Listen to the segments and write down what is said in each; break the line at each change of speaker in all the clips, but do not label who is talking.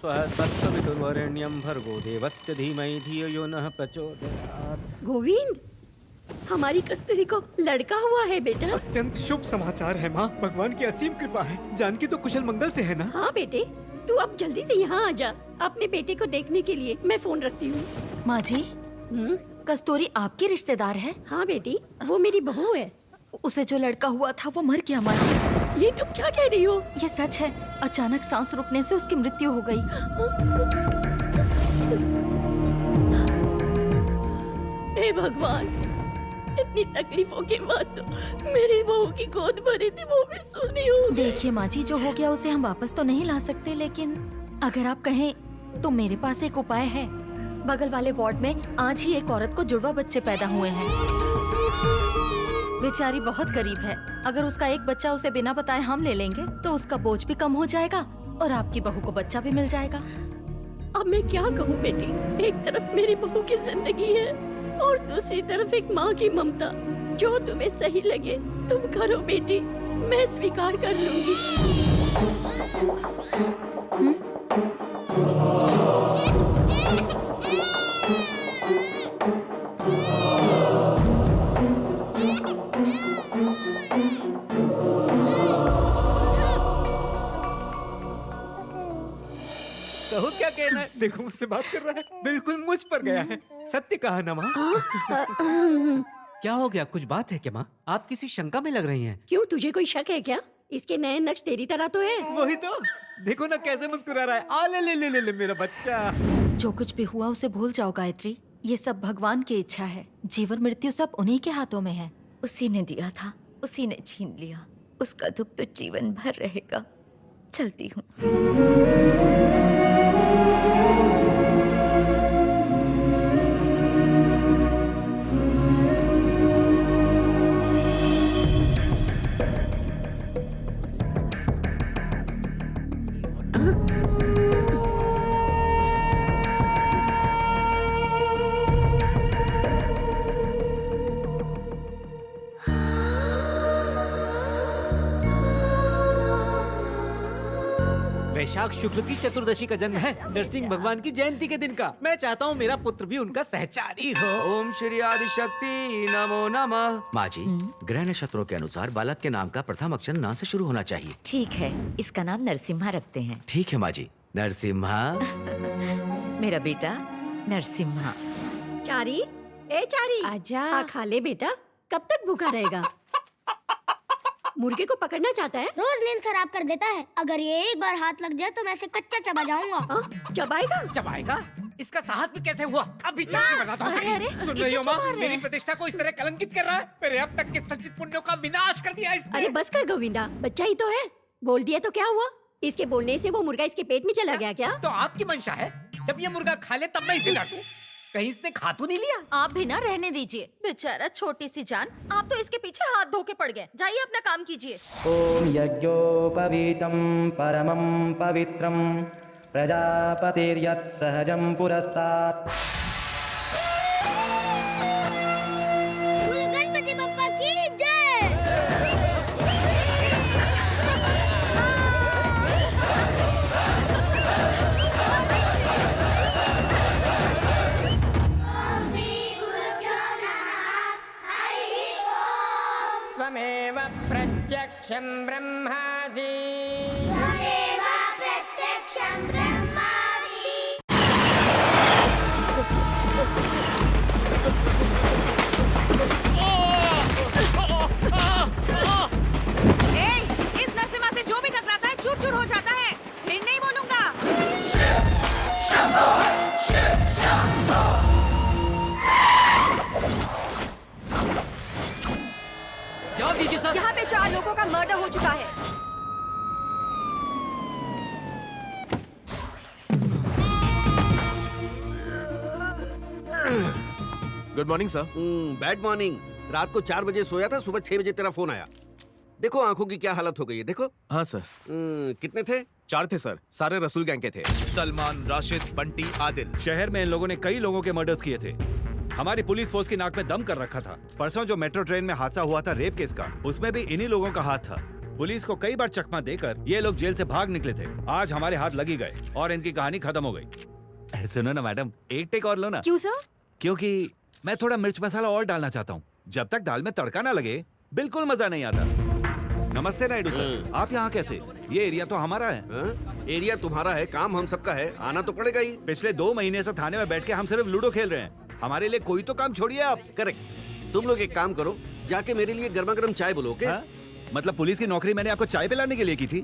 स्वः तत्सवितुर्वरेण्यं भर्गो देवस्य धीमहि धियो यो नः प्रचोदयात्।
गोविंद, हमारी कस्तूरी को लड़का हुआ है बेटा।
अत्यंत शुभ समाचार है माँ, भगवान की असीम कृपा है। जानकी तो कुशल मंगल से है ना?
हाँ बेटे, तू अब जल्दी से यहाँ आ जा। अपने बेटे को देखने के लिए मैं फोन रखती हूँ।
माँ जी, कस्तूरी आपकी रिश्तेदार है?
हाँ बेटी, वो मेरी बहू है।
उसे जो लड़का हुआ था वो मर गया माँ जी।
ये तुम क्या कह रही हो?
ये सच है, अचानक सांस रुकने से उसकी मृत्यु हो गई।
हे भगवान, इतनी तकलीफों के बाद तो मेरी बहू की गोद भरी थी वो भी सोनी हो गई।
देखिए माँ जी, जो हो गया उसे हम वापस तो नहीं ला सकते, लेकिन अगर आप कहें तो मेरे पास एक उपाय है। बगल वाले वार्ड में आज ही एक औरत को जुड़वा बच्चे पैदा हुए हैं। बेचारी बहुत गरीब है। अगर उसका एक बच्चा उसे बिना बताए हम ले लेंगे तो उसका बोझ भी कम हो जाएगा और आपकी बहू को बच्चा भी मिल जाएगा।
अब मैं क्या कहूँ बेटी, एक तरफ मेरी बहू की जिंदगी है और दूसरी तरफ एक माँ की ममता। जो तुम्हें सही लगे तुम करो बेटी, मैं स्वीकार कर लूंगी।
कहो क्या कहना है? देखो मुझसे बात कर रहा है, बिल्कुल मुझ पर गया है। सत्य कहा ना माँ?
क्या हो गया, कुछ बात है क्या माँ? आप किसी शंका में लग रही हैं।
क्यों, तुझे कोई शक है क्या? इसके नए नक्श तेरी तरह तो है।
वही तो, देखो ना कैसे मुस्कुरा रहा है। आ ले ले ले ले ले मेरा बच्चा।
जो कुछ भी हुआ उसे भूल जाओ गायत्री, ये सब भगवान की इच्छा है। जीवन मृत्यु सब उन्हीं के हाथों में है।
उसी ने दिया था, उसी ने छीन लिया। उसका दुख तो जीवन भर रहेगा। चलती हूँ।
वैशाख शुक्ल की चतुर्दशी का जन्म है, नरसिंह भगवान की जयंती के दिन का। मैं चाहता हूँ मेरा पुत्र भी उनका सहचारी हो।
ओम श्री आदि शक्ति नमो नमः। माँ जी, ग्रह नक्षत्रों के अनुसार बालक के नाम का प्रथम अक्षर ना से शुरू होना चाहिए।
ठीक है, इसका नाम नरसिम्हा रखते हैं।
ठीक है माँ जी। नरसिम्हा।
मेरा बेटा नरसिम्हा।
चारी, ए चारी,
आजा।
आ खा ले बेटा, कब तक भूखा रहेगा? मुर्गे को पकड़ना चाहता है?
रोज नींद खराब कर देता है। अगर ये एक बार हाथ लग जाए तो मैं इसे कच्चा चबा जाऊंगा।
चबाएगा?
चबाएगा? इसका साहस भी कैसे हुआ? अभी चल के बताता हूँ।
अरे, अरे,
सुन रही हो माँ, मेरी प्रतिष्ठा को इस तरह कलंकित कर रहा है। मेरे अब तक के संचित पुण्यों का विनाश कर दिया इसने।
अरे बस कर गोविंदा, बच्चा ही तो है। बोल दिया तो क्या हुआ? इसके बोलने से वो मुर्गा इसके पेट में चला गया क्या?
तो आपकी मंशा है, जब ये मुर्गा खा ले तब मैं इसे डांटूं। कहीं इसने खा तो नहीं लिया?
आप भी ना रहने दीजिए, बेचारा छोटी सी जान। आप तो इसके पीछे हाथ धो के पड़ गए। जाइए अपना काम कीजिए।
ओम यज्ञोपवीतं परमं पवित्रं प्रजापतिर्यत् सहजं पुरस्तात्।
गणपति बप्पा की जय।
त्वमेव प्रत्यक्षं ब्रह्मासि।
त्वमेव प्रत्यक्षं ब्रह्मासि।
इस नरसिम्हा से जो भी टकराता है चूर चूर हो जाता है। फिर नहीं बोलूंगा।
जाओ दीजिए सर।
यहाँ पे 4 लोगों का मर्डर हो चुका है।
Good morning sir.
Bad morning. रात को 4 बजे सोया था, सुबह 6 बजे तेरा फोन आया। देखो आंखों की क्या हालत हो गई है, देखो।
हाँ सर।
कितने थे?
4 थे सर, सारे रसूल गैंग के थे। सलमान, राशिद, बंटी, आदिल।
शहर में इन लोगों ने कई लोगों के मर्डर्स किए थे। हमारी पुलिस फोर्स की नाक में दम कर रखा था। परसों जो मेट्रो ट्रेन में हादसा हुआ था रेप केस का, उसमें भी इन्हीं लोगों का हाथ था। पुलिस को कई बार चकमा देकर ये लोग जेल से भाग निकले थे। आज हमारे हाथ लगी गए और इनकी कहानी खत्म हो गई। सुनो ना मैडम, एक टेक और लो ना।
क्यों सर?
क्योंकि मैं थोड़ा मिर्च मसाला और डालना चाहता हूँ। जब तक दाल में तड़का ना लगे बिल्कुल मजा नहीं आता। नमस्ते नायडू सर, आप यहाँ कैसे? ये एरिया तो हमारा है।
एरिया तुम्हारा है, काम हम सबका है, आना तो पड़ेगा ही।
पिछले 2 महीने से थाने में बैठ के हम सिर्फ लूडो खेल रहे हैं। हमारे लिए कोई तो काम छोड़िए आप।
करेक्ट। तुम लोग एक काम करो, जाके मेरे लिए गर्मा गर्म चाय बोलो, ओके?
मतलब पुलिस की नौकरी मैंने आपको चाय पिलाने के लिए की थी?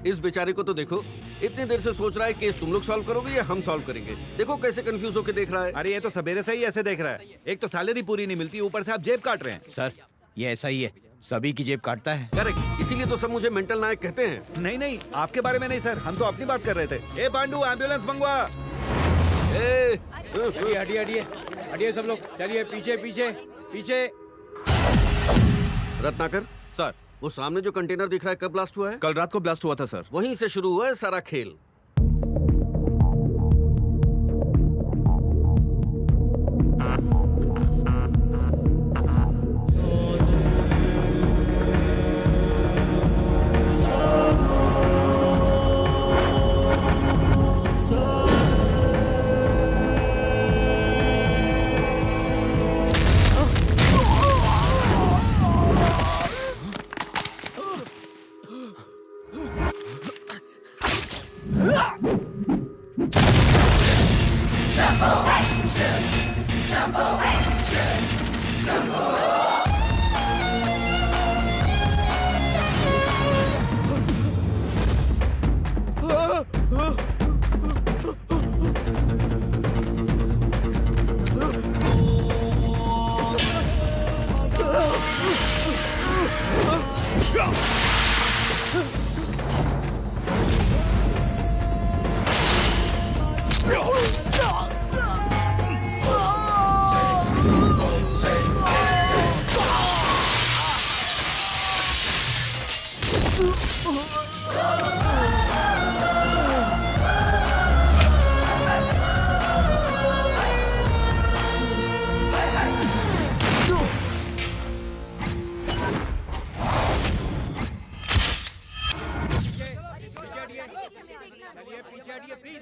इस बेचारे को तो देखो, इतनी देर से सोच रहा है केस तुम लोग सॉल्व करोगे या हम सॉल्व करेंगे। देखो कैसे कंफ्यूज होकर देख रहा है।
अरे ये तो सवेरे से ही ऐसे देख रहा है। एक तो सैलरी पूरी नहीं मिलती, ऊपर से आप जेब काट रहे हैं।
सर ये ऐसा ही है, सभी की जेब काटता है।
करेक्ट, इसीलिए तो सब मुझे मेंटल नायक कहते हैं।
नहीं नहीं, आपके बारे में नहीं सर, हम तो अपनी बात कर रहे थे। ए पांडू, एम्बुलेंस मंगवा।
चलिए हटिए हटिए हटिए सब लोग, चलिए पीछे पीछे पीछे।
रत्नाकर
सर,
वो सामने जो कंटेनर दिख रहा है कब ब्लास्ट हुआ है?
कल रात को ब्लास्ट हुआ था सर।
वहीं से शुरू हुआ है सारा खेल।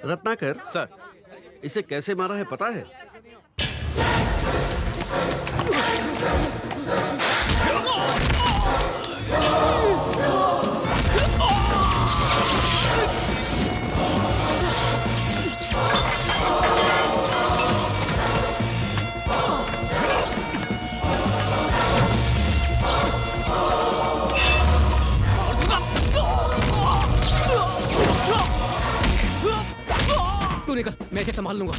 रत्नाकर
सर,
इसे कैसे मारा है पता है?
तू निकल, मैं इसे संभाल लूंगा।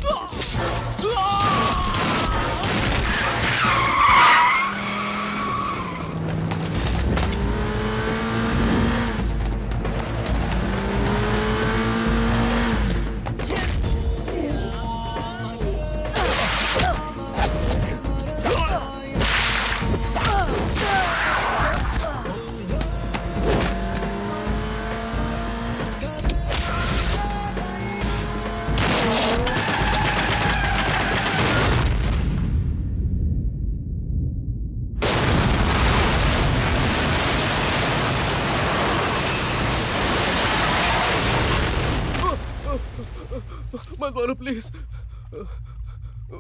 मत मारो प्लीज।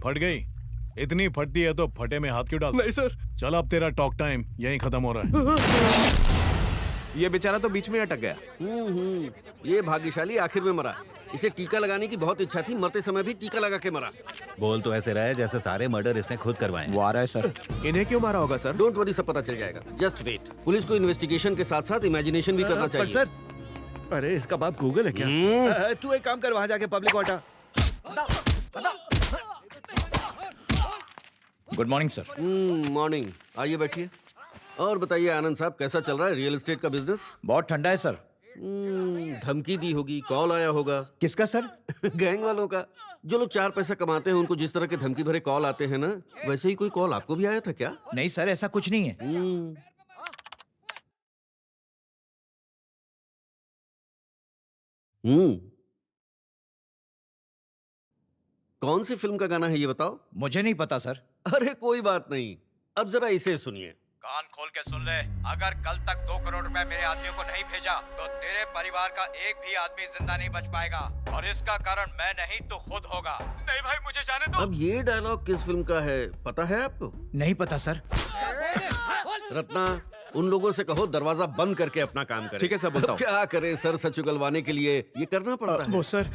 फट गई? इतनी फटती है तो फटे में हाथ क्यों डालता?
नहीं सर।
चल अब तेरा टॉक टाइम यहीं खत्म हो रहा है।
ये बेचारा तो बीच में अटक गया।
ये भाग्यशाली आखिर में मरा। इसे टीका लगाने की बहुत इच्छा थी, मरते समय भी टीका लगा के मरा।
बोल तो ऐसे रहा है जैसे सारे मर्डर इसने खुद करवाए हैं।
वो आ रहा है सर।
इन्हें क्यों मारा होगा सर?
डोंट वरी, सब पता चल जाएगा। Just wait. पुलिस को इन्वेस्टिगेशन के साथ साथ इमेजिनेशन भी करना चाहिए।
सर, अरे इसका बाप गूगल है क्या? तू एक काम कर, वहां जाके पब्लिक को हटा।
Good morning sir.
मॉर्निंग। आइए बैठिए। और बताइए आनंद साहब, कैसा चल रहा है रियल एस्टेट का बिजनेस?
बहुत ठंडा है सर।
धमकी दी होगी, कॉल आया होगा।
किसका सर?
गैंग वालों का। जो लोग 4 पैसा कमाते हैं उनको जिस तरह के धमकी भरे कॉल आते हैं ना, वैसे ही कोई कॉल आपको भी आया था क्या?
नहीं सर, ऐसा कुछ नहीं है।
कौन सी फिल्म का गाना है ये बताओ?
मुझे नहीं पता सर।
अरे कोई बात नहीं, अब जरा इसे सुनिए।
कान खोल के सुन ले, अगर कल तक 2 करोड़ रुपए मेरे आदमियों को नहीं भेजा तो तेरे परिवार का एक भी आदमी जिंदा नहीं बच पाएगा, और इसका कारण मैं नहीं तो खुद होगा।
नहीं भाई, मुझे जाने दो।
अब ये डायलॉग किस फिल्म का है पता है आपको?
नहीं पता सर।
रत्ना, उन लोगों से कहो दरवाजा बंद करके अपना काम करें।
ठीक है सर, बोलता हूँ।
क्या करे सर, सच उगलवाने के लिए ये करना पड़ता है।
वो सर,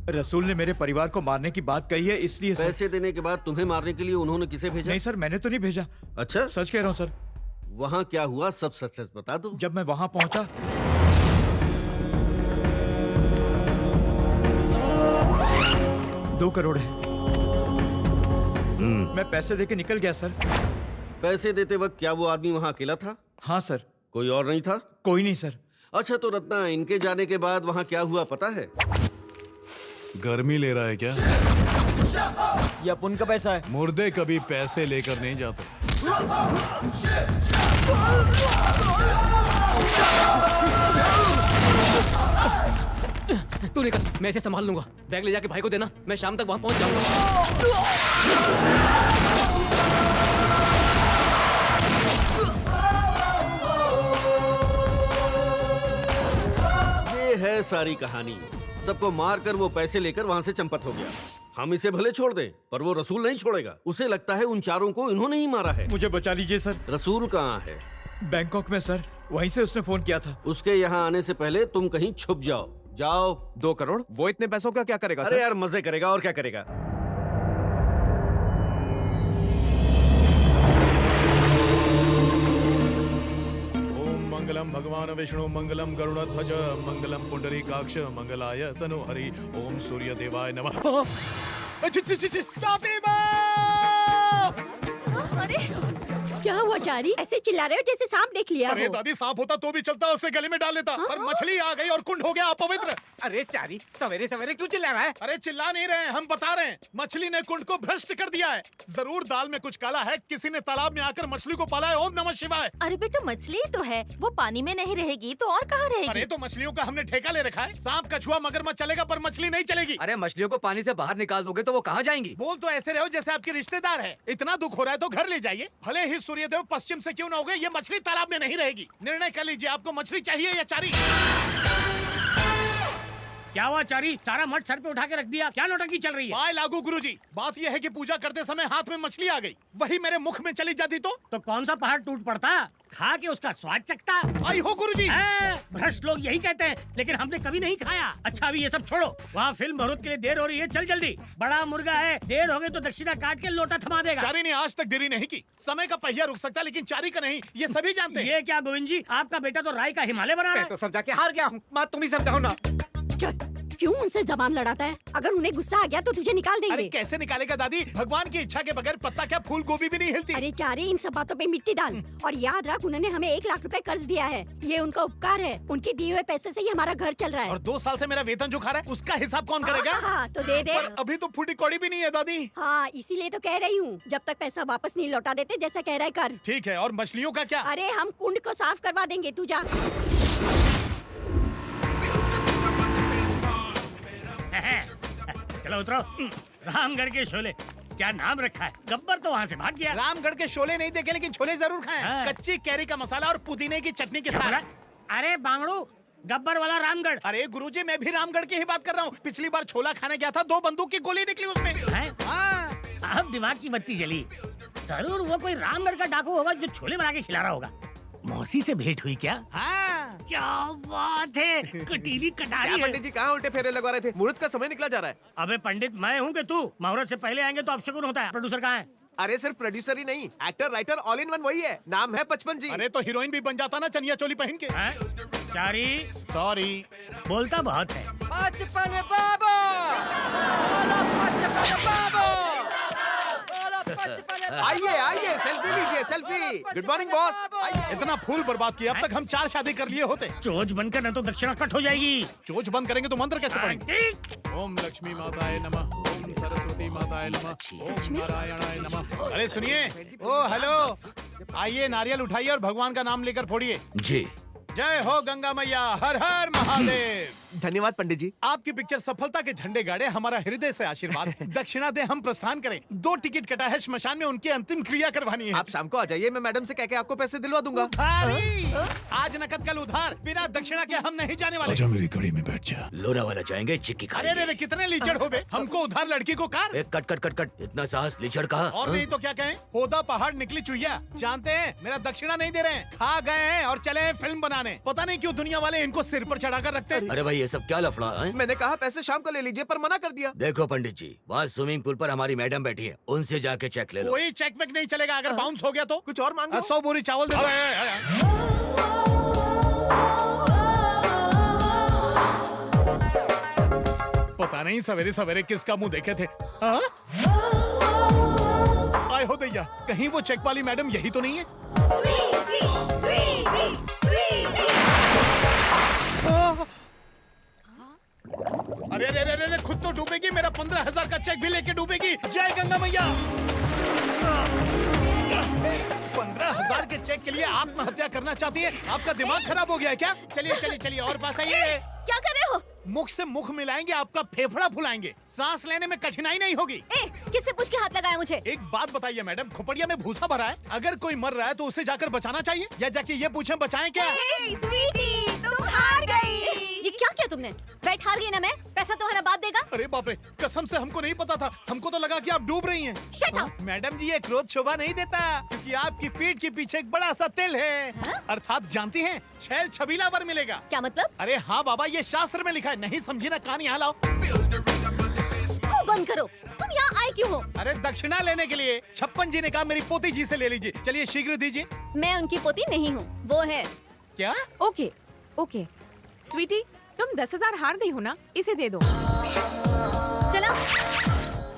रसूल ने मेरे परिवार को मारने की बात कही है, इसलिए सर।
पैसे देने के बाद तुम्हें मारने के लिए उन्होंने किसे भेजा?
नहीं सर, मैंने तो नहीं भेजा।
अच्छा,
सच कह रहा हूँ सर।
वहाँ क्या हुआ सब सच सच बता दो।
जब मैं वहाँ पहुँचा 2 करोड़ है। मैं पैसे देके निकल गया सर।
पैसे देते वक्त क्या वो आदमी वहाँ अकेला था?
हाँ सर।
कोई और नहीं था?
कोई नहीं सर।
अच्छा तो रत्ना, इनके जाने के बाद वहाँ क्या हुआ पता है?
गर्मी ले रहा है क्या?
ये अपन का पैसा है।
मुर्दे कभी पैसे लेकर नहीं जाते।
तू निकल, मैं इसे संभाल लूंगा। बैग ले जाके भाई को देना, मैं शाम तक वहां पहुंच जाऊंगा।
ये है सारी कहानी। सबको मारकर वो पैसे लेकर वहाँ से चंपत हो गया। हम इसे भले छोड़ दें, पर वो रसूल नहीं छोड़ेगा। उसे लगता है उन चारों को इन्होंने ही मारा है।
मुझे बचा लीजिए सर।
रसूल कहाँ है?
बैंकॉक में सर, वहीं से उसने फोन किया था।
उसके यहाँ आने से पहले तुम कहीं छुप जाओ। जाओ।
2 करोड़? वो इतने पैसों का क्या करेगा?
अरे यार, मजे करेगा और क्या करेगा।
मंगलम भगवान विष्णु मंगलम गरुड़ध्वज मंगलम पुंडरीकाक्ष मंगलाय तनु हरि ओम सूर्य देवाय नमः।
अरे क्या हुआ चारी? ऐसे चिल्ला रहे हो जैसे सांप देख लिया
अरे
हो।
दादी, सांप होता तो भी चलता, उसे गले में डाल लेता, पर मछली आ गई और कुंड हो गया अपवित्र।
अरे चारी, सवेरे सवेरे क्यों चिल्ला रहा है?
अरे चिल्ला नहीं रहे, हम बता रहे हैं। मछली ने कुंड को भ्रष्ट कर दिया है। जरूर दाल में कुछ काला है, किसी ने तालाब में आकर मछली को पाला है। ओम नमः शिवाय।
अरे बेटा, मछली तो है, वो पानी में नहीं रहेगी तो और कहाँ रहेगी?
अरे तो मछलियों का हमने ठेका ले रखा है। सांप, कछुआ, मगरमच्छ चलेगा पर मछली नहीं चलेगी।
अरे मछलियों को पानी से बाहर निकाल दोगे तो वो कहाँ जाएंगी?
बोल तो ऐसे रहे हो जैसे आपके रिश्तेदार है। इतना दुख हो रहा है तो घर ले जाइए। भले ही सूर्यदेव पश्चिम से क्यों न हो गए, ये मछली तालाब में नहीं रहेगी। निर्णय कर लीजिए, आपको मछली चाहिए या चारी?
क्या हुआ चारी? सारा मठ सर पे उठा के रख दिया, क्या नौटंकी चल रही है?
पाए लागू गुरुजी। बात यह है कि पूजा करते समय हाथ में मछली आ गई, वही मेरे मुख में चली जाती तो
कौन सा पहाड़ टूट पड़ता? खा के उसका स्वाद चखता।
आई हो गुरुजी।
भ्रष्ट लोग यही कहते हैं, लेकिन हमने कभी नहीं खाया। अच्छा अभी ये सब छोड़ो, वहाँ फिल्म मुहूर्त के लिए देर हो रही है, चल जल्दी। बड़ा मुर्गा है, देर हो गई तो दक्षिणा काट के लोटा थमा देगा।
चारी ने आज तक देरी नहीं की। समय का पहिया रुक सकता लेकिन चारी का नहीं, ये सभी जानते हैं।
ये क्या गोविंद जी, आपका बेटा तो राय का हिमालय बना रहा है।
तो सब जाके हार गया हूँ। माँ तुम ही समझाओ ना।
चल, क्यों उनसे जबान लड़ाता है? अगर उन्हें गुस्सा आ गया तो तुझे निकाल देंगे।
अरे कैसे निकालेगा दादी? भगवान की इच्छा के बगैर पत्ता क्या फूल गोभी भी नहीं हिलती।
अरे चारी, इन सब बातों पे मिट्टी डाल और याद रख, उन्होंने हमें 1 लाख रुपए कर्ज दिया है। ये उनका उपकार है। उनके दिए हुए पैसे से ही हमारा घर चल रहा है।
और 2 साल से मेरा वेतन जो खा रहा है उसका हिसाब कौन करेगा?
हाँ, तो दे दे।
पर अभी तो फूटी कौड़ी भी नहीं है दादी।
हाँ, इसीलिए तो कह रही हूँ, जब तक पैसा वापस नहीं लौटा देते जैसा कह रहा है कर।
ठीक है, और मछलियों का क्या?
अरे हम कुंड को साफ करवा देंगे, तू जा।
चलो उतरो। रामगढ़ के शोले, क्या नाम रखा है? गब्बर तो वहाँ से भाग गया।
रामगढ़ के शोले नहीं देखे लेकिन छोले जरूर खाए।
हाँ।
कच्ची कैरी का मसाला और पुदीने की चटनी के साथ।
अरे बांगड़ू, गब्बर वाला रामगढ़।
अरे गुरुजी, मैं भी रामगढ़ की ही बात कर रहा हूँ। पिछली बार छोला खाने गया था, 2 बंदूक की गोली निकली उसमें।
हाँ। अब दिमाग की बत्ती जली। जरूर वो कोई रामगढ़ का डाकू होगा जो छोले बना के खिला रहा होगा। मौसी से भेंट हुई क्या?
हाँ।
क्या बात है, कटीली कटारी है।
पंडित जी कहाँ उल्टे फेरे लगवा रहे थे? मुहूर्त का समय निकला जा रहा है।
अबे पंडित मैं हूँ कि तू? मुहूर्त से पहले आएंगे तो अपशकुन होता है। प्रोड्यूसर कहाँ है?
अरे सिर्फ प्रोड्यूसर ही नहीं, actor writer all in one वही है। नाम है 55 जी।
अरे तो हीरोइन भी बन जाता ना चनिया चोली पहन के।
चारी
सॉरी,
बोलता बहुत है।
55 बाबा, 55 बाबा।
आइए आइए, सेल्फी लीजिए, सेल्फी। Good morning boss.
इतना फूल बर्बाद किया, अब तक हम 4 शादी कर लिए होते।
चोच बनकर न तो दक्षिणा कट हो जाएगी।
चोच बंद करेंगे तो मंत्र कैसे पढ़ेंगे? ओम लक्ष्मी माताय नमः, ओम सरस्वती माताय नमः, ओम नारायणाय नमः। अरे सुनिए, ओ हेलो, आइए नारियल उठाइए और भगवान का नाम लेकर फोड़िए।
जी।
जय हो गंगा मैया, हर हर महादेव। धन्यवाद पंडित जी। आपकी पिक्चर सफलता के झंडे गाड़े, हमारा हृदय से आशीर्वाद। दक्षिणा दे, हम प्रस्थान करें। 2 टिकट कटा है, श्मशान में उनकी अंतिम क्रिया करवानी है।
आप शाम को आ जाइए, मैं मैडम से कह के आपको पैसे दिलवा दूंगा।
आज नकद कल उधार, बिना दक्षिणा के हम नहीं जाने वाले।
आजा मेरी गाड़ी में बैठ जा। लोनावाला जाएंगे, चिक्की
अरे
खाएंगे।
रे कितने लीचड़ हो बे, हमको उधार लड़की को car.
Cut cut cut cut, इतना साहस लीचड़ कहा।
और नहीं तो क्या कहें, होदा पहाड़ निकली चुईया। जानते हैं मेरा दक्षिणा नहीं दे रहे हैं, खा गए हैं और चले हैं फिल्म बनाने। पता नहीं क्यों दुनिया वाले इनको सिर पर चढ़ाकर रखते हैं।
अरे भाई ये सब क्या लफड़ा है?
मैंने कहा पैसे शाम को ले लीजिए, पर मना कर दिया।
देखो पंडित जी, वहाँ स्विमिंग पूल पर हमारी मैडम बैठी है, उनसे जाके चेक ले लो।
कोई चेक वेक नहीं चलेगा, अगर बाउंस हो गया तो
कुछ और मांगो।
100 बोरी चावल दे दो। पता नहीं सवेरे सवेरे किसका मुंह देखे थे। हाँ? आए हो दैया, कहीं वो चेक वाली मैडम यही तो नहीं है? अरे अरे अरे अरे, खुद तो डूबेगी, मेरा 15,000 का चेक भी लेके डूबेगी। जय गंगा मैया। 15,000 के चेक के लिए आत्महत्या करना चाहती है? आपका दिमाग खराब हो गया है क्या? चलिए चलिए चलिए और पास आइए।
क्या कर रहे हो?
मुख से मुख मिलाएंगे, आपका फेफड़ा फुलाएंगे, सांस लेने में कठिनाई नहीं होगी।
किससे पूछ के हाथ लगाया मुझे?
एक बात बताइए मैडम, खोपड़िया में भूसा भरा है, अगर कोई मर रहा है तो उसे जाकर बचाना चाहिए या जाके ये पूछें बचाएं क्या?
स्वीटी, तुम हार गई। ये क्या किया तुमने? बैठ, हार गई ना मैं। पैसा तुम्हारा बाप देगा।
अरे बाप रे, कसम से हमको नहीं पता था, हमको तो लगा कि आप डूब रही हैं।
Shut up!
मैडम जी, ये क्रोध शोभा नहीं देता, क्योंकि आपकी पीठ के पीछे एक बड़ा सा तिल है। अर्थात जानती हैं, छैल छबीला वर मिलेगा।
क्या मतलब?
अरे हाँ बाबा, ये शास्त्र में लिखा है, नहीं समझी ना? कान यहाँ लाओ।
बंद करो, तुम यहाँ आए क्यों हो?
अरे दक्षिणा लेने के लिए। 56 जी ने कहा मेरी पोती जी से ले लीजिए। चलिए शीघ्र दीजिए।
मैं उनकी पोती नहीं हूँ, वो है।
क्या?
ओके ओके स्वीटी, तुम 10,000 हार गई हो ना, इसे दे दो।
चला।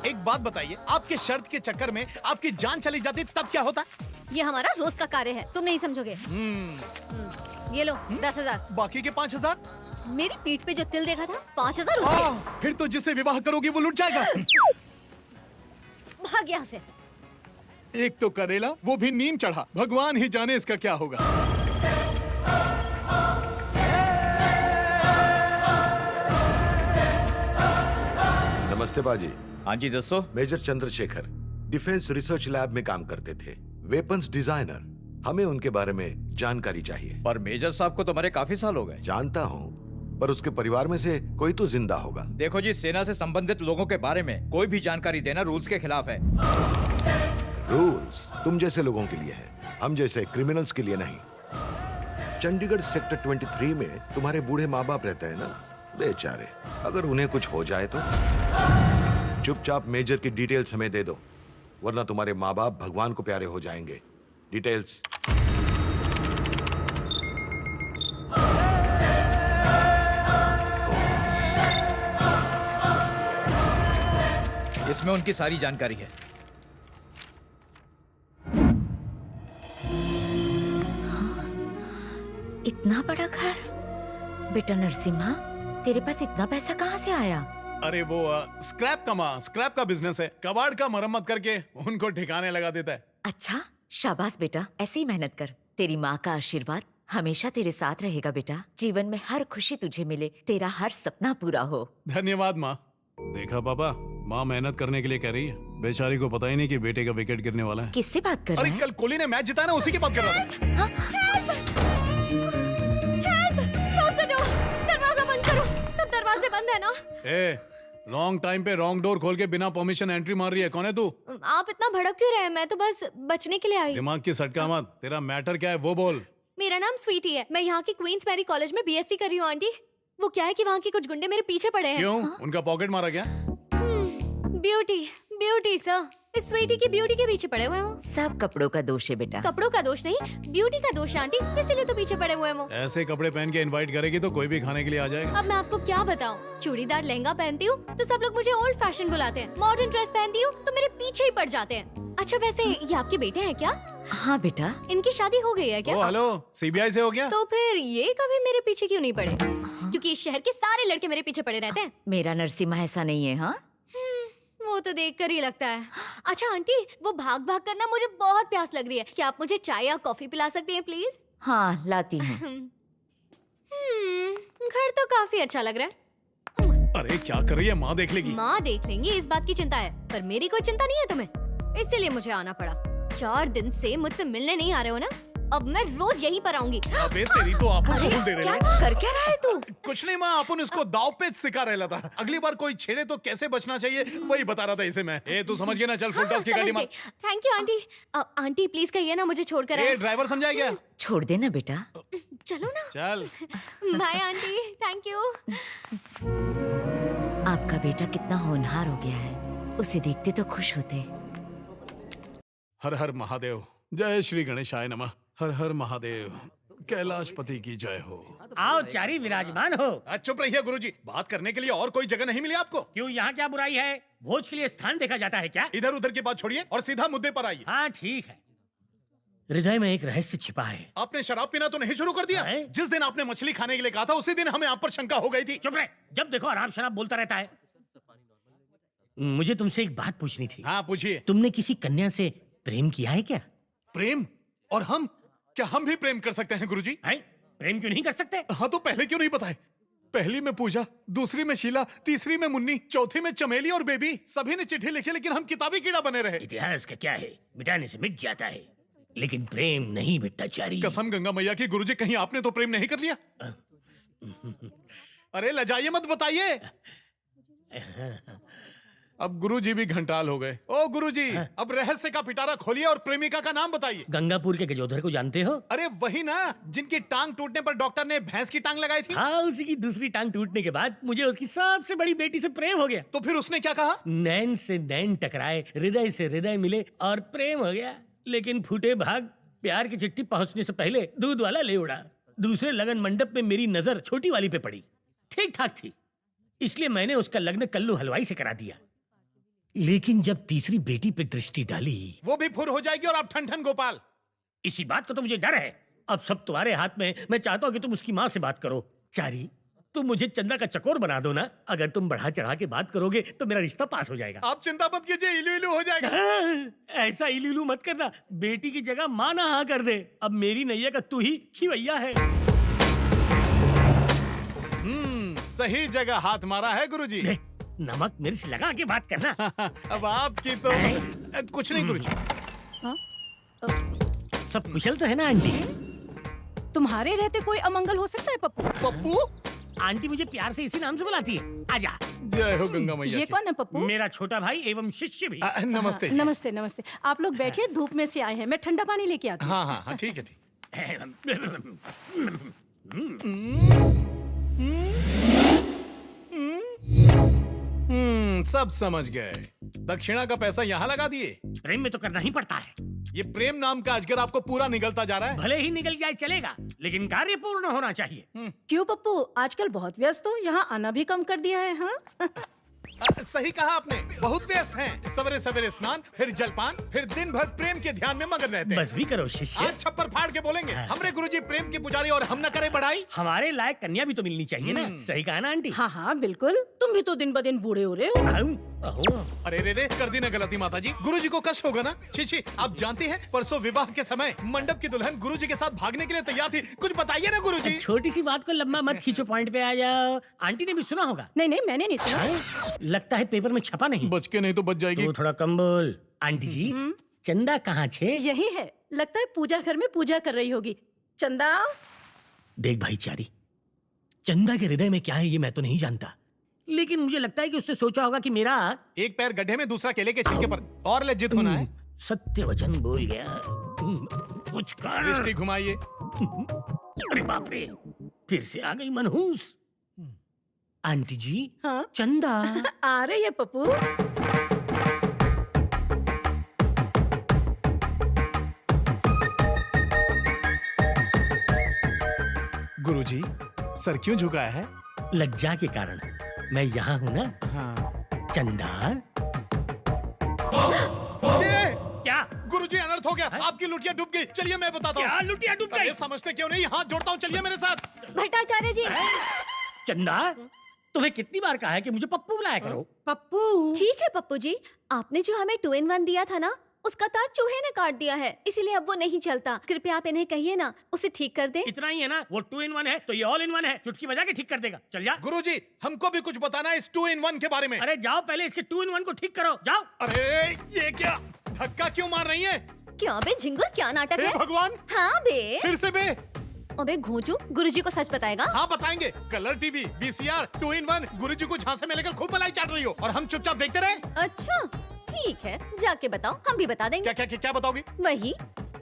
एक बात बताइए, आपके शर्त के चक्कर में आपकी जान चली जाती तब क्या होता?
ये हमारा रोज का कार्य है, तुम नहीं समझोगे। ये लो 10,000।
बाकी के 5,000?
मेरी पीठ पे जो तिल देखा था, 5,000 उसके।
फिर तो जिसे विवाह करोगी वो लुट जाएगा।
भाग यहाँ से।
एक तो करेला, वो भी नीम चढ़ा, भगवान ही जाने इसका क्या होगा।
नमस्ते बाजी।
हाँ जी दसो।
Major Chandrashekhar defence research lab में काम करते थे, वेपन्स डिजाइनर। हमें उनके बारे में जानकारी चाहिए।
पर मेजर साहब को तो मरे काफी साल हो गए।
जानता हूँ, पर उसके परिवार में से कोई तो जिंदा होगा।
देखो जी, सेना से संबंधित लोगों के बारे में कोई भी जानकारी देना रूल्स के खिलाफ है।
रूल्स तुम जैसे लोगों के लिए है, हम जैसे क्रिमिनल्स के लिए नहीं। चंडीगढ़ सेक्टर 23 में तुम्हारे बूढ़े माँ बाप रहते हैं ना, बेचारे, अगर उन्हें कुछ हो जाए तो चुपचाप मेजर की डिटेल्स हमें दे दो, वरना तुम्हारे माँ बाप भगवान को प्यारे हो जाएंगे। डिटेल्स।
इसमें उनकी सारी जानकारी है।
इतना बड़ा घर? बेटा नरसिम्हा, तेरे पास इतना पैसा कहाँ से आया?
अरे वो स्क्रैप का बिजनेस है, कबाड़ का मरम्मत करके उनको ठिकाने लगा देता है।
अच्छा, शाबाश बेटा, ऐसे ही मेहनत कर। तेरी माँ का आशीर्वाद हमेशा तेरे साथ रहेगा बेटा। जीवन में हर खुशी तुझे मिले, तेरा हर सपना पूरा हो।
धन्यवाद माँ। देखा पापा, माँ मेहनत करने के लिए कह रही है, बेचारी को पता ही नहीं कि बेटे का विकेट गिरने वाला है।
किससे बात कर रहा है?
अरे कल कोहली ने मैच जिताया ना, उसी की बात कर रहा था।
दरवाजा बंद करो, सब दरवाजे बंद है ना?
रॉन्ग टाइम पे रॉन्ग डोर खोल के बिना परमिशन एंट्री मार रही है। कौन है तू?
आप इतना भड़क क्यों रहे हैं? मैं तो बस बचने के लिए आई।
दिमाग की सटका मत, तेरा मैटर क्या है वो बोल।
मेरा नाम स्वीटी है, मैं यहाँ की क्वींस मैरी कॉलेज में बीएससी कर रही हूँ आंटी। वो क्या है कि वहाँ के कुछ गुंडे मेरे पीछे पड़े हैं।
क्यों? उनका पॉकेट मारा क्या?
ब्यूटी सर, इस स्वीटी की ब्यूटी के पीछे पड़े हुए हैं वो।
सब कपड़ों का दोष है बेटा।
कपड़ों का दोष नहीं, ब्यूटी का दोष है आंटी, इसीलिए तो पीछे पड़े हुए हैं वो।
ऐसे कपड़े पहन के इनवाइट करेगी तो कोई भी खाने के लिए आ जाएगा।
अब मैं आपको क्या बताऊं, चूड़ीदार लहंगा पहनती हूँ तो सब लोग मुझे ओल्ड फैशन बुलाते हैं, मॉडर्न ड्रेस पहनती हूँ तो मेरे पीछे ही पड़ जाते हैं। अच्छा वैसे ये आपके बेटे हैं क्या?
हाँ बेटा।
इनकी शादी हो गई है क्या?
हेलो, सीबीआई से हो गया?
तो फिर ये कभी मेरे पीछे क्यों नहीं पड़े? क्योंकि इस शहर के सारे लड़के मेरे पीछे पड़े रहते हैं।
मेरा नरसिम्हा ऐसा नहीं है। हाँ,
वो तो देखकर ही लगता है। अच्छा आंटी, वो भाग भाग करना मुझे बहुत प्यास लग रही है, क्या आप मुझे चाय या कॉफी पिला सकती हैं प्लीज?
हाँ लाती हूँ।
घर तो काफी अच्छा लग रहा है।
अरे क्या कर रही है, माँ देख लेगी।
माँ देख लेंगी, इस बात की चिंता है, पर मेरी कोई चिंता नहीं है तुम्हें, इसीलिए मुझे आना पड़ा। 4 दिन से मुझसे मिलने नहीं आ रहे हो ना, अब मैं रोज यहीं पर आऊंगी।
अबे तेरी तो आपको बोल दे रहे हैं।
कर क्या रहा है तू?
कुछ नहीं माँ, अपन इसको दाव पेच सिखा रहा था। अगली बार कोई छेड़े तो कैसे बचना चाहिए वही बता रहा था इसे मैं। ए तू समझ गया ना, चल फुल टॉस की गाड़ी मार।
Thank you aunty. Aunty please कहिए ना मुझे छोड़कर
ए
आए।
ड्राइवर समझाया क्या?
छोड़ देना बेटा।
चलो ना।
चल।
Bye aunty, thank you.
आपका बेटा कितना होनहार हो गया है, उसे देखते तो खुश होते।
हर हर महादेव, जय श्री गणेशाय नमः। हर हर महादेव, कैलाशपति की जय हो।
आओ चारी विराजमान हो।
चुप रहिए गुरुजी, बात करने के लिए और कोई जगह नहीं मिली आपको?
क्यों, यहाँ क्या बुराई है? भोज के लिए स्थान देखा जाता है क्या?
इधर उधर की बात छोड़िए और सीधा मुद्दे पर आइए।
हाँ ठीक है। हृदय में एक रहस्य छिपा है।
आपने शराब पीना तो नहीं शुरू कर दिया? जिस दिन आपने मछली खाने के लिए कहा था उसी दिन हमें आप पर शंका हो गई थी।
चुप रहे, जब देखो आराम शराब बोलता रहता है। मुझे तुमसे एक बात पूछनी थी।
हाँ पूछिए।
तुमने किसी कन्या से प्रेम किया है क्या?
प्रेम? और हम? क्या हम भी प्रेम कर सकते हैं गुरुजी?
प्रेम क्यों नहीं कर सकते?
हाँ तो पहले क्यों नहीं बताए? पहली में पूजा, दूसरी में शीला, तीसरी में मुन्नी, चौथी में चमेली और बेबी। सभी ने चिट्ठी लिखी लेकिन हम किताबी कीड़ा बने रहे।
इतिहास का क्या है, मिटाने से मिट जाता है, लेकिन प्रेम नहीं मिटता चारी।
कसम गंगा मैया की गुरुजी, कहीं आपने तो प्रेम नहीं कर लिया? अरे लजाइए मत, बताइए। अब गुरुजी भी घंटाल हो गए। ओ गुरुजी, अब रहस्य का पिटारा खोलिए और प्रेमिका का नाम बताइए।
गंगापुर के गजोधर को जानते हो?
अरे वही ना, जिनकी टांग टूटने पर डॉक्टर ने भैंस की टांग लगाई थी।
हाँ, उसी की दूसरी टांग टूटने के बाद मुझे उसकी सबसे बड़ी बेटी से प्रेम हो गया।
तो फिर उसने क्या कहा?
नैन से नैन टकराए, हृदय से हृदय मिले और प्रेम हो गया। लेकिन फूटे भाग, प्यार की चिट्ठी पहुंचने से पहले दूध वाला ले उड़ा। दूसरे लगन मंडप में मेरी नजर छोटी वाली पे पड़ी, ठीक ठाक थी, इसलिए मैंने उसका लग्न कल्लू हलवाई से करा दिया। लेकिन जब तीसरी बेटी पे दृष्टि डाली,
वो भी फुर हो जाएगी और आप ठन ठन गोपाल।
इसी बात को तो मुझे डर है। अब सब तुम्हारे हाथ में। मैं चाहता हूँ कि तुम उसकी माँ से बात करो। चारी, तुम मुझे चंदा का चकोर बना दो ना। अगर तुम बढ़ा चढ़ा के बात करोगे तो मेरा रिश्ता पास हो जाएगा।
आप चिंता मत कीजिए, इलू इलू हो जाएगा।
ऐसा इलू इलू मत करना, बेटी की जगह माँ ना हाँ कर दे। अब मेरी नैया का तू ही खिवैया है।
सही जगह हाथ मारा है गुरुजी।
नमक मिर्च लगा के बात करना।
अब आपकी तो कुछ नहीं गुरुजी।
सब कुशल तो है ना आंटी?
तुम्हारे रहते कोई अमंगल हो सकता है पप्पू?
पप्पू?
आंटी मुझे प्यार से इसी नाम से बुलाती है। आजा।
जय हो गंगा मैया।
ये कौन है पप्पू?
मेरा छोटा भाई एवं शिष्य भी।
नमस्ते।
नमस्ते नमस्ते। आप लोग बैठिए, धूप में से आए हैं, मैं ठंडा पानी लेके आती हूँ।
हाँ हाँ हाँ, ठीक है ठीक। सब समझ गए। दक्षिणा का पैसा यहाँ लगा दिए।
प्रेम में तो करना ही पड़ता है।
ये प्रेम नाम का अजगर आपको पूरा निगलता जा रहा है।
भले ही निकल जाए चलेगा, लेकिन कार्य पूर्ण होना चाहिए।
क्यों पप्पू, आजकल बहुत व्यस्त हो, यहाँ आना भी कम कर दिया है। हाँ
सही कहा आपने, बहुत व्यस्त हैं। सवेरे सवेरे स्नान, फिर जलपान, फिर दिन भर प्रेम के ध्यान में मगन रहते हैं।
बस भी करो शिष्य।
आज छप्पर फाड़ के बोलेंगे हमरे गुरुजी प्रेम के पुजारी और हम न करें बढ़ाई।
हमारे लायक कन्या भी तो मिलनी चाहिए ना। सही कहा ना आंटी?
हाँ हाँ बिल्कुल, तुम भी तो दिन ब दिन बूढ़े हो रहे हो।
अरे रे रे, कर दी ना गलती माता जी। गुरुजी को कष्ट होगा ना। छी छी, आप जानते हैं परसों विवाह के समय मंडप की दुल्हन गुरुजी के साथ भागने के लिए तैयार थी। कुछ बताइए ना गुरुजी।
छोटी सी बात को लंबा मत खींचो, पॉइंट पे आ जाओ। आंटी ने भी सुना होगा।
नहीं नहीं, मैंने नहीं सुना।
लगता है पेपर में छपा नहीं।
बच के नहीं तो बच जाएगी।
तो थोड़ा कम बोल। आंटी जी, चंदा कहाँ छे?
यही है, लगता है पूजा घर में पूजा कर रही होगी। चंदा।
देख भाईचारी, चंदा के हृदय में क्या है ये मैं तो नहीं जानता, लेकिन मुझे लगता है कि उसने सोचा होगा कि मेरा
एक पैर गड्ढे में, दूसरा केले के छिलके पर। और लज्जित होना है।
सत्य वचन बोल गया। कुछ कर।
दृष्टि घुमाइए।
अरे बाप रे, फिर से आ गई मनहूस। आंटी जी।
हाँ
चंदा
आ रही है पप्पू।
गुरुजी, सर क्यों झुकाया है?
लज्जा के कारण। मैं यहाँ हूँ ना।
हाँ।
चंदा। क्या
गुरुजी, अनर्थ हो गया। आपकी लुटिया डूब गई। चलिए मैं बताता हूँ।
क्या लुटिया डूब गई?
समझते क्यों नहीं? हाथ जोड़ता हूँ, चलिए मेरे साथ।
भट्टाचार्य जी।
चंदा, तुम्हें कितनी बार कहा है कि मुझे पप्पू बुलाया करो? पप्पू।
ठीक है पप्पू जी, आपने जो हमें 2 in 1 दिया था ना, उसका तार चूहे ने काट दिया है, इसीलिए अब वो नहीं चलता। कृपया आप इन्हें कहिए ना, उसे ठीक कर दे।
इतना ही है ना, वो 2 in 1 है तो ये ऑल इन 1 है, चुटकी बजा के ठीक कर देगा। चल जा।
गुरुजी, हमको भी कुछ बताना है इस 2 in 1 के बारे में।
अरे जाओ, पहले इसके 2 in 1 को ठीक करो, जाओ।
अरे ये क्या, धक्का क्यों मार रही है?
क्या बे झिंगुर, क्या नाटक है?
भगवान,
हाँ बे,
फिर से बे।
अबे घोंचू, गुरुजी को सच बताएगा?
हाँ बताएंगे। कलर टीवी, VCR, 2 in 1, गुरुजी को झांसे में लेकर खूब मलाई चाट रही हो और हम चुपचाप देखते रहे।
अच्छा ठीक है, जाके बताओ, हम भी बता देंगे।
क्या बताओगी?
वही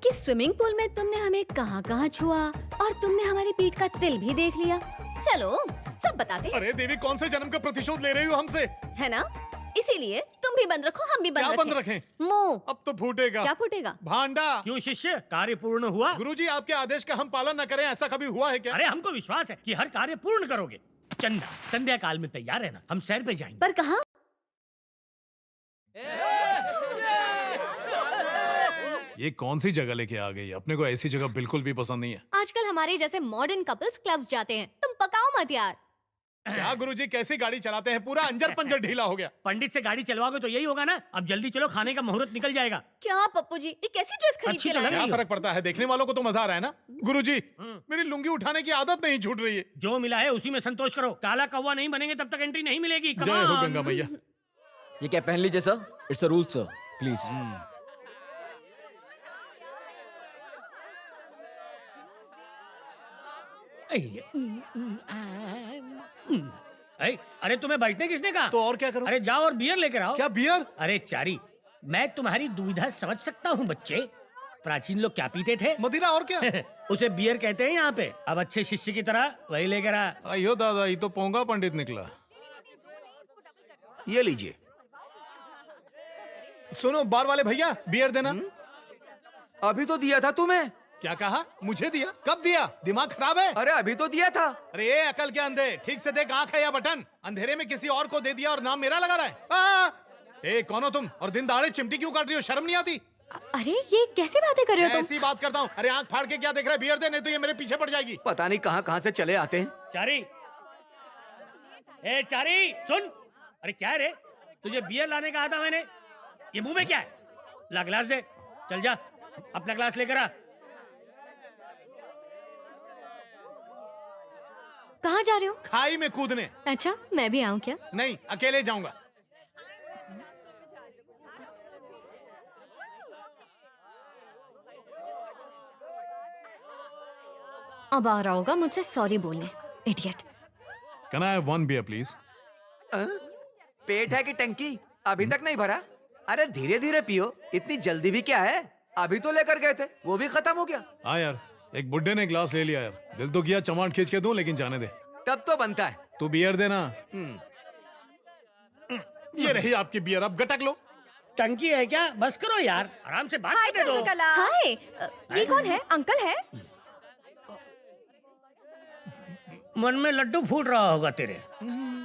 कि स्विमिंग पूल में तुमने हमें कहाँ छुआ और तुमने हमारी पीठ का तिल भी देख लिया। चलो सब बताते।
अरे देवी, कौन से जन्म का प्रतिशोध ले रही हो हमसे?
है ना, इसीलिए तुम भी बंद रखो, हम भी बंद
क्या
रखें।
बंद रखें?
मुंह।
अब तो फूटेगा।
क्या फूटेगा?
भांडा।
क्यों शिष्य, कार्य पूर्ण हुआ?
गुरुजी, आपके आदेश का हम पालन न करें, ऐसा कभी हुआ है क्या?
अरे हमको विश्वास है कि हर कार्य पूर्ण करोगे। चंदा, संध्या काल में तैयार रहना, हम सैर पे जाएंगे।
पर कहाँ?
ये कौन सी जगह लेके आ गई? अपने को ऐसी जगह बिल्कुल भी पसंद नहीं है।
आजकल हमारे जैसे मॉडर्न कपल्स क्लब्स जाते हैं, तुम पकाओ मत यार।
क्या गुरुजी, कैसी गाड़ी चलाते हैं, पूरा अंजर पंजर ढीला हो गया।
पंडित से गाड़ी चलवाओगे तो यही होगा ना। अब जल्दी चलो, खाने का मुहूर्त निकल जाएगा।
क्या पप्पू जी, ये कैसी ड्रेस खरीद के लाए?
क्या फर्क पड़ता है, देखने वालों को तो मजा आ रहा है ना। गुरुजी, मेरी लुंगी उठाने की आदत नहीं छूट रही है।
जो मिला है उसी में संतोष करो। काला कौवा नहीं बनेंगे तब तक एंट्री नहीं मिलेगी। Come
जय हो
on।
गंगा मैया।
ये क्या पहन लीजिए sir, it's a rule sir, please.
अरे तुम्हें बैठने किसने कहा?
तो और क्या करूं?
अरे जाओ और बियर लेकर आओ।
क्या बियर?
अरे चारी, मैं तुम्हारी दुविधा समझ सकता हूँ बच्चे। प्राचीन लोग क्या पीते थे?
मदिरा, और क्या?
उसे बियर कहते हैं यहाँ पे। अब अच्छे शिष्य की तरह वही लेकर आ।
अयो दादा, ये तो पोंगा पंडित निकला।
ये लीजिए।
सुनो बार वाले भैया, बियर देना।
अभी तो दिया था तुम्हें।
क्या कहा? मुझे दिया? कब दिया? दिमाग खराब है?
अरे अभी तो दिया था।
अरे ये अकल के अंधे, ठीक से देख, आंख है या बटन? अंधेरे में किसी और को दे दिया और नाम मेरा लगा रहा है। ए, कौन हो तुम? और दिन दहाड़े चिमटी क्यों काट रही हो? शर्म नहीं आती?
अरे ये कैसी बातें कर रहे हो तुम?
ऐसी बात करता हूँ। अरे आंख फाड़ के क्या देख रहा है? बियर दे, नहीं तो ये मेरे पीछे पड़ जाएगी।
पता नहीं कहाँ से चले आते हैं।
चारी, ए चारी सुन। अरे क्या है रे, तुझे बियर लाने कहा था मैंने। ये मुंह में क्या है? ला ग्लास दे। चल जा, अपना ग्लास लेकर आ।
कहाँ जा रहे हो?
खाई में कूदने।
अच्छा, मैं भी आऊँ क्या?
नहीं, अकेले जाऊंगा।
अब आ रहा होगा मुझसे सॉरी बोलने, idiot.
Can I have one beer, please?
पेट है कि टंकी? अभी तक नहीं भरा? अरे धीरे धीरे पियो, इतनी जल्दी भी क्या है? अभी तो लेकर गए थे, वो भी खत्म हो गया।
हाँ यार, एक बुड्ढे ने ग्लास ले लिया यार। दिल तो किया चमाट खींच के दूं, लेकिन जाने दे।
तब तो बनता है।
तू बियर देना। ये रही आपकी बियर, अब गटक लो।
टंकी है क्या? बस करो यार, आराम से बात करने दो।
हाय, ये कौन है? अंकल है?
मन में लड्डू फूट रहा होगा तेरे।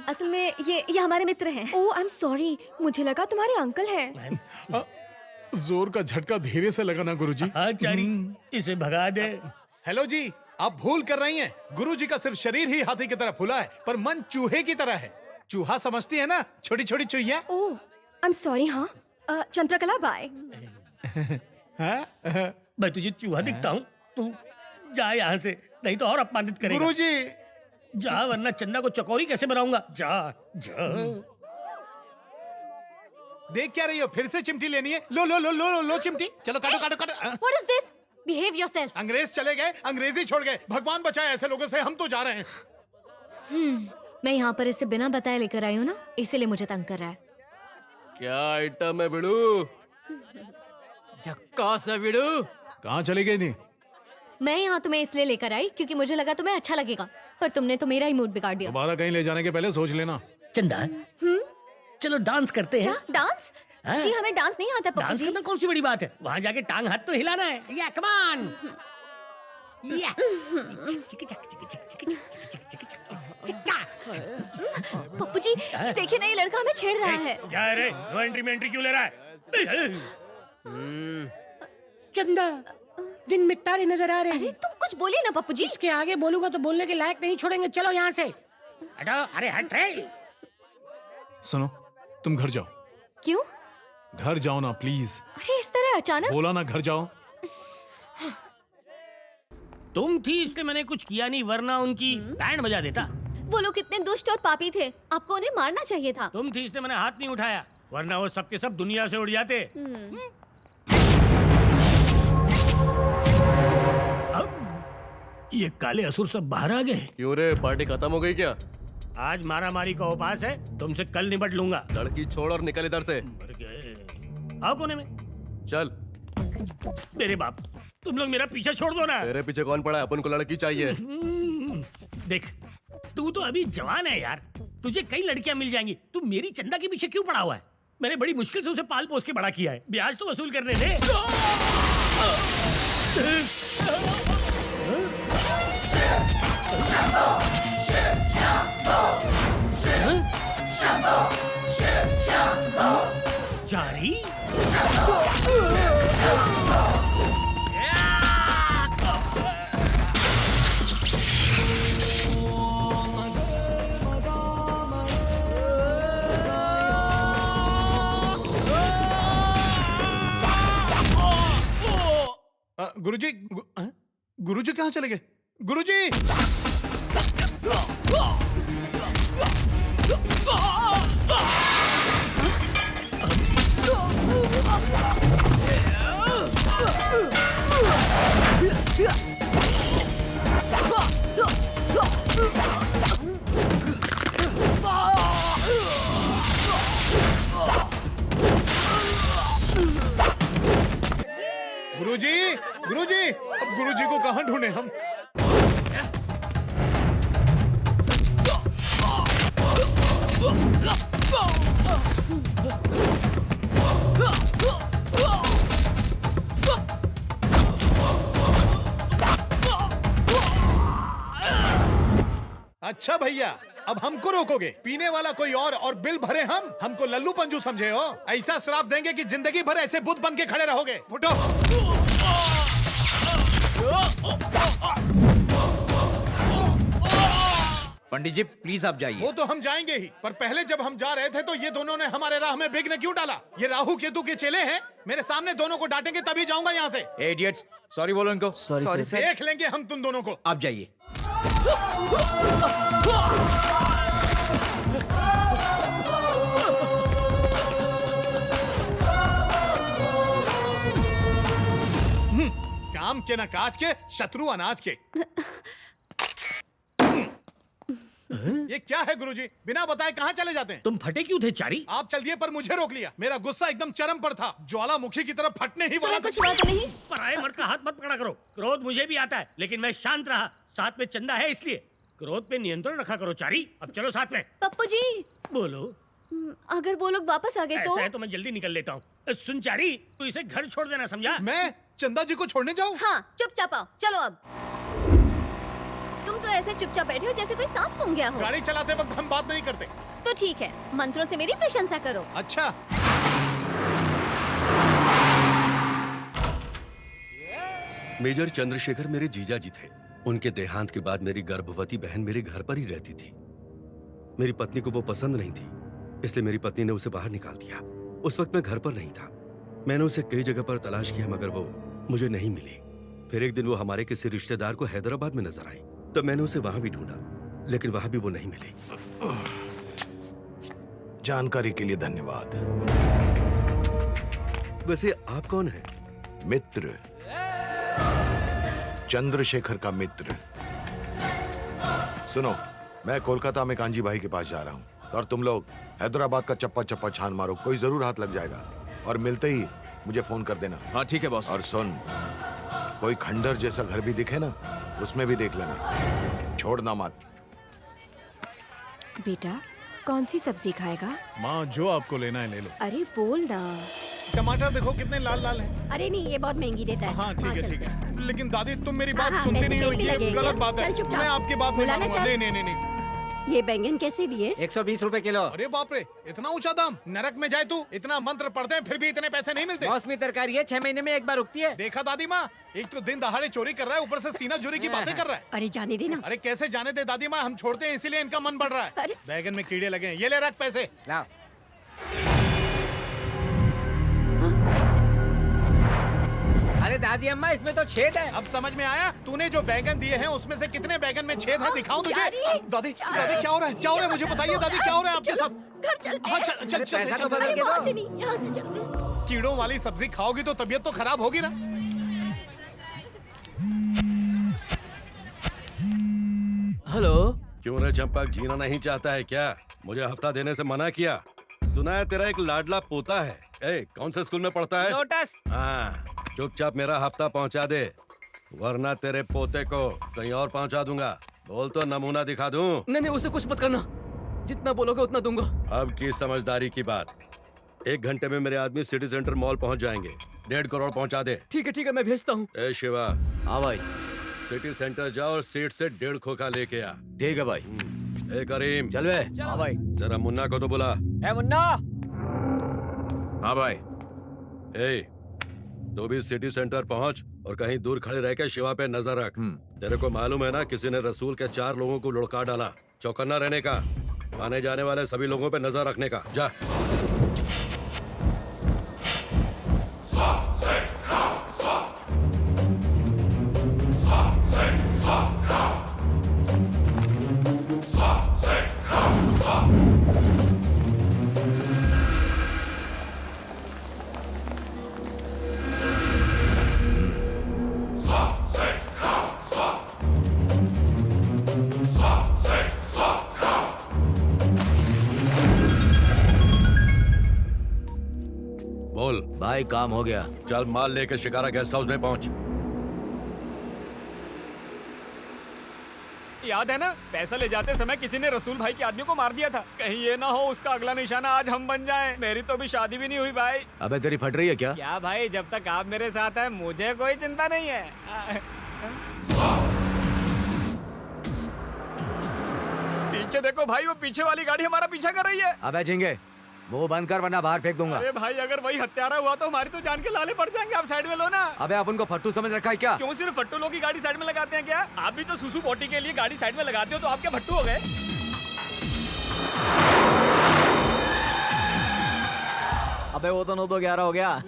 असल में ये हमारे मित्र हैं।
ओह आई एम सॉरी, मुझे लगा तुम्हारे अंकल हैं।
जोर का झटका धीरे से लगा ना गुरुजी।
हाँ चारी, इसे भगा दे।
हेलो जी, आप भूल कर रही हैं। गुरुजी का सिर्फ शरीर ही हाथी की तरह फूला है, पर मन चूहे की तरह है। चूहा समझती है ना, छोटी छोटी चूहिया।
ओह आई एम सॉरी। हाँ चंद्रकला, बाय।
मैं तुझे चूहा दिखता हूँ? तू जा यहाँ से, नहीं तो और अपमानित करेगा।
गुरुजी
जा, वरना चंदा को चकोरी कैसे बनाऊंगा। जा जा।
देख क्या रही हो? फिर से चिमटी लेनी है? लो लो लो लो लो चिमटी। चलो काटो काटो काटो।
What is this? Behave yourself.
अंग्रेज चले गए, अंग्रेजी छोड़ गए। भगवान बचाए ऐसे लोगों से, हम तो जा रहे हैं।
मैं यहाँ पर इसे बिना बताए लेकर आई हूँ ना, इसीलिए मुझे तंग कर रहा है।
क्या आइटम है बिड़ू? झक्कास है बिड़ू।
कहाँ चली गई थी?
मैं यहाँ तुम्हें इसलिए लेकर आई क्योंकि मुझे लगा तुम्हें अच्छा लगेगा, पर तुमने तो मेरा ही मूड बिगाड़ दिया।
दोबारा कहीं ले जाने के पहले सोच लेना।
चंदा, चलो डांस करते हैं।
क्या डांस?
हाँ?
जी हमें डांस नहीं आता पप्पू
डांस
जी।
करना कौन सी बड़ी बात है? वहाँ जाके टांग हाथ तो हिलाना है। या कम ऑन। या
पप्पू जी देखिए ना, ये लड़का हमें छेड़ रहा है।
क्या रे, नो एंट्री में एंट्री क्यों ले रहा है? चंदा, दिन में तारे नजर आ रहे हैं।
अरे तुम कुछ बोलिए ना पप्पू जी।
इसके आगे बोलूंगा तो बोलने के लायक नहीं छोड़ेंगे। चलो यहाँ से हटो। अरे हट रे।
सुनो, तुम घर जाओ।
क्यों?
घर जाओ ना प्लीज।
अरे इस तरह अचानक
बोला ना घर जाओ।
तुम थी इसलिए मैंने कुछ किया नहीं, वरना उनकी बैंड बजा देता।
वो लोग कितने दुष्ट और पापी थे, आपको उन्हें मारना चाहिए था।
तुम थी इसलिए मैंने हाथ नहीं उठाया, वरना वो सब के सब दुनिया से उड़ जाते। अब ये काले असुर सब बाहर आ गए।
क्यों रे, पार्टी खत्म हो गई क्या?
आज मारा मारी का उपास है, तुमसे कल निपट लूंगा।
लड़की छोड़ और निकल इधर से।
आओ कोने में।
चल।
मेरे बाप, तुम लोग मेरा पीछा छोड़ दो ना।
तेरे पीछे कौन पड़ा है? अपन को लड़की चाहिए।
देख, तू तो अभी जवान है यार, तुझे कई लड़कियां मिल जाएंगी। तू मेरी चंदा के पीछे क्यों पड़ा हुआ है? मैंने बड़ी मुश्किल से उसे पाल पोस के बड़ा किया है, ब्याज तो वसूल करने दे। जारी?
गुरुजी, गुरुजी कहाँ चले गए? गुरुजी! गुरुजी, गुरुजी, अब गुरुजी को कहाँ ढूंढे हम? अच्छा भैया, अब हमको रोकोगे? पीने वाला कोई और बिल भरे हम? हमको लल्लू पंजू समझे हो? ऐसा श्राप देंगे कि जिंदगी भर ऐसे बुत बन के खड़े रहोगे। फुटो।
पंडित जी प्लीज आप जाइए।
वो तो हम जाएंगे ही, पर पहले जब हम जा रहे थे तो ये दोनों ने हमारे राह में विघ्न क्यों डाला? ये राहु केतु के चेले हैं, मेरे सामने दोनों को डांटेंगे तभी जाऊंगा यहाँ से।
इडियट्स, सॉरी बोलो इनको।
Sorry sir.
देख लेंगे हम तुम दोनों को।
आप जाइए।
काम के न काज के, शत्रु अनाज के। ये क्या है गुरुजी? बिना बताए कहाँ चले जाते हैं?
तुम फटे क्यों थे चारी?
आप चल दिए पर मुझे रोक लिया। मेरा गुस्सा एकदम चरम पर था, ज्वालामुखी की तरफ फटने ही वाला था।
कुछ हुआ तो नहीं?
पराये मर्द का हाथ मत पकड़ा करो। क्रोध मुझे भी आता है, लेकिन मैं शांत रहा। साथ में चंदा है इसलिए। क्रोध पे नियंत्रण रखा करो चारी। अब चलो साथ में।
पप्पू जी।
बोलो।
अगर वो लोग वापस आ गए तो?
ऐसा है तो मैं जल्दी निकल लेता हूँ। सुन चारी, तू इसे घर छोड़ देना, समझा?
मैं चंदा जी को छोड़ने जाऊँ?
हाँ, चुपचाप आओ। चलो अब। तुम तो ऐसे चुपचाप बैठे हो जैसे कोई सांप सूंघ गया हो।
गाड़ी चलाते वक्त हम बात नहीं करते।
तो ठीक है, मंत्रों से मेरी प्रशंसा करो।
अच्छा।
मेजर चंद्रशेखर मेरे जीजा जी थे। उनके देहांत के बाद मेरी गर्भवती बहन मेरे घर पर ही रहती थी। मेरी पत्नी को वो पसंद नहीं थी, इसलिए मेरी पत्नी ने उसे बाहर निकाल दिया। उस वक्त मैं घर पर नहीं था। मैंने उसे कई जगह पर तलाश किया मगर वो मुझे नहीं मिली। फिर एक दिन वो हमारे किसी रिश्तेदार को हैदराबाद में नजर आई, तो मैंने उसे वहां भी ढूंढा, लेकिन वहां भी वो नहीं मिली।
जानकारी के लिए धन्यवाद।
वैसे आप कौन हैं?
मित्र, चंद्रशेखर का मित्र। सुनो, मैं कोलकाता में कांजी भाई के पास जा रहा हूँ और तुम लोग हैदराबाद का चप्पा चप्पा छान मारो, कोई जरूर हाथ लग जाएगा। और मिलते ही मुझे फोन कर देना।
हाँ ठीक है बॉस।
और सुन, कोई खंडर जैसा घर भी दिखे ना, उसमें भी देख लेना, छोड़ना मत।
बेटा, कौन सी सब्जी खाएगा?
माँ, जो आपको लेना है ले लो।
अरे बोल ना।
टमाटर देखो कितने लाल लाल हैं।
अरे नहीं, ये बहुत महंगी देता है।
हाँ ठीक है ठीक है, लेकिन दादी तुम मेरी बात
हाँ,
सुनती
वैसे
नहीं हो,
पेट भी
ये
लगेगा।
गलत बात है।
चल चुपचाप।
मैं आपकी बात नहीं
बुलाना
मानूंगा।
चल।
नहीं नहीं नहीं।
ये बैंगन कैसे दिए?
120 रुपए किलो।
अरे बाप रे, इतना ऊंचा दाम! नरक में जाए तू, इतना मंत्र पढ़ते हैं फिर भी इतने पैसे नहीं मिलते।
मौसमी तरकारी है, 6 महीने में एक बार उगती है।
देखा दादी माँ, एक तो दिन दहाड़े चोरी कर रहा है, ऊपर से सीना चोरी की बातें कर रहा है।
अरे जाने देना।
अरे कैसे जाने दे दादी माँ, हम छोड़ते हैं इसीलिए इनका मन बढ़ रहा है। बैगन में कीड़े लगे हैं। ये ले रख पैसे।
लाओ। अरे दादी अम्मा इसमें तो छेद है।
अब समझ में आया? तूने जो बैगन दिए हैं उसमें से कितने बैगन में छेद है दिखाऊं तुझे? दादी दादी क्या हो रहा है? क्या हो रहा है? मुझे बताइए दादी क्या हो रहा है आपके साथ?
घर चलते
हाँ
हैं।
चल चल चल
पैसा
चल,
तो
चल,
बदल
चल।
के
वहाँ
दो।
से नहीं, यहाँ से चलते हैं।
कीड़ों वाली सब्जी खाओगी तो तबीयत तो खराब होगी ना।
हेलो।
क्यों रे चंपक, जीना नहीं चाहता है क्या? मुझे हफ्ता देने से मना किया। सुना है तेरा एक लाडला पोता है। ए, कौन से स्कूल में पढ़ता है?
लोटस।
हाँ, चुपचाप मेरा हफ्ता पहुंचा दे, वरना तेरे पोते को कहीं और पहुंचा दूंगा। बोल तो नमूना दिखा दूं।
नहीं नहीं, उसे कुछ मत करना, जितना बोलोगे उतना दूंगा।
अब की समझदारी की बात। 1 घंटे में मेरे आदमी सिटी सेंटर मॉल पहुंच जाएंगे। 1.5 करोड़ पहुंचा दे।
ठीक है मैं भेजता हूँ।
ए शिवा।
हाँ भाई।
सिटी सेंटर जाओ और सीट से 1.5 खोखा लेके आ।
ठीक है भाई।
ए करीम,
चल बे।
हाँ भाई। जरा मुन्ना को तो बुला।
ए मुन्ना।
हाँ भाई।
ए, तू भी सिटी सेंटर पहुंच और कहीं दूर खड़े रह के शिवा पे नजर रख। तेरे को मालूम है ना, किसी ने रसूल के 4 लोगों को लुढ़का डाला। चौकन्ना रहने का, आने जाने वाले सभी लोगों पे नजर रखने का। जा। बोल
भाई, काम हो गया।
चल माल लेके शिकारा गेस्ट हाउस में पहुंच।
याद है ना, पैसा ले जाते समय किसी ने रसूल भाई के आदमी को मार दिया था। कहीं ये ना हो उसका अगला निशाना आज हम बन जाएं। मेरी तो अभी शादी भी नहीं हुई भाई।
अबे तेरी फट रही है क्या?
क्या भाई, जब तक आप मेरे साथ हैं मुझे कोई चिंता नहीं है। पीछे देखो भाई, वो पीछे वाली गाड़ी हमारा पीछा कर रही है।
अबे झिंगे, मुंह बंद कर वरना बाहर फेंक दूंगा।
अरे भाई, अगर वही हत्यारा हुआ तो हमारी तो जान के लाले पड़ जाएंगे। आप साइड में लो ना।
अबे आप उनको फट्टू समझ रखा है क्या?
क्यों सिर्फ फट्टू लोग की गाड़ी साइड में लगाते हैं क्या? आप भी तो सुसु पोटी के लिए गाड़ी साइड में लगाते हो, तो आप क्या भट्टू हो गए?
अबे वो तो 9 तो 11 हो गया।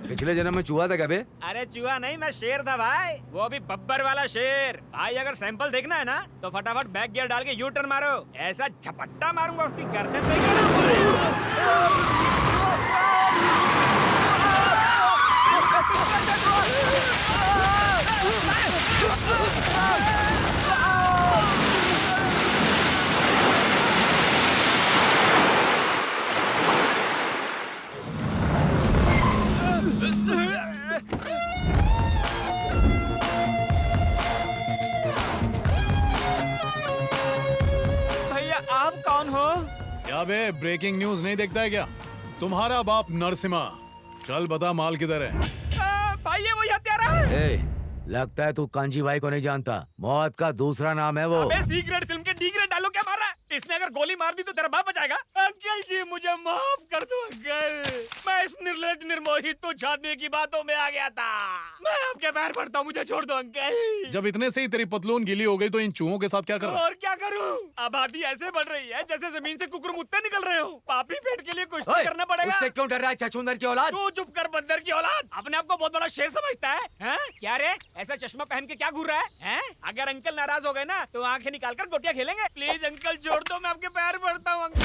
पिछले जन्म में चूहा था क्या बे?
अरे चूहा नहीं, मैं शेर था भाई। वो भी बब्बर वाला शेर। भाई अगर सैंपल देखना है ना तो फटाफट बैक गियर डाल के यू टर्न मारो। ऐसा झपट्टा मारूंगा उसकी गर्दन पे। भैया आप कौन हो?
क्या बे, ब्रेकिंग न्यूज नहीं देखता है क्या? तुम्हारा बाप नरसिम्हा। चल बता, माल किधर है?
भाई ये वही हत्यारा है।
ए, लगता है तू कांजी भाई को नहीं जानता। मौत का दूसरा नाम है वो।
अबे सीक्रेट फिल्म के डी ग्रेड डायलॉग क्या मार रहा है? इसने अगर गोली मार दी तो तेरा बाप बचाएगा? अंकल जी मुझे माफ कर दो अंकल, मैं इस निर्लज निर्मोही तुच्छ आदमी की बातों में आ गया था। मैं आपके पैर पड़ता हूँ, मुझे छोड़ दो अंकल।
जब इतने से ही तेरी पतलून गीली हो गई तो इन चूहों के साथ क्या कर रहा है?
और क्या करूँ? आबादी ऐसे बढ़ रही है जैसे जमीन से कुकुर मुत्ते निकल रहे हो। पापी पेट के लिए कुछ तो करना पड़ेगा।
उससे क्यों डर रहा है छछूंदर की औलाद?
तू चुप कर बंदर की औलाद। अपने आप को बहुत बड़ा शेर समझता है, हैं? क्या रे, ऐसा चश्मा पहन के क्या घूर रहा है, हैं? अगर अंकल नाराज हो गए ना तो आंखें निकाल कर गोटियां खेलेंगे। प्लीज अंकल छोड़ दो, मैं आपके पैर पड़ता हूँ अंकल।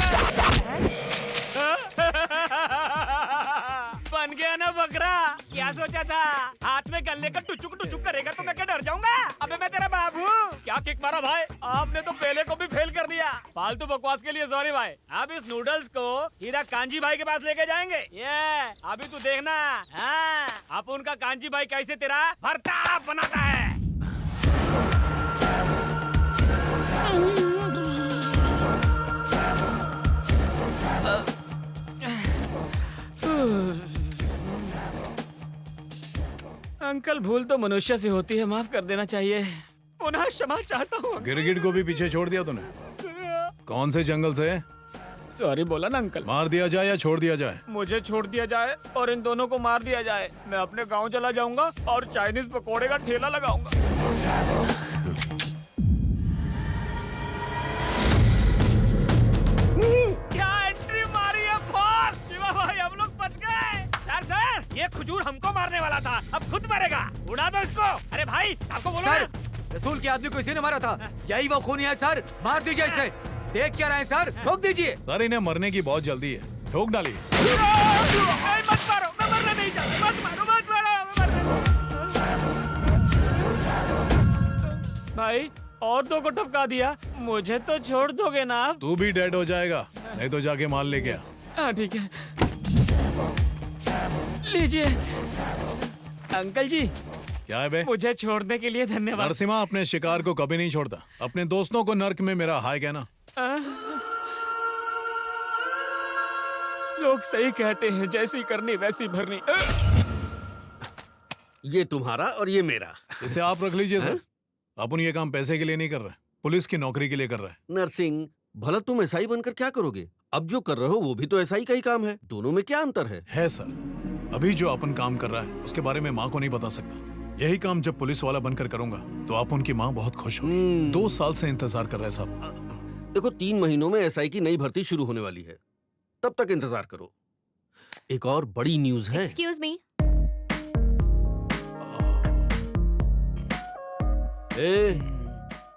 बन गया ना बकरा। क्या सोचा था, हाथ में गले का टुचुक टुचुक करेगा तो मैं क्या डर जाऊंगा? अबे मैं तेरा बाप हूँ। क्या किक मारा भाई, आपने तो पहले को भी फेल कर दिया। फालतू बकवास के लिए सॉरी भाई। अब इस नूडल्स को सीधा कांजी भाई के पास लेके जाएंगे। ये अभी तू देखना, हाँ अब उनका कांजी भाई कैसे तेरा भरता बनाता है। अंकल भूल तो मनुष्य से होती है, माफ कर देना चाहिए। पुनः क्षमा चाहता हूँ।
गिरगिट को भी पीछे छोड़ दिया तूने? कौन से जंगल से?
सॉरी बोला ना अंकल।
मार दिया जाए या छोड़ दिया जाए?
मुझे छोड़ दिया जाए और इन दोनों को मार दिया जाए। मैं अपने गांव चला जाऊंगा और चाइनीज पकोड़े का ठेला लगाऊंगा। क्या एंट्री मारी है बॉस। शिवा भाई हम लोग बच गए। सर ये खजूर हमको मारने वाला था, अब खुद मारेगा? उड़ा दो इसको। अरे भाई आपको बोलो
सर,
ना।
रसूल के आदमी को इसी ने मारा था। यही वो खूनी है सर, मार दीजिए इसे। देख क्या रहे हैं सर, ठोक दीजिए।
सर इन्हें मरने की बहुत जल्दी है, ठोक डालिए।
मत मारो, मैं मरना नहीं चाहता। मत मारो, मत मारो। भाई और दो को टपका दिया, मुझे तो छोड़ दोगे ना आप?
तू भी डेड हो जाएगा, नहीं तो जाके माल लेके आ।
हाँ ठीक है। लीजिए अंकल जी।
क्या है बे?
मुझे छोड़ने के लिए धन्यवाद।
नरसिम्हा अपने शिकार को कभी नहीं छोड़ता। अपने दोस्तों को नर्क में मेरा हाय कहना।
लोग सही कहते हैं, जैसी करनी वैसी भरनी।
ये तुम्हारा और ये मेरा।
इसे आप रख लीजिए सर। अपन ये काम पैसे के लिए नहीं कर रहे, पुलिस की नौकरी के लिए कर रहे हैं।
नरसिंह, भला तुम एसआई बनकर क्या करोगे? अब जो कर रहे हो वो भी तो एसआई का ही काम है। दोनों में क्या अंतर है?
है सर, अभी जो अपन काम कर रहा है उसके बारे में माँ को नहीं बता सकता। यही काम जब पुलिस वाला बनकर करूंगा तो आप उनकी माँ बहुत खुश होगी। 2 साल से इंतजार कर रहे हैं साहब।
देखो 3 महीनों में एसआई की नई भर्ती शुरू होने वाली है, तब तक इंतजार करो। एक और बड़ी न्यूज है।
Excuse me.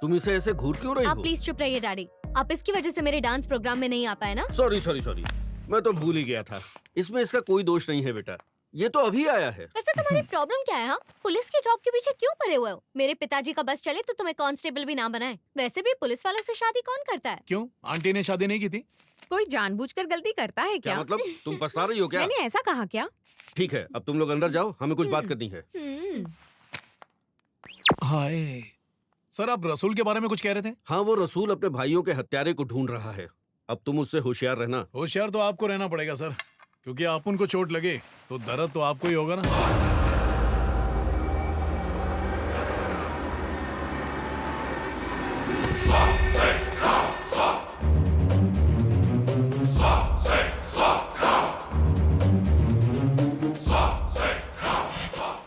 तुम इसे ऐसे घूर क्यों रही
आप
हो?
प्लीज चुप रहिए डैडी। आप इसकी वजह से मेरे डांस प्रोग्राम में नहीं आ पाए ना?
सॉरी सॉरी सॉरी, मैं तो भूल ही गया था। इसमें इसका कोई दोष नहीं है बेटा, ये तो अभी आया है।
वैसे तुम्हारी प्रॉब्लम क्या है? हाँ, पुलिस की जॉब के पीछे क्यों पड़े हुए हो? मेरे पिताजी का बस चले तो तुम्हें कांस्टेबल भी ना बनाए। वैसे भी पुलिस वाले से शादी कौन करता है?
क्यों, आंटी ने शादी नहीं की थी?
कोई जानबूझकर गलती करता है क्या?
मतलब तुम पछता रही हो क्या?
मैंने ऐसा कहा क्या?
ठीक है, अब तुम लोग अंदर जाओ, हमें कुछ बात करनी है।
हाय सर, आप रसूल के बारे में कुछ कह रहे थे?
हाँ, वो रसूल अपने भाइयों के हत्यारे को ढूंढ रहा है। अब तुम उससे होशियार रहना।
होशियार तो आपको रहना पड़ेगा सर, क्योंकि आप उनको चोट लगे तो दर्द तो आपको ही होगा ना।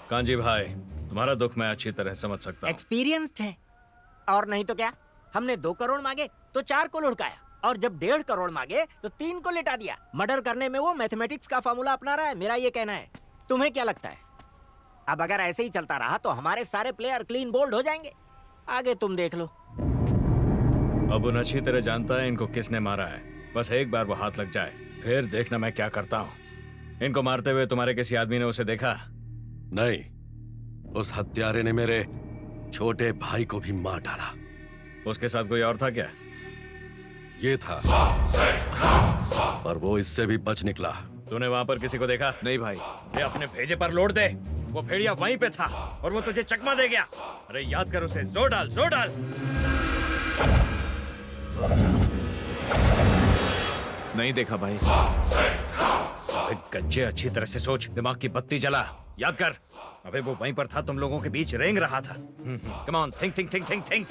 कांजी भाई, तुम्हारा दुख मैं अच्छी तरह समझ सकता हूँ।
एक्सपीरियंस्ड है, और नहीं तो क्या। हमने 2 करोड़ मांगे तो 4 को लुढ़काया, और जब 1.5 करोड़ मांगे तो 3 को लिटा दिया। मर्डर करने में वो मैथमेटिक्स का फॉर्मूला अपना रहा है, मेरा ये कहना है। तुम्हें क्या लगता है? अब अगर ऐसे ही चलता रहा तो हमारे सारे प्लेयर क्लीन बोल्ड हो जाएंगे। आगे तुम देख लो।
अब उन अच्छी तरह जानता है इनको किसने मारा है। बस एक बार वो हाथ लग जाए, फिर देखना मैं क्या करता हूँ। इनको मारते हुए तुम्हारे किसी आदमी ने उसे देखा?
नहीं, उस हत्यारे ने मेरे छोटे भाई को भी मार डाला।
उसके साथ कोई और था क्या?
ये था, पर वो इससे भी बच निकला।
तूने वहाँ पर किसी को देखा?
नहीं भाई।
ये अपने भेजे पर लोड दे। वो भेड़िया वहीं पे था और वो तुझे चकमा दे गया। अरे याद कर उसे, जोर डाल, जोर डाल।
नहीं देखा भाई।
गज्जे, अच्छी तरह से सोच, दिमाग की बत्ती जला, याद कर। अबे वो वहीं पर था, तुम लोगों के बीच रेंग रहा था। Come on, think think think think think.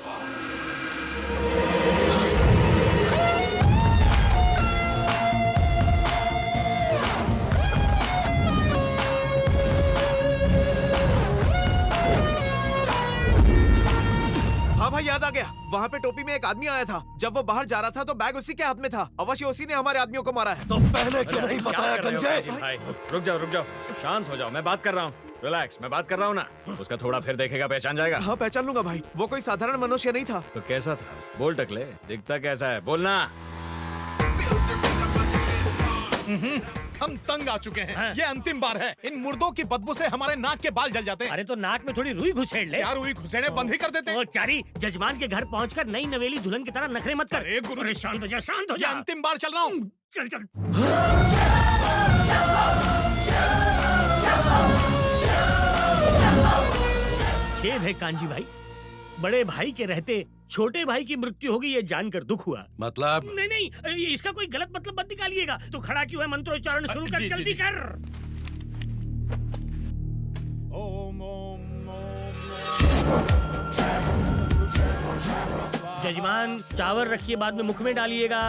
हाँ भाई, याद आ गया। वहाँ पे टोपी में एक आदमी आया था। जब वो बाहर जा रहा था तो बैग उसी के हाथ में था। अवश्य उसी ने हमारे आदमियों को मारा है।
तो पहले क्यों नहीं बताया गंजे?
भाई रुक जाओ, रुक जाओ, शांत हो जाओ, मैं बात कर रहा हूँ। रिलैक्स, मैं बात कर रहा हूँ ना। उसका थोड़ा फिर देखेगा, पहचान जाएगा।
हाँ, पहचान लूंगा भाई। वो कोई साधारण मनुष्य नहीं था।
तो कैसा था? बोल टकले, दिखता कैसा है, बोलना।
हम तंग आ चुके हैं। ये अंतिम बार है। इन मुर्दों की बदबू से हमारे नाक के बाल जल जाते हैं।
अरे तो नाक में थोड़ी रुई घुसेड़ ले।
क्या रुई घुसेड़े बंद ही कर देते?
ओ चारी, जजमान के घर पहुंचकर नई नवेली दुल्हन की तरह नखरे मत कर।
गुरु,
शांत हो जा, शांत हो जा।
अंतिम बार चल रहा हूँ।
चल चल। खेद है कांजी भाई, बड़े भाई के रहते छोटे भाई की मृत्यु होगी ये जानकर दुख हुआ।
मतलब?
नहीं नहीं, इसका कोई गलत मतलब मत निकालिएगा। तो खड़ा क्यों है? मंत्रोच्चारण शुरू कर, जल्दी कर।
ओम ओम
जजमान, चावल रखिए, बाद में मुख में डालिएगा।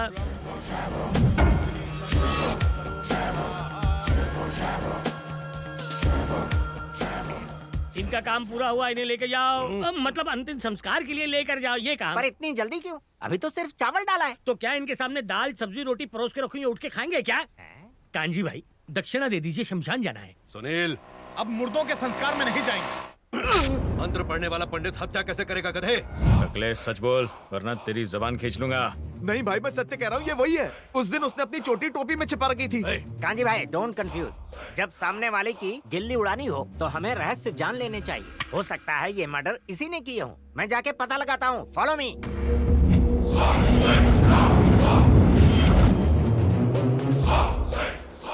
इनका काम पूरा हुआ, इन्हें लेकर जाओ। मतलब अंतिम संस्कार के लिए लेकर जाओ, ये काम।
पर इतनी जल्दी क्यों? अभी तो सिर्फ चावल डाला है।
तो क्या इनके सामने दाल सब्जी रोटी परोस के रखूंगे, उठ के खाएंगे क्या? कांजी भाई, दक्षिणा दे दीजिए, शमशान जाना है।
सुनील,
अब मुर्दों के संस्कार में नहीं जाएंगे।
मंत्र पढ़ने वाला पंडित हत्या कैसे करेगा गधे?
अखिलेश सच बोल वरना तेरी जबान खींच लूंगा।
नहीं भाई मैं सत्य कह रहा हूँ, ये वही है। उस दिन उसने अपनी चोटी टोपी में छिपा रखी थी।
कांजी भाई डोंट कंफ्यूज। जब सामने वाले की गिल्ली उड़ानी हो तो हमें रहस्य जान लेने चाहिए। हो सकता है ये मर्डर इसी ने किए हो। मैं जाके पता लगाता हूँ, फॉलो मी।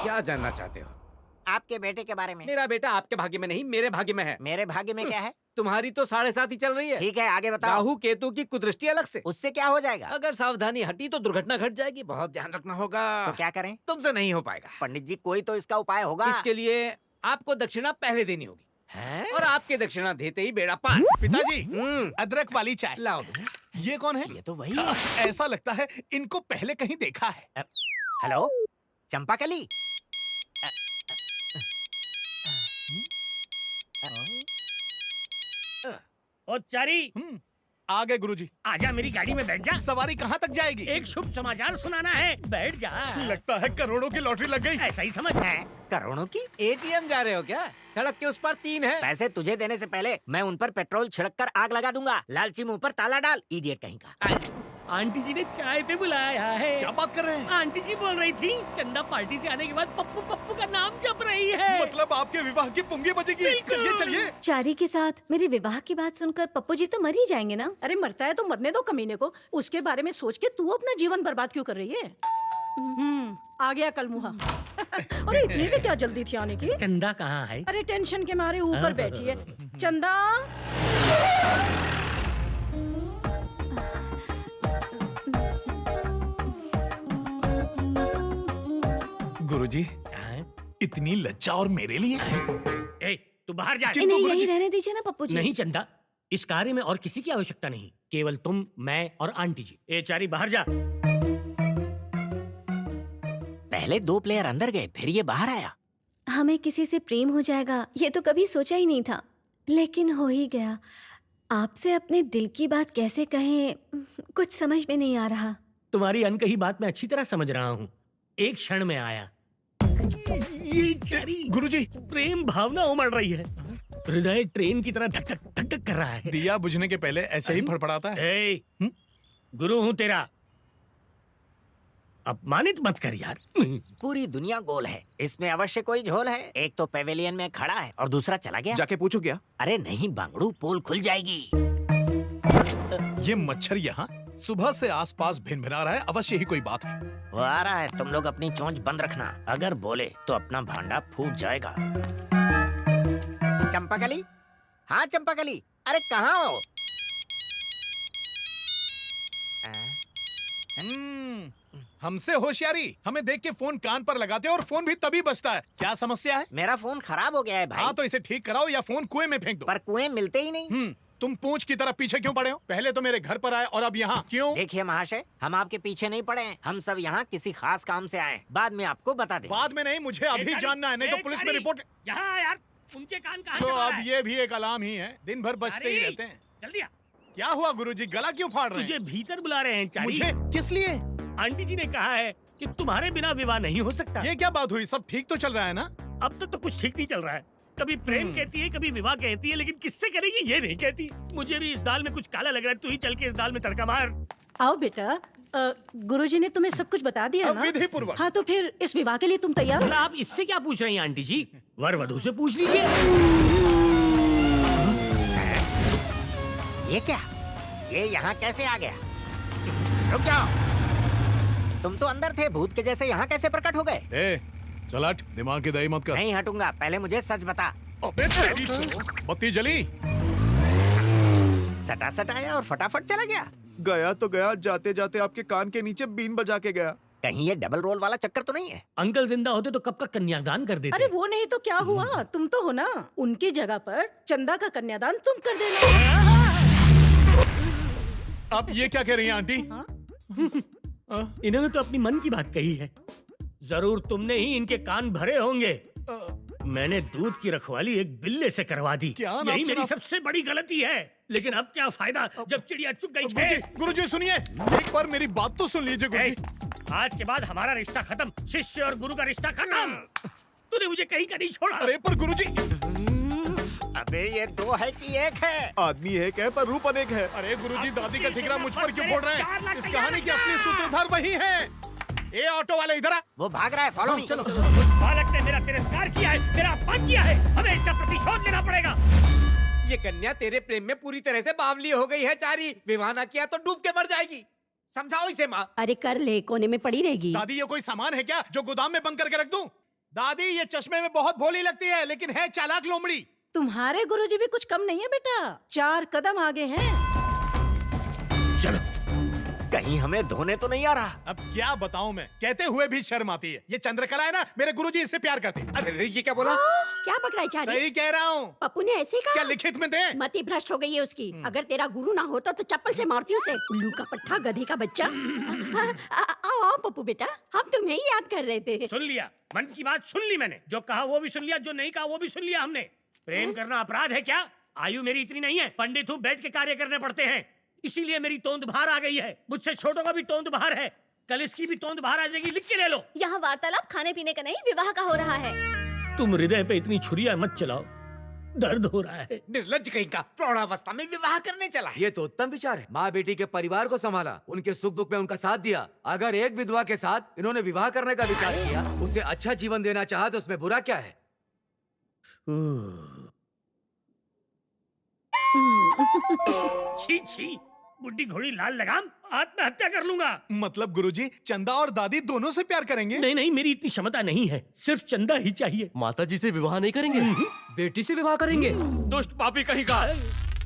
क्या जानना चाहते हो?
आपके बेटे के बारे में।
मेरा बेटा आपके भाग्य में नहीं, मेरे भाग्य में है।
मेरे भाग्य में क्या है?
तुम्हारी तो 7.5 ही चल रही है।
ठीक है आगे बताओ।
राहु केतु की कुदृष्टि अलग से।
उससे क्या हो जाएगा?
अगर सावधानी हटी तो दुर्घटना घट जाएगी। बहुत ध्यान रखना होगा।
तो क्या करें?
तुमसे नहीं हो पाएगा।
पंडित जी कोई तो इसका उपाय होगा।
इसके लिए आपको दक्षिणा पहले देनी होगी
है?
और आपके दक्षिणा देते ही बेड़ा पार।
पिताजी अदरक वाली चाय
लाओ।
ये कौन है?
ये तो वही
है। ऐसा लगता है इनको पहले कहीं देखा है।
हेलो चंपाकली।
ओ चारी
आ गए गुरुजी।
आजा मेरी गाड़ी में बैठ जा।
सवारी कहाँ तक जाएगी?
एक शुभ समाचार सुनाना है, बैठ जा।
लगता है करोड़ों की लॉटरी लग गई।
ऐसा ही समझ।
करोड़ों की?
एटीएम जा रहे हो क्या? सड़क के उस पार 3 है।
पैसे तुझे देने से पहले मैं उन पर पेट्रोल छिड़क कर आग लगा दूंगा। लालची मुंह पर ताला डाल, इडियट कहीं का।
आंटी जी ने चाय पे बुलाया है।
क्या बात कर रहे हैं?
आंटी जी बोल रही थी चंदा पार्टी से आने के बाद पप्पू पप्पू का नाम जप रही है।
मतलब आपके विवाह की पुंगी बजेगी। चलिए चलिए।
चारी के साथ मेरे विवाह की बात सुनकर पप्पू जी तो मर ही जाएंगे ना।
अरे मरता है तो मरने दो कमीने को। उसके बारे में सोच के तू अपना जीवन बर्बाद क्यों कर रही है? आ गया कल मुहा। अरे इतनी भी क्या जल्दी थी आने की?
चंदा कहाँ है?
अरे टेंशन के मारे ऊपर बैठी है। चंदा
गुरुजी इतनी लज्जा और मेरे लिए?
ए, तू बाहर जा।
इन्हें यही रहने दीजिए ना पप्पू जी।
नहीं चंदा, इस कार्य में और किसी की आवश्यकता नहीं, केवल तुम, मैं और आंटी जी। ए चारी बाहर जा।
पहले 2 प्लेयर अंदर गए, फिर ये बाहर आया।
हमें किसी से प्रेम हो जाएगा ये तो कभी सोचा ही नहीं था, लेकिन हो ही गया। आपसे अपने दिल की बात कैसे कहें, कुछ समझ में नहीं आ रहा।
तुम्हारी अनकही बात मैं अच्छी तरह समझ रहा हूँ। एक क्षण में आया। ये चारी
गुरुजी
प्रेम भावना उमड़ रही है। हृदय ट्रेन की तरह धक धक धक धक कर रहा है।
दिया बुझने के पहले ऐसे ही फड़फड़ाता है।
गुरु हूँ तेरा, अपमानित मत कर यार।
पूरी दुनिया गोल है, इसमें अवश्य कोई झोल है। एक तो पेवेलियन में खड़ा है और दूसरा चला गया।
जाके पूछो क्या?
अरे नहीं बांगड़ू, पोल खुल जाएगी।
ये मच्छर यहाँ सुबह से आसपास भिनभिना रहा है, अवश्य ही कोई बात है।
वो आ रहा है, तुम लोग अपनी चोंच बंद रखना। अगर बोले तो अपना भांडा फूट जाएगा। चंपाकली, हाँ चंपाकली, अरे कहाँ हो?
हमसे होशियारी, हमें देख के फोन कान पर लगाते हो और फोन भी तभी बजता है। क्या समस्या है?
मेरा फोन खराब हो गया है भाई।
हाँ तो इसे ठीक कराओ या फोन कुएं में फेंक दो।
पर कुएं मिलते ही नहीं।
तुम पूंछ की तरह पीछे क्यों पड़े हो? पहले तो मेरे घर पर आए और अब यहाँ क्यों?
देखिए महाशय, हम आपके पीछे नहीं पड़े हैं। हम सब यहाँ किसी खास काम से आए, बाद में आपको बता दें।
बाद में नहीं, मुझे अभी जानना है, नहीं तो पुलिस में रिपोर्ट।
यहाँ यार, उनके कान कहाँ
तो
चबा रहा
अब
है?
ये भी एक अलार्म ही है, दिन भर बजते ही रहते हैं।
जल्दी आ।
क्या हुआ गुरुजी, गला क्यों फाड़ रहे हैं?
तुझे भीतर बुला रहे हैं चारी।
मुझे? किस लिए?
आंटी जी ने कहा है कि तुम्हारे बिना विवाह नहीं हो सकता।
ये क्या बात हुई? सब ठीक तो चल रहा है ना?
अब तक तो कुछ ठीक नहीं चल रहा है। कभी प्रेम कहती है, कभी विवाह कहती है, लेकिन किससे करेगी ये नहीं कहती। मुझे भी इस दाल में कुछ काला लग रहा है, तू ही चल के इस दाल में तड़का मार।
आओ बेटा, गुरुजी ने तुम्हें सब कुछ बता दिया ना?
विधिपूर्वक।
हाँ तो फिर इस विवाह के लिए तुम तैयार हो?
आप इससे क्या पूछ रही हैं आंटी जी? वर वधू से पूछ लीजिए।
ये क्या? ये यहाँ कैसे आ गया? रुक जाओ, तुम तो अंदर थे, भूत के जैसे यहाँ कैसे प्रकट हो गए?
चल हट, दिमाग की दही मत कर।
नहीं हटूंगा, पहले मुझे सच बता।
अबे तेरी तो बत्ती जली।
सटा सटाया और फटाफट चला गया।
गया तो गया, जाते जाते आपके कान के नीचे बीन बजा के गया।
कहीं ये डबल रोल वाला चक्कर तो नहीं है?
अंकल जिंदा होते तो कब का कन्यादान कर देते।
अरे वो नहीं तो क्या हुआ, तुम तो हो ना। उनकी जगह पर चंदा का कन्यादान तुम कर देना।
अब ये क्या कह रही हैं आंटी?
इन्होंने तो अपनी मन की बात कही है। जरूर तुमने ही इनके कान भरे होंगे। मैंने दूध की रखवाली एक बिल्ले से करवा दी। यही मेरी सबसे बड़ी गलती है, लेकिन अब क्या फायदा जब चिड़िया चुग गई।
गुरुजी सुनिए, एक बार मेरी बात तो सुन लीजिए गुरुजी।
आज के बाद हमारा रिश्ता खत्म, शिष्य और गुरु का रिश्ता खत्म। तू तूने मुझे कहीं का नहीं छोड़ा।
अरे पर गुरुजी,
अबे ये दो है कि एक है?
आदमी एक है पर रूप अनेक है।
अरे गुरुजी, दादी का ठिकरा मुझ पर क्यों फोड़ रहे हैं? इस कहानी के असली सूत्रधार वही हैं। ए ऑटो वाले, इधर आ।
वो भाग रहा है, फॉलो मी।
चलो। उस बालक ने मेरा तिरस्कार किया है, मेरा अपमान किया है, हमें इसका प्रतिशोध लेना पड़ेगा।
ये कन्या तेरे प्रेम में पूरी तरह से बावली हो गई है चारी। विवाह ना किया तो डूब के मर जाएगी। समझाओ इसे माँ।
अरे कर ले, कोने में पड़ी रहेगी।
दादी, ये कोई सामान है क्या जो गोदाम में बंद करके रख दूं? दादी, ये चश्मे में बहुत भोली लगती है, लेकिन है चालाक लोमड़ी।
तुम्हारे गुरुजी भी कुछ कम नहीं है बेटा, 4 कदम आगे हैं।
चलो, कहीं हमें धोने तो नहीं आ रहा।
अब क्या बताऊं मैं, कहते हुए भी शर्म आती है। ये चंद्रकला है ना, मेरे गुरुजी इससे प्यार करते हैं।
अरे ये क्या बोला?
क्या पकड़ा चारी?
सही कह रहा हूँ।
पप्पू ने ऐसे ही कहा।
क्या लिखित में दे?
मति भ्रष्ट हो गई है उसकी। अगर तेरा गुरु ना होता तो चप्पल से मारती उसे। उल्लू का पट्टा, गधे का बच्चा। आओ आओ पप्पू बेटा, हम तुम्हें ही याद कर रहे थे।
सुन लिया, मन की बात सुन ली मैंने। जो कहा वो भी सुन लिया, जो नहीं कहा वो भी सुन लिया हमने। प्रेम करना अपराध है क्या? आयु मेरी इतनी नहीं है, पंडित हूँ, बैठ के कार्य करने पड़ते हैं। इसीलिए मेरी तोंद बाहर आ गई है। मुझसे छोटों का भी तोंद बाहर है, कल इसकी भी तोंद बाहर आ जाएगी। लिख के ले लो।
यहाँ वार्तालाप खाने पीने का नहीं, विवाह का हो रहा है।
तुम हृदय पे इतनी छुरियां मत चलाओ, दर्द हो रहा है।
निर्लज्ज कहीं का, प्रौढ़ावस्था में विवाह करने चला है।
ये तो उत्तम विचार है। माँ बेटी के परिवार को संभाला, उनके सुख दुख में उनका साथ दिया। अगर एक विधवा के साथ इन्होंने विवाह करने का विचार किया, उसे अच्छा जीवन देना चाहा, तो उसमें बुरा क्या है?
छी छी, बुड्ढी घोड़ी लाल लगाम, आत्महत्या कर लूंगा।
मतलब गुरुजी, चंदा और दादी दोनों से प्यार करेंगे?
नहीं नहीं, मेरी इतनी क्षमता नहीं है, सिर्फ चंदा ही चाहिए।
माता जी से विवाह नहीं करेंगे, बेटी से विवाह करेंगे।
दुष्ट पापी कहीं का।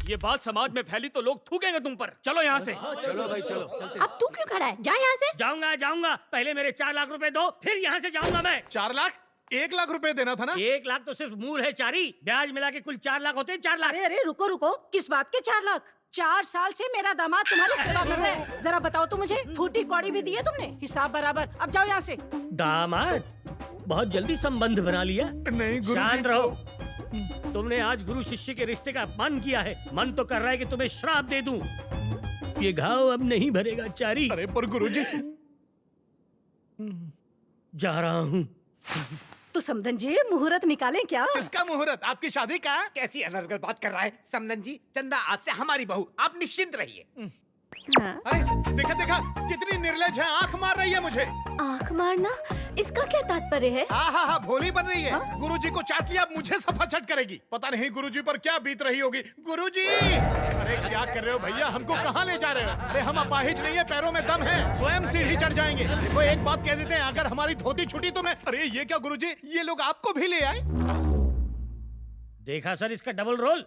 ये बात समाज में फैली तो लोग थूकेंगे तुम पर। चलो यहाँ से।
चलो भाई चलो।
अब तू क्यों खड़ा है? जा यहाँ से।
जाऊंगा। पहले मेरे 4 लाख रुपए दो, फिर यहाँ से जाऊंगा मैं।
4 लाख? 1 लाख रुपए देना था ना?
1 लाख तो सिर्फ मूल है चारी, ब्याज मिला के कुल 4 लाख होते हैं। 4 लाख।
अरे रुको, किस बात के 4 लाख? 4 साल से मेरा दामाद तुम्हारी सेवा कर रहा है। जरा बताओ तो मुझे, फूटी कौड़ी भी दी है तुमने, हिसाब बराबर। अब जाओ यहाँ से।
दामाद? बहुत जल्दी संबंध बना लिया।
नहीं गुरु,
शांत रहो। तुमने आज गुरु शिष्य के रिश्ते का अपमान किया है। मन तो कर रहा है कि तुम्हें श्राप दे दूं। ये घाव अब नहीं भरेगा चारी।
अरे पर गुरुजी,
जा रहा हूँ।
तो समधन जी, मुहूर्त निकालें क्या?
किसका मुहूर्त? आपकी शादी का?
कैसी अनर्गल बात कर रहा है समधन जी। चंदा आज से हमारी बहू, आप निश्चिंत रहिए।
अरे देखा कितनी निर्लज है, आंख मार रही है मुझे।
आंख मारना, इसका क्या तात्पर्य है?
हाँ, भोली बन रही है। गुरुजी को चाट लिया, अब मुझे सफा छट करेगी। पता नहीं गुरुजी पर क्या बीत रही होगी। गुरुजी, अरे क्या कर रहे हो भैया, हमको कहाँ ले जा रहे हो? अरे हम अपाहिज नहीं है, पैरों में दम है, स्वयं सीढ़ी चढ़ जाएंगे। वो एक बात कह देते हैं, अगर हमारी धोती छुटी तो मैं। अरे ये क्या गुरुजी, ये लोग आपको भी ले आए?
देखा सर इसका डबल रोल।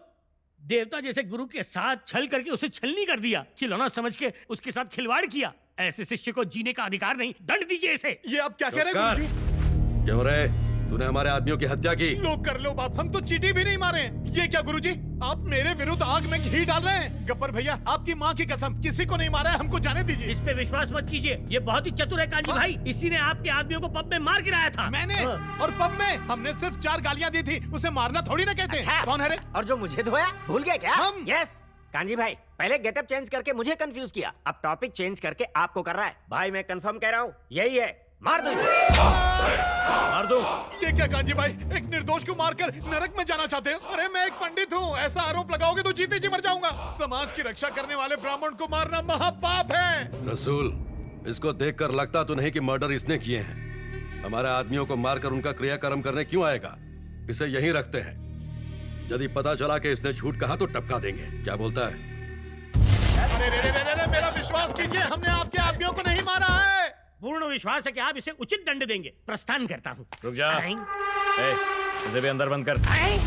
देवता जैसे गुरु के साथ छल करके उसे छलनी कर दिया, खिलौना समझ के उसके साथ खिलवाड़ किया। ऐसे शिष्य को जीने का अधिकार नहीं, दंड दीजिए इसे।
ये आप क्या कह रहे हैं गुरुजी?
क्यों रे, तूने हमारे आदमियों की हत्या की।
लोग कर लो बाप, हम तो चीटी भी नहीं मारे। ये क्या गुरुजी, आप मेरे विरुद्ध आग में घी डाल रहे हैं? गब्बर भैया, आपकी माँ की कसम, किसी को नहीं मारा है, हमको जाने दीजिए।
इस पे विश्वास मत कीजिए, ये बहुत ही चतुर है कांजी भाई। इसी ने आपके आदमियों को पब में मार गिराया था।
मैंने? और पब में हमने सिर्फ 4 गालियाँ दी थी, उसे मारना थोड़ी ना कहते।
अच्छा।
कौन है रे?
और जो मुझे धोया, भूल गया क्या?
हम।
यस कांजी भाई, पहले गेटअप चेंज करके मुझे कंफ्यूज किया, अब टॉपिक चेंज करके आपको कर रहा है। भाई मैं कंफर्म कह रहा हूँ, यही है। मार दो इसे।
मार दो। ये क्या कांजी भाई, एक निर्दोष को मारकर नरक में जाना चाहते हो? अरे मैं एक पंडित हूँ, ऐसा आरोप लगाओगे तो जीते जी मर जाऊंगा। समाज की रक्षा करने वाले ब्राह्मण को मारना महापाप है।
रसूल, इसको देखकर लगता तो नहीं कि मर्डर इसने किए हैं। हमारे आदमियों को मारकर उनका क्रियाकर्म करने क्यों आएगा? इसे यहीं रखते हैं। यदि पता चला कि इसने झूठ कहा तो टपका देंगे। क्या बोलता है?
अरे मेरा विश्वास कीजिए, हमने आपके आदमियों को नहीं मारा है।
पूर्ण विश्वास है कि आप इसे उचित दंड देंगे। प्रस्थान करता हूँ।
रुक जा। इसे भी अंदर बंद कर।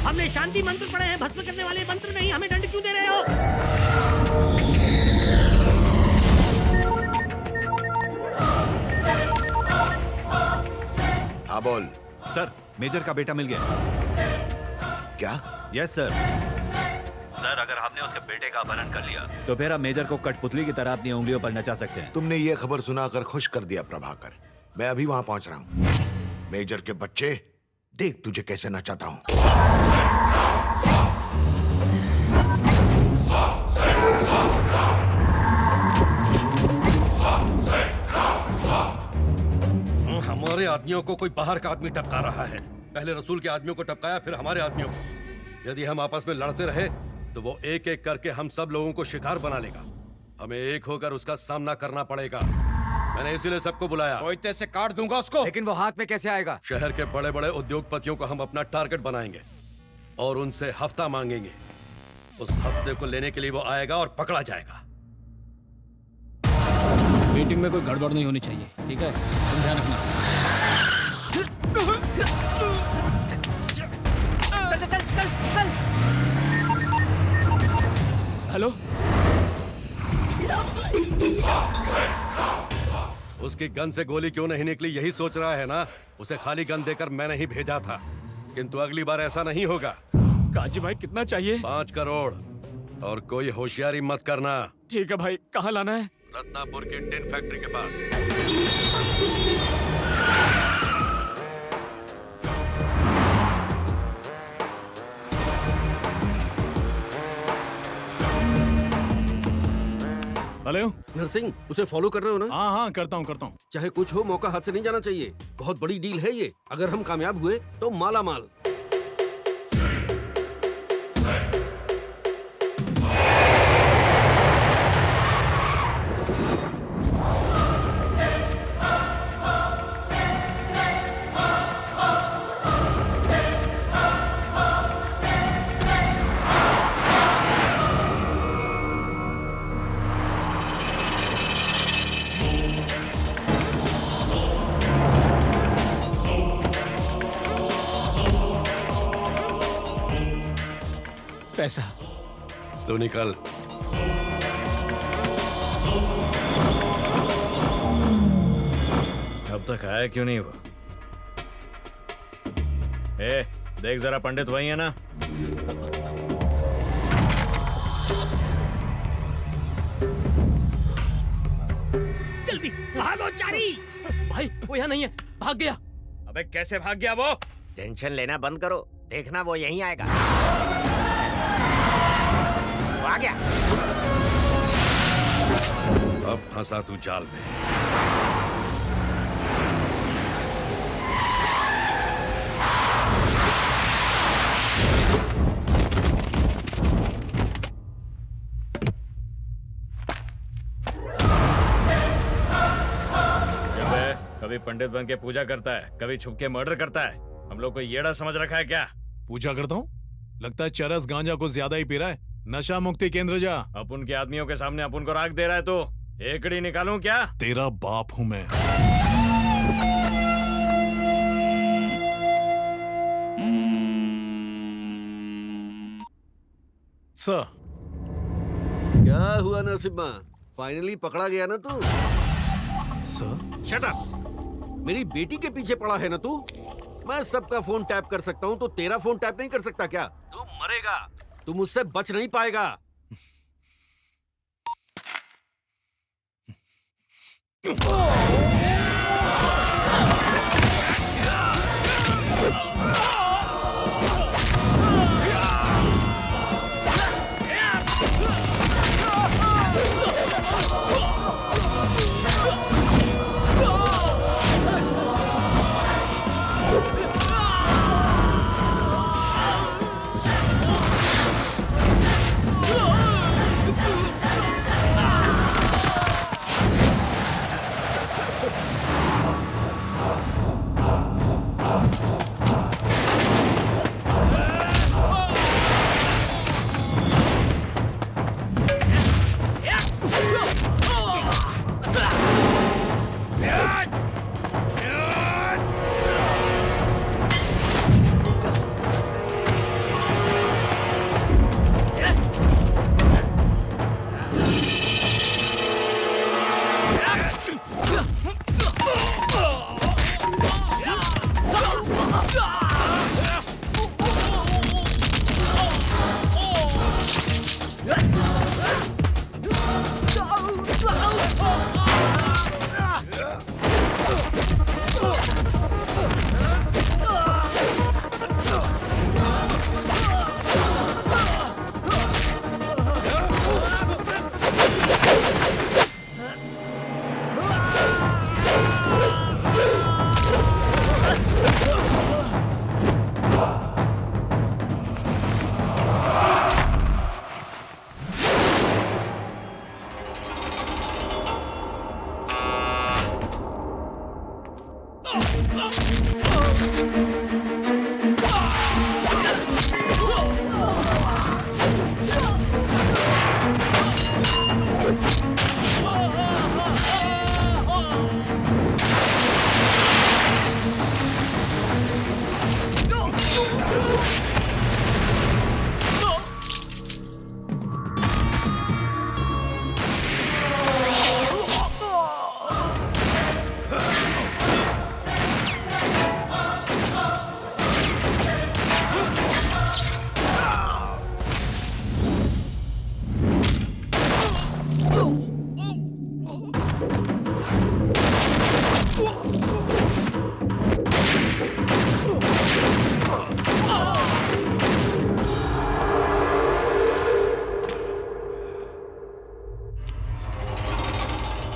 हमने शांति मंत्र पढ़े हैं, भस्म करने वाले मंत्र नहीं। हमें दंड क्यों दे रहे हो?
हाँ बोल।
सर, मेजर का बेटा मिल गया।
क्या?
Yes sir. सर, अगर हमने उसके बेटे का अपहरण कर लिया तो फिर हम मेजर को कठपुतली की तरह अपनी उंगलियों पर नचा सकते हैं।
तुमने ये खबर सुनाकर खुश कर दिया प्रभाकर। मैं अभी वहां पहुंच रहा हूं। मेजर के बच्चे, देख तुझे कैसे नचाता हूं।
हमारे आदमियों को कोई बाहर का आदमी टपका रहा है। पहले रसूल के आदमियों को टपकाया, फिर हमारे आदमियों को। यदि हम आपस में लड़ते रहे तो वो एक एक करके हम सब लोगों को शिकार बना लेगा। हमें एक होकर उसका सामना करना पड़ेगा। मैंने इसीलिए सबको बुलाया।
कोयते से काट दूंगा उसको। लेकिन वो हाथ में कैसे आएगा?
शहर के बड़े बड़े उद्योगपतियों को हम अपना टारगेट बनाएंगे और उनसे हफ्ता मांगेंगे। उस हफ्ते को लेने के लिए वो आएगा और पकड़ा जाएगा।
मीटिंग में कोई गड़बड़ नहीं होनी चाहिए, ठीक है? तुम ध्यान रखना।
चल चल चल चल।
हेलो,
उसकी गन से गोली क्यों नहीं निकली यही सोच रहा है ना? उसे खाली गन देकर मैंने ही भेजा था, किंतु अगली बार ऐसा नहीं होगा।
काजी भाई कितना चाहिए?
5 करोड़, और कोई होशियारी मत करना।
ठीक है भाई, कहाँ लाना है?
रत्नापुर की टिन फैक्ट्री के पास।
हेलो
नरसिंह, उसे फॉलो कर रहे हो ना?
हाँ हाँ, करता हूँ।
चाहे कुछ हो, मौका हाथ से नहीं जाना चाहिए। बहुत बड़ी डील है ये। अगर हम कामयाब हुए तो माला माल।
पैसा
तो निकल।
अब तक आया क्यों नहीं वो? ए, देख जरा, पंडित वही है ना?
जल्दी भागो चारी।
भाई वो यहाँ नहीं है, भाग गया।
अबे कैसे भाग गया वो?
टेंशन लेना बंद करो, देखना वो यहीं आएगा। वो आ गया।
अब फंसा तू जाल में।
कभी पंडित बन के पूजा करता है, कभी छुप के मर्डर करता है। हम लोग को येड़ा समझ रखा है क्या?
पूजा करता हूँ? लगता है चरस गांजा को ज्यादा ही पी रहा है। नशा मुक्ति केंद्र जा।
अपन के आदमियों के सामने अपन को राख दे रहा है तो एकड़ी निकालूं क्या?
तेरा बाप हूँ मैं। सर,
क्या हुआ नरसिम्हा? फाइनली पकड़ा गया ना तू?
Sir,
shut up! मेरी बेटी के पीछे पड़ा है ना तू? मैं सबका फोन टैप कर सकता हूँ तो तेरा फोन टैप नहीं कर सकता क्या? तू मरेगा, तू मुझसे बच नहीं पाएगा।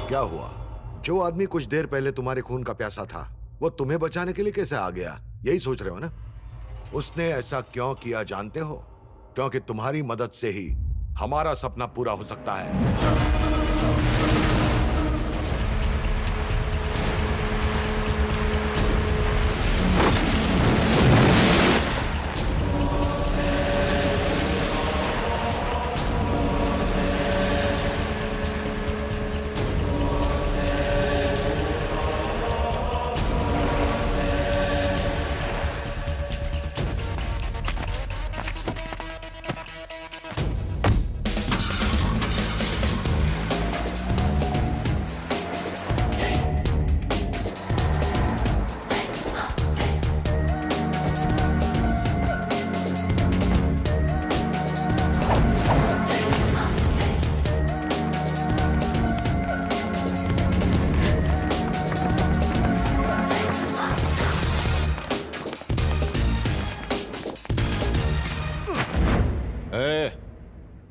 क्या हुआ? जो आदमी कुछ देर पहले तुम्हारे खून का प्यासा था, वो तुम्हें बचाने के लिए कैसे आ गया? यही सोच रहे हो ना? उसने ऐसा क्यों किया जानते हो? क्योंकि तुम्हारी मदद से ही हमारा सपना पूरा हो सकता है।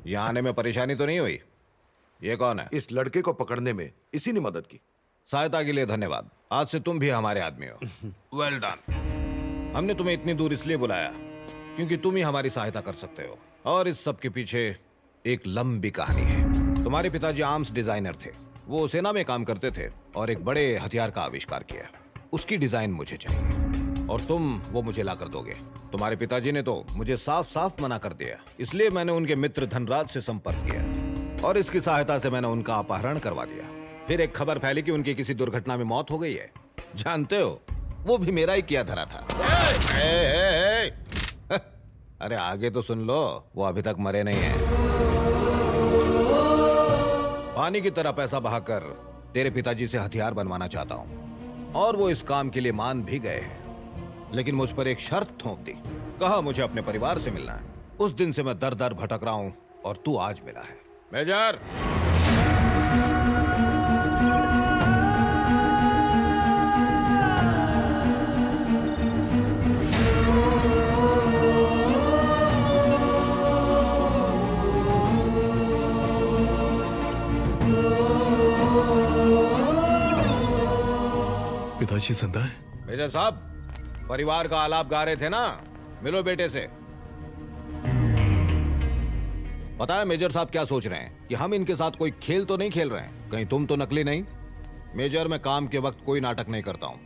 यहाँ आने में परेशानी तो नहीं हुई? ये कौन है?
इस लड़के को पकड़ने में इसी ने मदद की।
सहायता के लिए धन्यवाद। आज से तुम भी हमारे आदमी हो। Well done. हमने तुम्हें इतनी दूर इसलिए बुलाया क्योंकि तुम ही हमारी सहायता कर सकते हो। और इस सब के पीछे एक लंबी कहानी है। तुम्हारे पिताजी आर्म्स डिजाइनर थे। वो सेना में काम करते थे और एक बड़े हथियार का आविष्कार किया। उसकी डिजाइन मुझे चाहिए और तुम वो मुझे ला कर दोगे। तुम्हारे पिताजी ने तो मुझे साफ साफ मना कर दिया, इसलिए मैंने उनके मित्र धनराज से संपर्क किया और इसकी सहायता से मैंने उनका अपहरण करवा दिया। फिर एक खबर फैली कि उनकी किसी दुर्घटना में मौत हो गई है। जानते हो, वो भी मेरा ही किया धरा था। अरे आगे तो सुन लो, वो अभी तक मरे नहीं हैं। पानी की तरह पैसा बहाकर तेरे पिताजी से हथियार बनवाना चाहता हूँ और वो इस काम के लिए मान भी गए हैं, लेकिन मुझ पर एक शर्त थोप दी। कहा मुझे अपने परिवार से मिलना है। उस दिन से मैं दर दर भटक रहा हूँ और तू आज मिला है। मेजर,
पिताजी जिंदा है?
मेजर साहब, परिवार का आलाप गा रहे थे ना, मिलो बेटे से। पता है मेजर साहब क्या सोच रहे हैं कि हम इनके साथ कोई खेल तो नहीं खेल रहे हैं? कहीं तुम तो नकली नहीं? मेजर, मैं काम के वक्त कोई नाटक नहीं करता हूँ।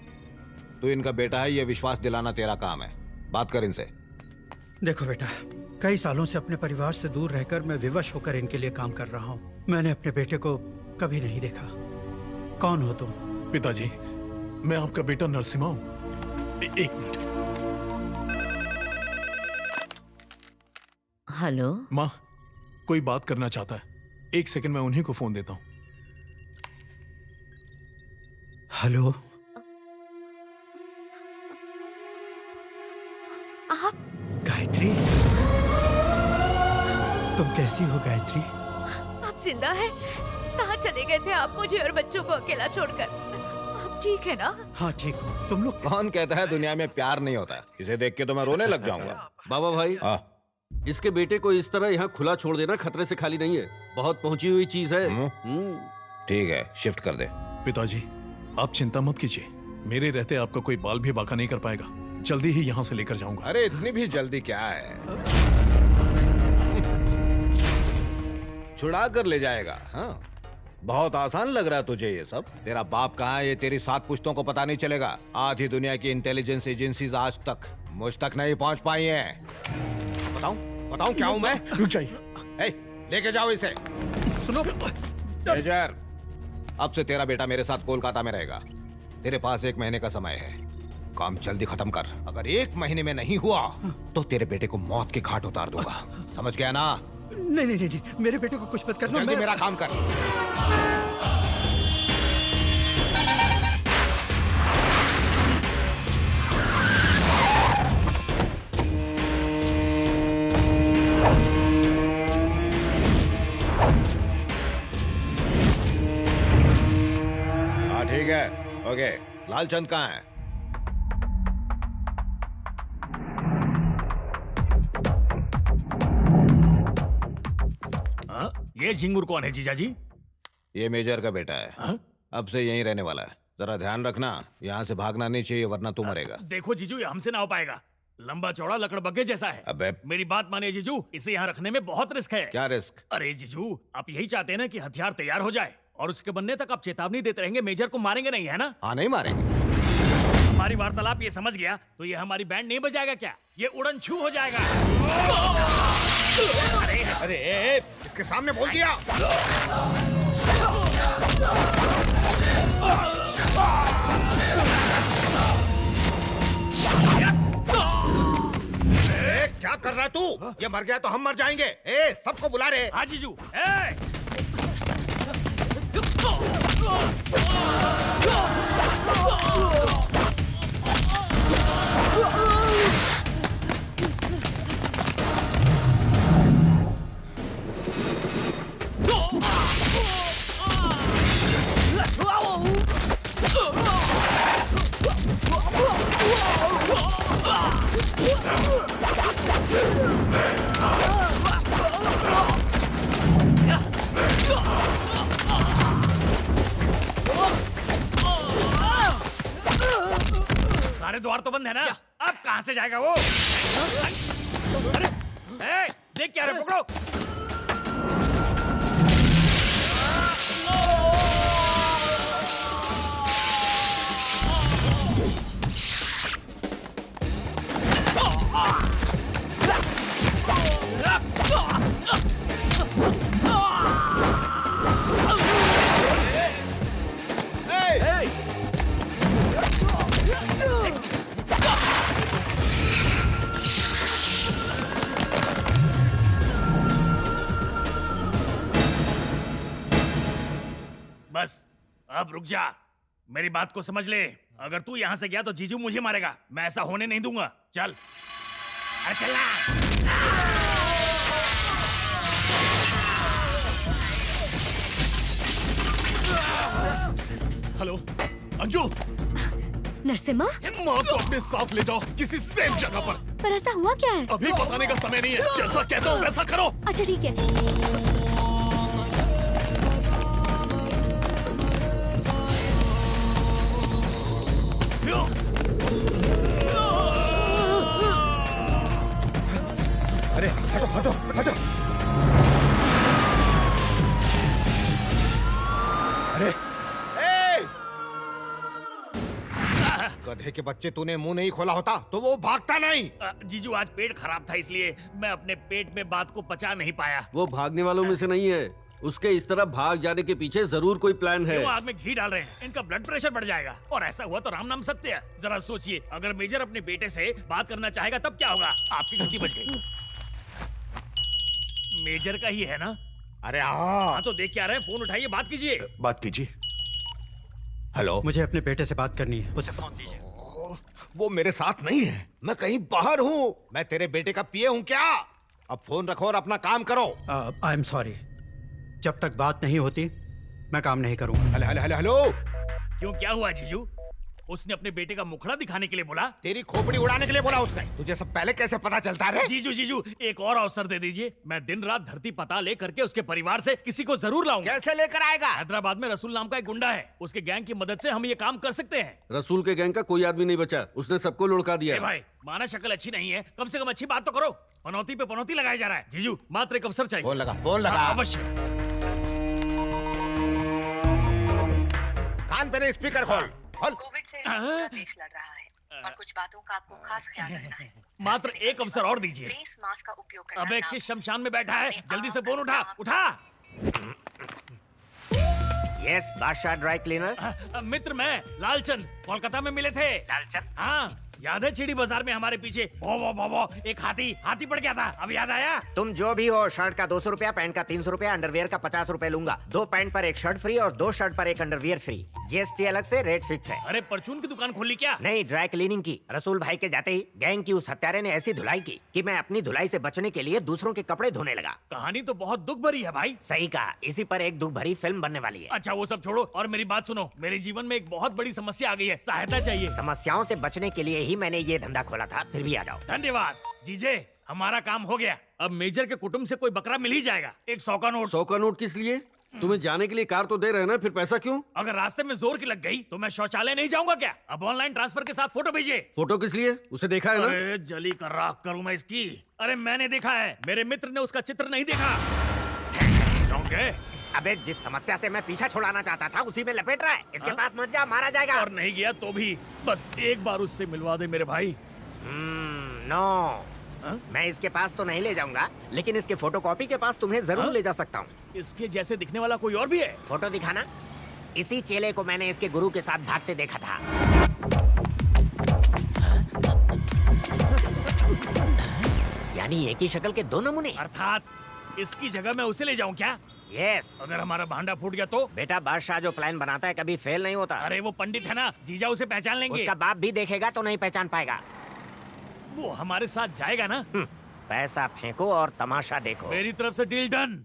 तू इनका बेटा है, ये विश्वास दिलाना तेरा काम है। बात कर इनसे।
देखो बेटा, कई सालों से अपने परिवार से दूर रहकर मैं विवश होकर इनके लिए काम कर रहा हूँ। मैंने अपने बेटे को कभी नहीं देखा। कौन हो तुम?
पिताजी, मैं आपका बेटा नरसिम्हा हूँ। एक मिनट।
हेलो
माँ, कोई बात करना चाहता है। एक सेकंड, मैं उन्हीं को फोन देता हूँ।
हेलो, गायत्री, तुम कैसी हो गायत्री?
आप जिंदा हैं? कहाँ चले गए थे आप मुझे और बच्चों को अकेला छोड़कर? आप ठीक है ना?
हाँ ठीक हो। तुम लोग?
कौन कहता है दुनिया में प्यार नहीं होता? इसे देख के तो मैं रोने लग जाऊंगा।
बाबा भाई, इसके बेटे को इस तरह यहाँ खुला छोड़ देना खतरे से खाली नहीं है। बहुत पहुंची हुई चीज है।
ठीक है, शिफ्ट कर दे।
पिताजी, आप चिंता मत कीजिए। मेरे रहते आपका कोई बाल भी बाका नहीं कर पाएगा। जल्दी ही यहाँ से लेकर जाऊंगा।
अरे इतनी भी जल्दी क्या है? छुड़ा कर ले जाएगा। हाँ, बहुत आसान लग रहा है तुझे ये सब। तेरा बाप कहाँ है ये तेरी 7 पुश्तों को पता नहीं चलेगा। आधी दुनिया की इंटेलिजेंस एजेंसीज आज तक मुझ तक नहीं पहुंच पाई हैं। बताऊं क्या हूं मैं?
रुक जाइए।
लेके जाओ इसे।
सुनो
मेजर, अब से तेरा बेटा मेरे साथ कोलकाता में रहेगा। तेरे पास 1 महीने का समय है। काम जल्दी खत्म कर। अगर 1 महीने में नहीं हुआ तो तेरे बेटे को मौत के घाट उतार दूंगा। समझ गया ना?
नहीं नहीं नहीं, मेरे बेटे को कुछ मत करना।
जल्दी मेरा काम कर। हाँ ठीक है, ओके। लालचंद कहाँ है?
ये झिंगुर कौन है जीजाजी?
ये मेजर का बेटा है। अब से यहीं रहने वाला है। जरा ध्यान रखना, यहाँ से भागना नहीं चाहिए वरना तू मरेगा।
देखो जीजू, ये हमसे ना हो पाएगा। लंबा चौड़ा लकड़बग्गे जैसा है।
अबे
मेरी बात मानिए जीजू, इसे यहाँ रखने में बहुत रिस्क है।
क्या रिस्क?
अरे जीजू, आप यही चाहते हैं ना कि हथियार तैयार हो जाए और उसके बनने तक आप चेतावनी देते रहेंगे, मेजर को मारेंगे नहीं, है ना?
हाँ, नहीं मारेंगे।
हमारी वार्तालाप ये समझ गया तो ये हमारी बैंड नहीं बजाएगा क्या? ये उड़न छू हो जाएगा।
अरे इसके सामने बोल दिया। क्या कर रहा है तू? ये मर गया तो हम मर जाएंगे। ए, सबको बुला रहे।
हाँ जीजू। सारे द्वार तो बंद है ना? अब कहां से जाएगा वो? अरे, देख क्या रे, पकड़ो। बस अब रुक जा, मेरी बात को समझ ले। अगर तू यहाँ से गया तो जीजू मुझे मारेगा। मैं ऐसा होने नहीं दूंगा। चल, अरे चला।
हेलो अंजू।
नरसिम्हा,
माँ को अपने साथ ले जाओ किसी सेफ जगह पर।
ऐसा हुआ क्या है?
अभी बताने का समय नहीं है। जैसा कहता हूँ वैसा करो।
अच्छा ठीक है।
अरे हटो हटो हटो।
अरे गधे के बच्चे, तूने मुंह नहीं खोला होता तो वो भागता नहीं।
जीजू, आज पेट खराब था इसलिए मैं अपने पेट में बात को पचा नहीं पाया।
वो भागने वालों में से नहीं है। उसके इस तरह भाग जाने के पीछे जरूर कोई प्लान है।
वो आग में घी डाल रहे हैं, इनका ब्लड प्रेशर बढ़ जाएगा। और ऐसा हुआ तो राम नाम सत्य है। जरा सोचिए, अगर मेजर अपने बेटे से बात करना चाहेगा तब क्या होगा? आपकी घंटी बज गई। मेजर का ही है ना?
अरे हाँ।
तो देख क्या रहे हैं, फोन उठाइए, बात कीजिए।
बात कीजिए।
हेलो,
मुझे अपने बेटे से बात करनी है, उसे फोन दीजिए।
वो मेरे साथ नहीं है, मैं कहीं बाहर हूँ। मैं तेरे बेटे का पिए हूँ क्या? अब फोन रखो और अपना काम करो।
आई एम सॉरी, जब तक बात नहीं होती मैं काम नहीं करूंगा।
Hello hello hello hello.
क्यों, क्या हुआ जीजू? उसने अपने बेटे का मुखड़ा दिखाने के लिए बोला?
तेरी खोपड़ी उड़ाने के लिए बोला उसने। तुझे सब पहले कैसे पता चलता है?
जीजू जीजू, एक और अवसर दे दीजिए। मैं दिन रात धरती पता ले करके उसके परिवार से किसी को जरूर लाऊंगा।
कैसे लेकर आएगा?
हैदराबाद में रसूल नाम का एक गुंडा है, उसके गैंग की मदद से हम ये काम कर सकते हैं।
रसूल के गैंग का कोई आदमी नहीं बचा, उसने सबको लुढ़का दिया।
भाई, माना शक्ल अच्छी नहीं है, कम से कम अच्छी बात तो करो। पनौती पे पनौती लगाया जा रहा है। जीजू, मात्र एक अवसर चाहिए।
फोन लगा, फोन लगा।
अवश्य।
कान पे स्पीकर खोल।
कोविड से देश लड़ रहा है और कुछ बातों का आपको खास ख्याल रखना है।
मात्र एक अवसर और दीजिए।
फेस मास्क का उपयोग करना।
अबे किस शमशान में बैठा है? जल्दी से फोन उठा, उठा।
यस, बादशाह ड्राई क्लीनर्स।
मित्र, मैं लालचंद, कोलकाता में मिले थे।
लालचंद?
हाँ, याद है चिड़ी बाजार में हमारे पीछे वो एक हाथी पड़ गया था? अब याद आया?
तुम जो भी हो, शर्ट का 200 रुपया, पैंट का 300 रुपया, अंडरवियर का 50 रुपए लूंगा। 2 पैंट पर एक शर्ट फ्री और 2 शर्ट पर एक अंडरवियर फ्री। जीएसटी अलग से, रेट फिक्स है।
अरे परचून की दुकान खोली क्या?
नहीं, ड्राई क्लीनिंग की। रसूल भाई के जाते ही गैंग की उस हत्यारे ने ऐसी धुलाई की कि मैं अपनी धुलाई से बचने के लिए दूसरों के कपड़े धोने लगा।
कहानी तो बहुत दुख भरी है भाई।
सही कहा, इसी पर एक दुख भरी फिल्म बनने वाली है।
अच्छा वो सब छोड़ो और मेरी बात सुनो। मेरे जीवन में एक बहुत बड़ी समस्या आ गई है, सहायता चाहिए।
समस्याओं से बचने के लिए ही मैंने ये धंधा खोला था, फिर भी आ जाओ।
धन्यवाद जीजे, हमारा काम हो गया। अब मेजर के कुटुंब से कोई बकरा मिल ही जाएगा। एक 100 का नोट।
100 का नोट किस लिए? तुम्हें जाने के लिए कार तो दे रहे हैं ना, फिर पैसा क्यों?
अगर रास्ते में जोर की लग गई तो मैं शौचालय नहीं जाऊंगा क्या? अब ऑनलाइन ट्रांसफर के साथ फोटो भेजिए।
फोटो किस लिए? उसे देखा है ना?
अरे जली कर राख करूं मैं इसकी। अरे मैंने देखा है, मेरे मित्र ने उसका चित्र नहीं देखा। जाओगे?
अबे जिस समस्या से मैं पीछा छुड़ाना चाहता था उसी में लपेट रहा है। इसके पास मत जा, मारा जाएगा।
और नहीं गया तो भी बस एक बार उससे मिलवा दे मेरे भाई।
नो, मैं इसके पास तो नहीं ले जाऊंगा, लेकिन इसके फोटोकॉपी के पास तुम्हें जरूर ले जा सकता हूँ।
इसके जैसे दिखने वाला कोई और भी है?
फोटो दिखाना। इसी चेले को मैंने इसके गुरु के साथ भागते देखा था। यानी एक ही शक्ल के दो नमूने।
अर्थात इसकी जगह मैं उसे ले जाऊं क्या?
यस।
अगर हमारा भांडा फूट गया तो?
बेटा बादशाह जो प्लान बनाता है कभी फेल नहीं होता।
अरे वो पंडित है ना, जीजा उसे पहचान लेंगे।
उसका बाप भी देखेगा तो नहीं पहचान पाएगा।
वो हमारे साथ जाएगा ना?
पैसा फेंको और तमाशा देखो।
मेरी तरफ से डील डन।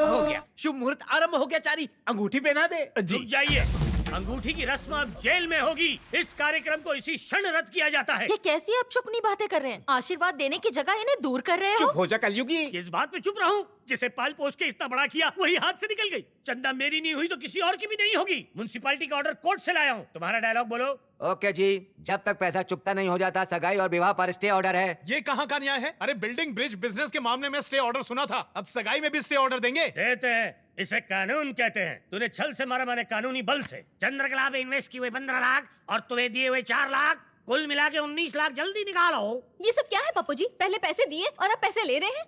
हो गया, शुभ मुहूर्त आरंभ हो गया। चारी अंगूठी पहना दे।
रुक जाइए, अंगूठी की रस्म अब जेल में होगी। इस कार्यक्रम को इसी क्षण रद्द किया जाता है।
ये कैसी आप चुकनी बातें कर रहे हैं? आशीर्वाद देने की जगह इन्हें दूर कर रहे हो।
चुप हो जा कलयुगी।
इस बात पे चुप रहूं? जिसे पाल पोस के इतना बड़ा किया वही हाथ से निकल गई। चंदा मेरी नहीं हुई तो किसी और की भी नहीं होगी। म्युनिसिपैलिटी का ऑर्डर कोर्ट से लाया हूँ। तुम्हारा डायलॉग बोलो।
ओके जी, जब तक पैसा चुकता नहीं हो जाता सगाई और विवाह पर स्टे ऑर्डर है।
ये कहाँ का न्याय है? अरे बिल्डिंग ब्रिज बिजनेस के मामले में स्टे ऑर्डर सुना था, अब सगाई में भी स्टे ऑर्डर देंगे?
देते हैं, इसे कानून कहते हैं। तूने छल से मारा, मैंने कानूनी बल से। चंद्रकला पे इन्वेस्ट किए हुए 15 लाख और तुम्हें दिए हुए 4 लाख, कुल मिला के 19 लाख। जल्दी निकालो।
ये सब क्या है पप्पू जी? पहले पैसे दिए और अब पैसे ले रहे हैं।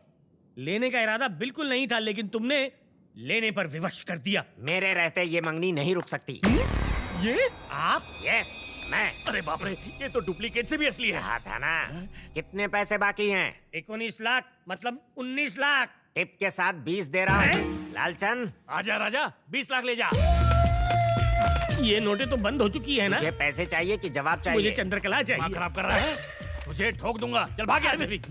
लेने का इरादा बिल्कुल नहीं था, लेकिन तुमने लेने पर विवश कर दिया।
मेरे रहते ये मंगनी नहीं रुक सकती।
ये आप?
यस, मैं।
अरे बाप रे, ये तो डुप्लीकेट से भी असली है।
हाँ था ना। कितने पैसे बाकी हैं?
19 लाख, मतलब 19 लाख।
टिप के साथ 20 दे रहा हूँ। लालचंद
आजा राजा, 20 लाख ले जा। ये नोटें तो बंद हो चुकी है ना?
मुझे पैसे चाहिए कि जवाब चाहिए?
मुझे चंद्रकला चाहिए। दिमाग खराब कर रहा है, तुझे ठोक दूंगा। चल भाग यहाँ से।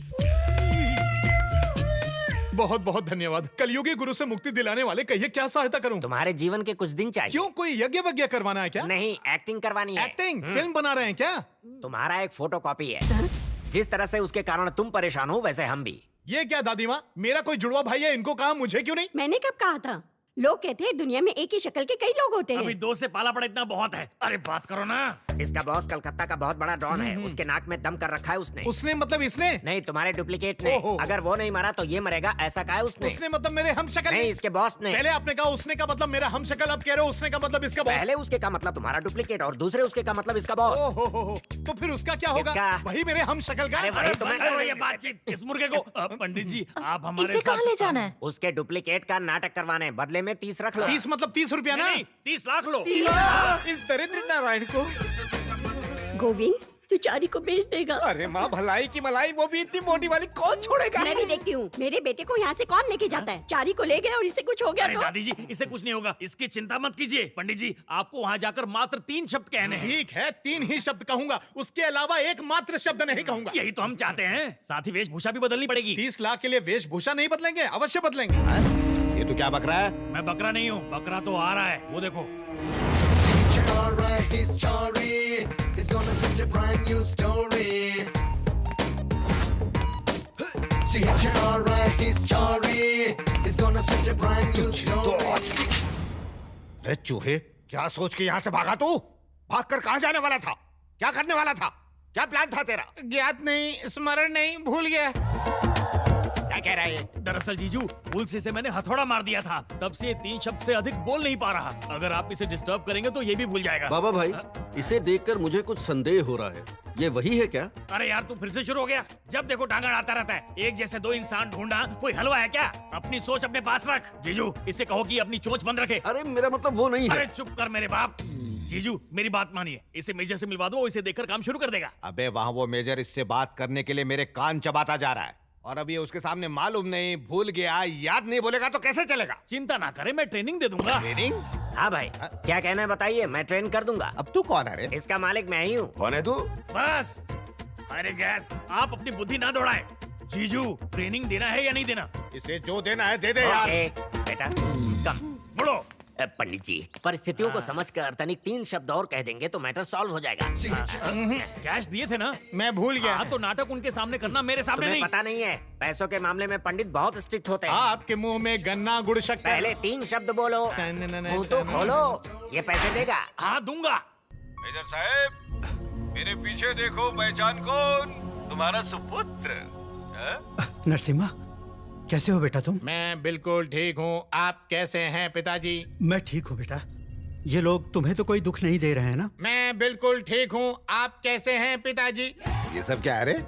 बहुत बहुत धन्यवाद। कलयुगी गुरु से मुक्ति दिलाने वाले, कहिए क्या सहायता करूं?
तुम्हारे जीवन के कुछ दिन चाहिए।
क्यों, कोई यज्ञ वज्ञ करवाना है क्या?
नहीं, एक्टिंग करवानी है।
एक्टिंग? फिल्म बना रहे हैं क्या?
तुम्हारा एक फोटोकॉपी है। जिस तरह से उसके कारण तुम परेशान हो वैसे हम भी।
ये क्या दादी माँ, मेरा कोई जुड़वा भाई है, इनको कहा, मुझे क्यों नहीं?
मैंने कब कहा था? लोग कहते हैं दुनिया में एक ही शक्ल के कई लोग होते हैं।
अभी 2 से पाला पड़ा इतना बहुत है। अरे बात करो ना।
इसका बॉस कलकत्ता का बहुत बड़ा डॉन है। उसके नाक में दम कर रखा है उसने।
उसने मतलब इसने?
नहीं, तुम्हारे डुप्लीकेट ने। अगर वो नहीं मारा तो ये मरेगा, ऐसा कहा है उसने।
उसने मतलब मेरे हम शक्ल?
नहीं, इसके बॉस ने।
पहले आपने कहा उसने का मतलब मेरा हम शक्ल, अब कह रहे हो उसने का मतलब इसका बॉस।
पहले उसके का मतलब तुम्हारा डुप्लीकेट और दूसरे उसके का मतलब इसका बॉस।
ओहो, तो फिर उसका क्या होगा? वही मेरे हम शक्ल का।
ये बातचीत इस मुर्गे को। पंडित जी, आप हमारे साथ।
कहाँ ले जाना है?
उसके डुप्लीकेट का नाटक करवाने, बदले में 30 रख लो।
30 मतलब 30 रुपया ना?
30 लाख लो।
इस दरिद्र नारायण को।
गोविंद, तू चारी को बेच देगा?
अरे माँ, भलाई की मलाई, वो भी इतनी मोटी वाली कौन छोड़ेगा?
मैं भी देखती हूँ। मेरे बेटे को यहाँ से कौन लेके जाता है? चारी को ले गए और इसे कुछ हो गया
अरे
तो?
दादी जी, इसे कुछ नहीं होगा, इसकी चिंता मत कीजिए। पंडित जी, आपको वहाँ जाकर मात्र 3 शब्द कहने हैं।
ठीक है, 3 ही शब्द कहूंगा, उसके अलावा एक मात्र शब्द नहीं कहूंगा।
यही तो हम चाहते हैं। साथ ही वेशभूषा भी बदलनी पड़ेगी।
30 लाख के लिए वेशभूषा नहीं बदलेंगे? अवश्य बदलेंगे।
ये तो क्या बक रहा है?
मैं बकरा नहीं हूँ, बकरा तो आ रहा है, वो देखो।
चूहे, क्या सोच के यहाँ से भागा तू? भागकर कहाँ जाने वाला था? क्या करने वाला था? क्या प्लान था तेरा?
ज्ञात नहीं, स्मरण नहीं, भूल गया।
क्या कह रहा है?
दरअसल जीजू, भूल से इसे मैंने हथौड़ा मार दिया था, तब से ये 3 शब्द से अधिक बोल नहीं पा रहा। अगर आप इसे डिस्टर्ब करेंगे तो ये भी भूल जाएगा।
बाबा भाई, इसे देखकर मुझे कुछ संदेह हो रहा है। ये वही है क्या?
अरे यार, तू फिर से शुरू हो गया। जब देखो टांगा आता रहता है। एक जैसे 2 इंसान ढूंढना कोई हलवा है क्या? अपनी सोच अपने पास रख। जीजू, इसे कहो कि अपनी चोंच बंद रखे।
अरे मेरा मतलब वो नहीं है।
अरे चुप कर मेरे बाप। जीजू, मेरी बात मानिए, इसे मेजर से मिलवा दो, इसे देखकर काम शुरू कर देगा।
अबे वहाँ वो मेजर इससे बात करने के लिए मेरे कान चबाता जा रहा है, और अब ये उसके सामने मालूम नहीं, भूल गया, याद नहीं, बोलेगा तो कैसे चलेगा?
चिंता ना करे, मैं ट्रेनिंग दे दूंगा।
ट्रेनिंग?
हाँ भाई, क्या कहना है बताइए, मैं ट्रेन कर दूंगा।
अब तू कौन है रे?
इसका मालिक मैं ही हूँ।
कौन है तू?
बस, अरे गैस, आप अपनी बुद्धि ना दौड़ाए। जीजू, ट्रेनिंग देना है या नहीं देना?
इसे जो देना है दे दे यार।
बेटा, कम।
मुड़ो,
पंडित जी, परिस्थितियों को समझकर तनिक 3 शब्द और कह देंगे तो मैटर सॉल्व हो जाएगा।
कैश दिए थे ना?
मैं भूल गया।
हाँ, तो नाटक उनके सामने करना, मेरे सामने
तुम्हें
नहीं।
पता नहीं है, पैसों के मामले में पंडित बहुत स्ट्रिक्ट होते हैं।
आपके मुंह में गन्ना गुड़ शक्कर।
पहले 3 शब्द बोलो, मुंह तो खोलो। ये पैसे देगा?
हाँ दूंगा।
मेजर साहब, मेरे पीछे देखो, पहचान कौन? तुम्हारा सुपुत्र।
नरसिम्हा, कैसे हो बेटा तुम?
मैं बिल्कुल ठीक हूँ। आप कैसे हैं पिताजी?
मैं ठीक हूँ बेटा। ये लोग तुम्हें तो कोई दुख नहीं दे रहे हैं ना?
मैं बिल्कुल ठीक हूँ। आप कैसे हैं पिताजी?
ये सब क्या है रे?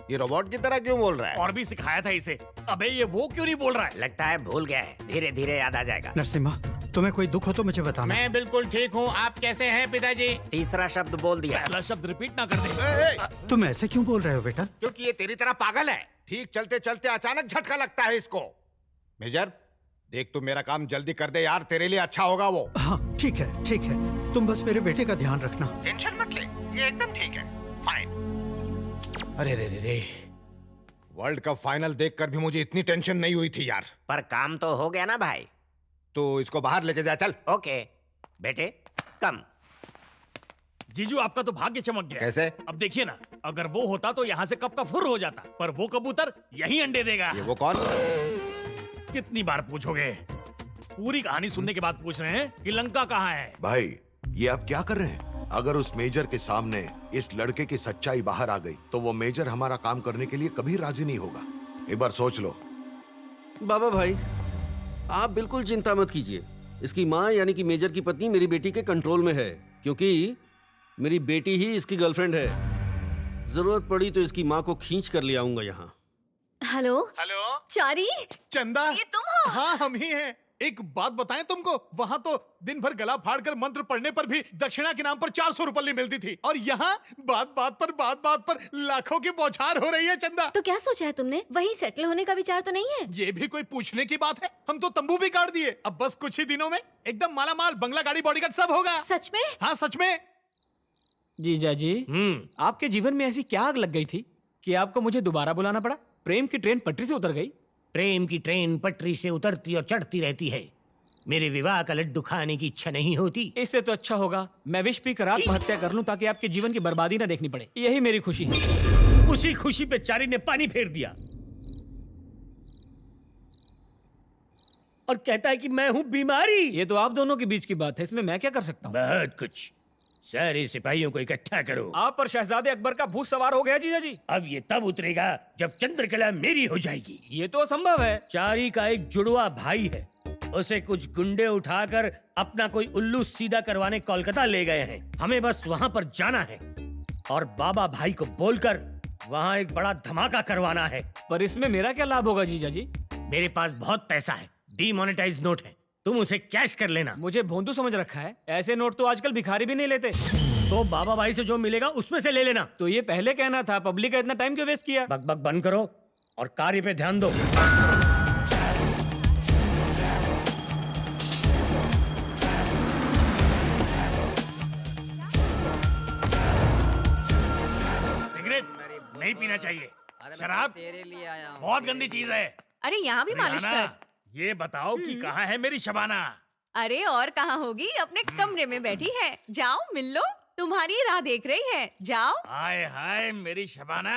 ये रोबोट की तरह क्यों बोल रहा है?
और भी सिखाया था इसे। अबे ये वो क्यों नहीं बोल रहा है?
लगता है भूल गया है, धीरे धीरे याद आ जाएगा।
नरसिम्हा, तुम्हें कोई दुख हो तो मुझे बताना।
मैं बिल्कुल ठीक हूँ। आप कैसे हैं पिताजी?
तीसरा शब्द बोल दिया।
पहला शब्द रिपीट ना कर दे।
तुम ऐसे क्यों बोल रहे हो बेटा?
क्योंकि ये तेरी तरह पागल है। ठीक चलते चलते अचानक झटका लगता है इसको। मेजर, देख तू मेरा काम जल्दी कर दे यार, तेरे लिए अच्छा होगा वो।
हाँ ठीक है, ठीक है। तुम बस मेरे बेटे का ध्यान रखना।
टेंशन मत ले, ये एकदम ठीक है। फाइन। अरे रे रे रे, वर्ल्ड कप फाइनल देखकर भी मुझे इतनी टेंशन नहीं हुई थी यार।
पर काम तो हो गया ना भाई?
तो इसको बाहर लेके जा, चल।
ओके बेटे, कम।
जीजू, आपका तो भाग्य चमक गया।
कैसे?
अब देखिए ना, अगर वो होता तो यहाँ से कब का फुर हो जाता, पर वो कबूतर यही अंडे देगा।
ये वो कौन?
कितनी बार पूछोगे? पूरी कहानी सुनने के बाद पूछ रहे हैं कि लंका कहाँ है।
भाई, ये आप क्या कर रहे हैं? अगर उस मेजर के सामने इस लड़के की सच्चाई बाहर आ गई तो वो मेजर हमारा काम करने के लिए कभी राजी नहीं होगा। एक बार सोच लो।
बाबा भाई, आप बिल्कुल चिंता मत कीजिए। इसकी माँ यानी कि मेजर की पत्नी मेरी बेटी के कंट्रोल में है, क्योंकि मेरी बेटी ही इसकी गर्लफ्रेंड है। जरूरत पड़ी तो इसकी माँ को खींच कर ले आऊंगा यहाँ।
हेलो
हेलो
चारी,
चंदा,
ये तुम हो?
हाँ हम ही हैं। एक बात बताएं तुमको, वहाँ तो दिन भर गला फाड़कर मंत्र पढ़ने पर भी दक्षिणा के नाम पर 400 रुपये मिलती थी, और यहाँ बात बात पर लाखों की बौछार हो रही है। चंदा,
तो क्या सोचा है तुमने? वहीं सेटल होने का विचार तो नहीं है?
ये भी कोई पूछने की बात है? हम तो तंबू भी काट दिए। अब बस कुछ ही दिनों में एकदम माला माल, बंगला, गाड़ी, बॉडीगार्ड सब होगा।
सच में?
हाँ सच में।
जीजा जी, आपके जीवन में ऐसी क्या आग लग गई थी कि आपको मुझे दोबारा बुलाना पड़ा? प्रेम की ट्रेन पटरी से उतर गई?
प्रेम की ट्रेन पटरी से उतरती और चढ़ती रहती है। मेरे विवाह का लड्डू खाने की इच्छा नहीं होती।
इससे तो अच्छा होगा मैं विष पीकर आत्महत्या कर लूं, ताकि आपके जीवन की बर्बादी ना देखनी पड़े। यही मेरी खुशी है।
उसी खुशी पे चारी ने पानी फेर दिया और कहता है कि मैं हूं बीमारी।
ये तो आप दोनों के बीच की बात है, इसमें मैं क्या कर सकता हूँ?
बहुत कुछ। सारे सिपाहियों को इकट्ठा करो।
आप पर शहजादे अकबर का भूत सवार हो गया जीजा जी।
अब ये तब उतरेगा जब चंद्रकला मेरी हो जाएगी।
ये तो असंभव है।
चारी का एक जुड़वा भाई है, उसे कुछ गुंडे उठाकर अपना कोई उल्लू सीधा करवाने कोलकाता ले गए हैं। हमें बस वहाँ पर जाना है और बाबा भाई को बोलकर वहाँ एक बड़ा धमाका करवाना है।
पर इसमें मेरा क्या लाभ होगा जीजा जी?
मेरे पास बहुत पैसा है, डीमोनेटाइज नोट है, तुम उसे कैश कर लेना।
मुझे भोंदू समझ रखा है? ऐसे नोट तो आजकल भिखारी भी नहीं लेते।
तो बाबा भाई से जो मिलेगा उसमें से ले लेना।
तो ये पहले कहना था, पब्लिक का इतना टाइम क्यों वेस्ट किया?
बकबक बंद करो और कार्य पे ध्यान दो। सिगरेट नहीं पीना चाहिए। शराब
तेरे लिए आया हूँ।
बहुत गंदी चीज है।
अरे यहाँ भी मालिश
रिहाना,
कर।
ये बताओ कि कहाँ है मेरी शबाना?
अरे और कहाँ होगी, अपने कमरे में बैठी है। जाओ मिल लो, तुम्हारी राह देख रही है। जाओ।
हाय हाय मेरी शबाना,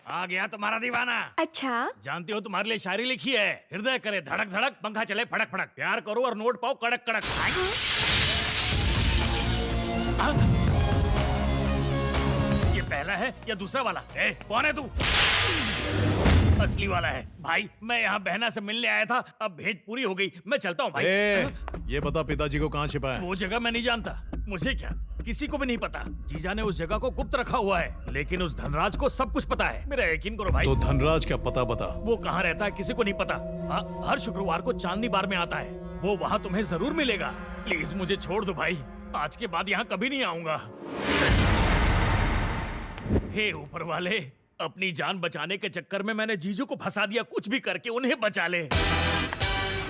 आ गया तुम्हारा दीवाना।
अच्छा,
जानती हो तुम्हारे लिए शायरी लिखी है। हृदय करे धड़क धड़क, पंखा चले फड़क फड़क, प्यार करो और नोट पाओ कड़क कड़क। ये पहला है या दूसरा वाला? कौन है तू? असली वाला है भाई। मैं यहाँ बहना से मिलने आया था, अब भेंट पूरी हो गई, मैं चलता हूँ भाई।
ये बता पिताजी को कहाँ छिपा है?
वो जगह मैं नहीं जानता। मुझे क्या, किसी को भी नहीं पता। जीजा ने उस जगह को गुप्त रखा हुआ है, लेकिन उस धनराज को सब कुछ पता है। मेरा यकीन करो भाई।
तो धनराज क्या पता बता?
वो कहाँ रहता है किसी को नहीं पता। हर शुक्रवार को चांदनी बार में आता है। वो वहाँ तुम्हें जरूर मिलेगा। प्लीज मुझे छोड़ दो भाई, आज के बाद यहाँ कभी नहीं आऊंगा। हे ऊपर वाले, अपनी जान बचाने के चक्कर में मैंने जीजू को फंसा दिया। कुछ भी करके उन्हें बचा ले।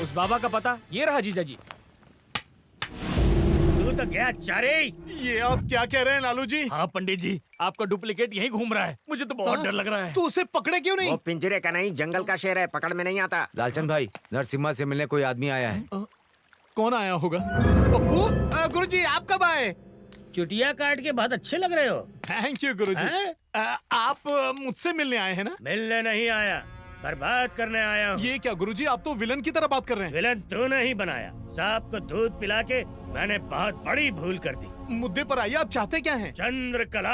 उस बाबा का पता ये रहा जीजा जी।
तू तो गया चारे।
ये आप क्या कह रहे हैं लालू जी?
हाँ पंडित जी, आपका डुप्लीकेट यहीं घूम रहा है। मुझे तो बहुत डर लग रहा है।
तो उसे पकड़े क्यों नहीं?
वो पिंजरे का नहीं, जंगल का शेर है, पकड़ में नहीं आता।
लालचंद भाई, नरसिम्हा से मिलने कोई आदमी आया है।
कौन आया होगा? पप्पू, गुरुजी आप कब आए?
चुटिया काट के बहुत अच्छे लग रहे हो।
थैंक यू गुरुजी। आप मुझसे मिलने आए हैं ना?
मिलने नहीं आया, बर्बाद करने आया हूँ।
ये क्या गुरुजी, आप तो विलन की तरह बात कर रहे हैं।
विलन तू नहीं बनाया, सांप को दूध पिला के मैंने बहुत बड़ी भूल कर दी।
मुद्दे पर आइए, आप चाहते क्या हैं?
चंद्रकला।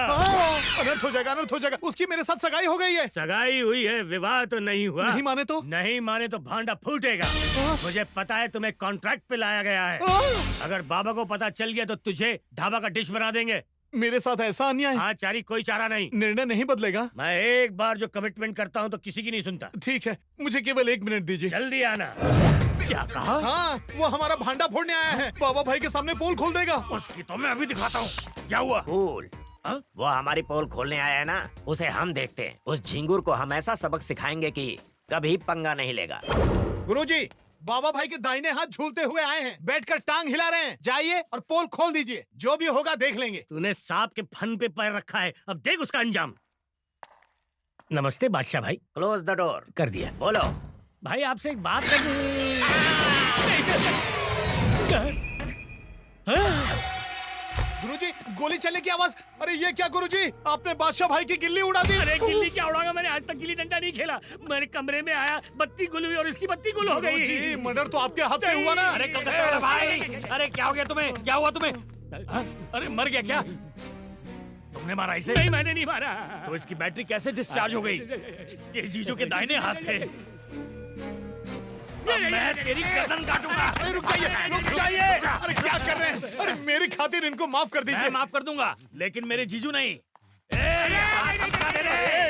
अनर्थ हो जाएगा, अनर्थ हो जाएगा। उसकी मेरे साथ सगाई हो गई है।
सगाई हुई है, विवाह तो नहीं हुआ।
नहीं माने तो?
नहीं माने तो भांडा फूटेगा। मुझे पता है तुम्हें कॉन्ट्रैक्ट पे लाया गया है। अगर बाबा को पता चल गया तो तुझे ढाबा का डिश बना देंगे।
मेरे साथ ऐसा अन्याय?
हाँ चारी, कोई चारा नहीं।
निर्णय नहीं बदलेगा?
मैं एक बार जो कमिटमेंट करता हूँ तो किसी की नहीं सुनता।
ठीक है, मुझे केवल 1 मिनट दीजिए।
जल्दी आना। क्या कहा?
हाँ, वो हमारा भांडा फोड़ने आया है। बाबा भाई के सामने पोल खोल देगा।
उसकी तो मैं अभी दिखाता हूँ। क्या हुआ?
पोल? वो हमारी पोल खोलने आया है ना, उसे हम देखते हैं। उस झिंगुर को हम ऐसा सबक सिखाएंगे कि कभी पंगा नहीं लेगा।
गुरुजी, बाबा भाई के दाहिने हाथ झूलते हुए आए हैं, बैठकर टांग हिला रहे हैं। जाइए और पोल खोल दीजिए, जो भी होगा देख लेंगे।
तूने सांप के फन पे पैर रखा है, अब देख उसका अंजाम। नमस्ते बादशाह भाई।
Close the door.
कर दिया।
बोलो
भाई, आपसे एक बात करनी।
गुरुजी, गोली चलने की आवाज। अरे ये क्या गुरुजी, आपने बादशाह भाई की गिल्ली उड़ा दी।
अरे गिल्ली क्या उड़ाऊंगा, मैंने आज तक गिल्ली डंडा नहीं खेला। मेरे कमरे में आया, बत्ती गुल हुई और इसकी बत्ती गुल हो गई।
गुरुजी, मर्डर तो आपके हाथ से हुआ ना।
अरे कब तक भाई? अरे क्या हो गया तुम्हें? क्या हुआ तुम्हें? अरे मर गया क्या? तुमने मारा इसे?
नहीं, मैंने नहीं मारा।
तो इसकी बैटरी कैसे डिस्चार्ज हो गई?
ये जीजू के दाहिने हाथ थे।
मैं तेरी गर्दन काटूंगा।
अरे रुक जाइए, रुक जाइए। अरे क्या कर रहे हैं? अरे मेरी खातिर इनको माफ कर दीजिए।
मैं माफ कर दूंगा, लेकिन मेरे जीजू नहीं।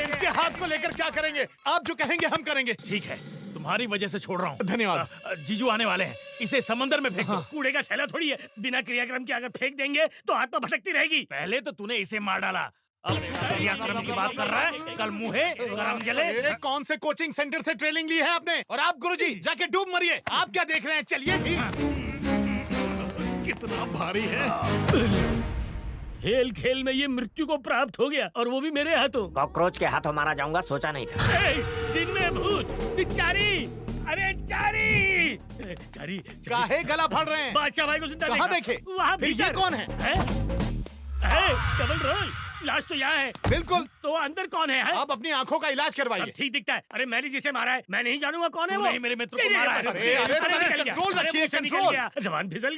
इनके हाथ को लेकर क्या करेंगे? आप जो कहेंगे हम करेंगे।
ठीक है, तुम्हारी वजह से छोड़ रहा हूँ।
धन्यवाद।
जीजू आने वाले हैं, इसे समंदर में फेंक दो।
कूड़े का थैला थोड़ी है, बिना क्रियाक्रम के अगर फेंक देंगे तो आत्मा भटकती रहेगी।
पहले तो तूने इसे मार डाला, अब क्रियाक्रम की बात कर रहा है। कल मुहे गरम जले।
कौन से कोचिंग सेंटर से ट्रेनिंग ली है आपने? और आप गुरुजी जाके डूब मरिए। आप क्या देख रहे हैं? चलिए भी।
कितना भारी है।
खेल खेल में ये मृत्यु को प्राप्त हो गया, और वो भी मेरे हाथों।
कॉकरोच के हाथों मारा जाऊंगा सोचा नहीं था।
दिन में भूत चारी। अरे चारी, चारी
काहे गला फाड़ रहे हैं?
बादशाह भाई को जिंदा
कहाँ देखे?
वहाँ
फिर ये कौन है?
Double role. लाश तो यहाँ है।
बिल्कुल।
तो अंदर कौन है?
आप अपनी आंखों का इलाज करवाइए।
ठीक दिखता है। अरे मैंने जिसे मारा है, मैं नहीं जानूंगा कौन है वो।
नहीं, मेरे मित्र को मारा है।
कंट्रोल रखिए, कंट्रोल।
जबान फिसल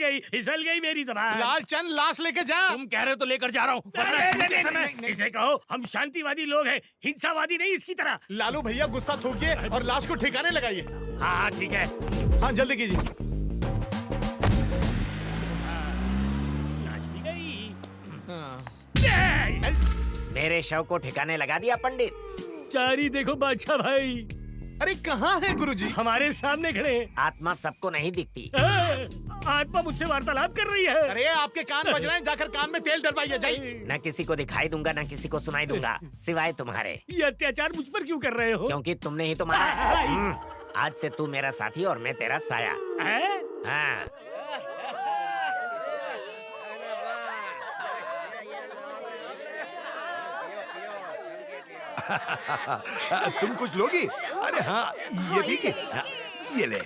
गई मेरी जबान।
लालचंद, लाश लेके जा।
तुम कह रहे हो तो लेकर जा रहा हूँ।
इसे कहो हम शांतिवादी लोग हैं, हिंसावादी नहीं इसकी तरह।
लालू भैया गुस्सा थूकिए और लाश को ठिकाने लगाइए।
हाँ ठीक है।
हाँ जल्दी कीजिए।
मेरे शव को ठिकाने लगा दिया पंडित।
चारी देखो बादशाह भाई।
अरे कहाँ है गुरुजी?
हमारे सामने खड़े।
आत्मा सबको नहीं दिखती।
आत्मा मुझसे वार्तालाप कर रही है।
अरे आपके कान बज रहे हैं, जाकर कान में तेल डलवाइए। जाइए।
न किसी को दिखाई दूंगा, न किसी को सुनाई दूंगा, सिवाय तुम्हारे।
ये अत्याचार मुझ पर क्यों कर रहे हो?
क्योंकि तुमने ही तो मारा। आज से तू मेरा साथी और मैं तेरा साया। हाँ।
तुम कुछ लोगी? अरे हाँ, ये पीजिए। ये ले।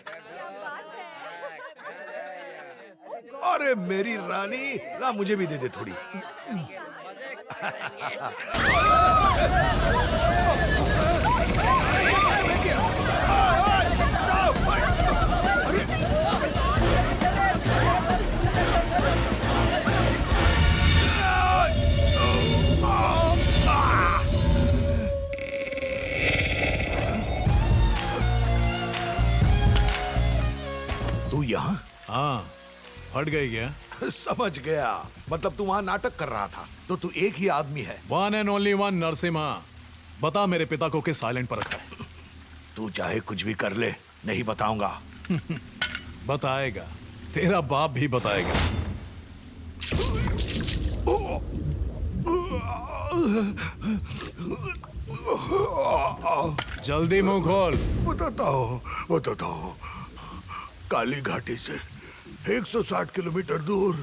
अरे मेरी रानी, ला मुझे भी दे दे थोड़ी। तू यहाँ?
हाँ, फट गई क्या?
समझ गया, मतलब तू वहाँ नाटक कर रहा था। तो तू एक ही आदमी है।
One and only one Narasimha. बता मेरे पिता को किस साइलेंट पर रखा है?
तू चाहे कुछ भी कर ले, नहीं बताऊंगा।
बताएगा, तेरा बाप भी बताएगा। जल्दी मुंह खोल।
बताता हूँ। काली घाटी से 160 किलोमीटर दूर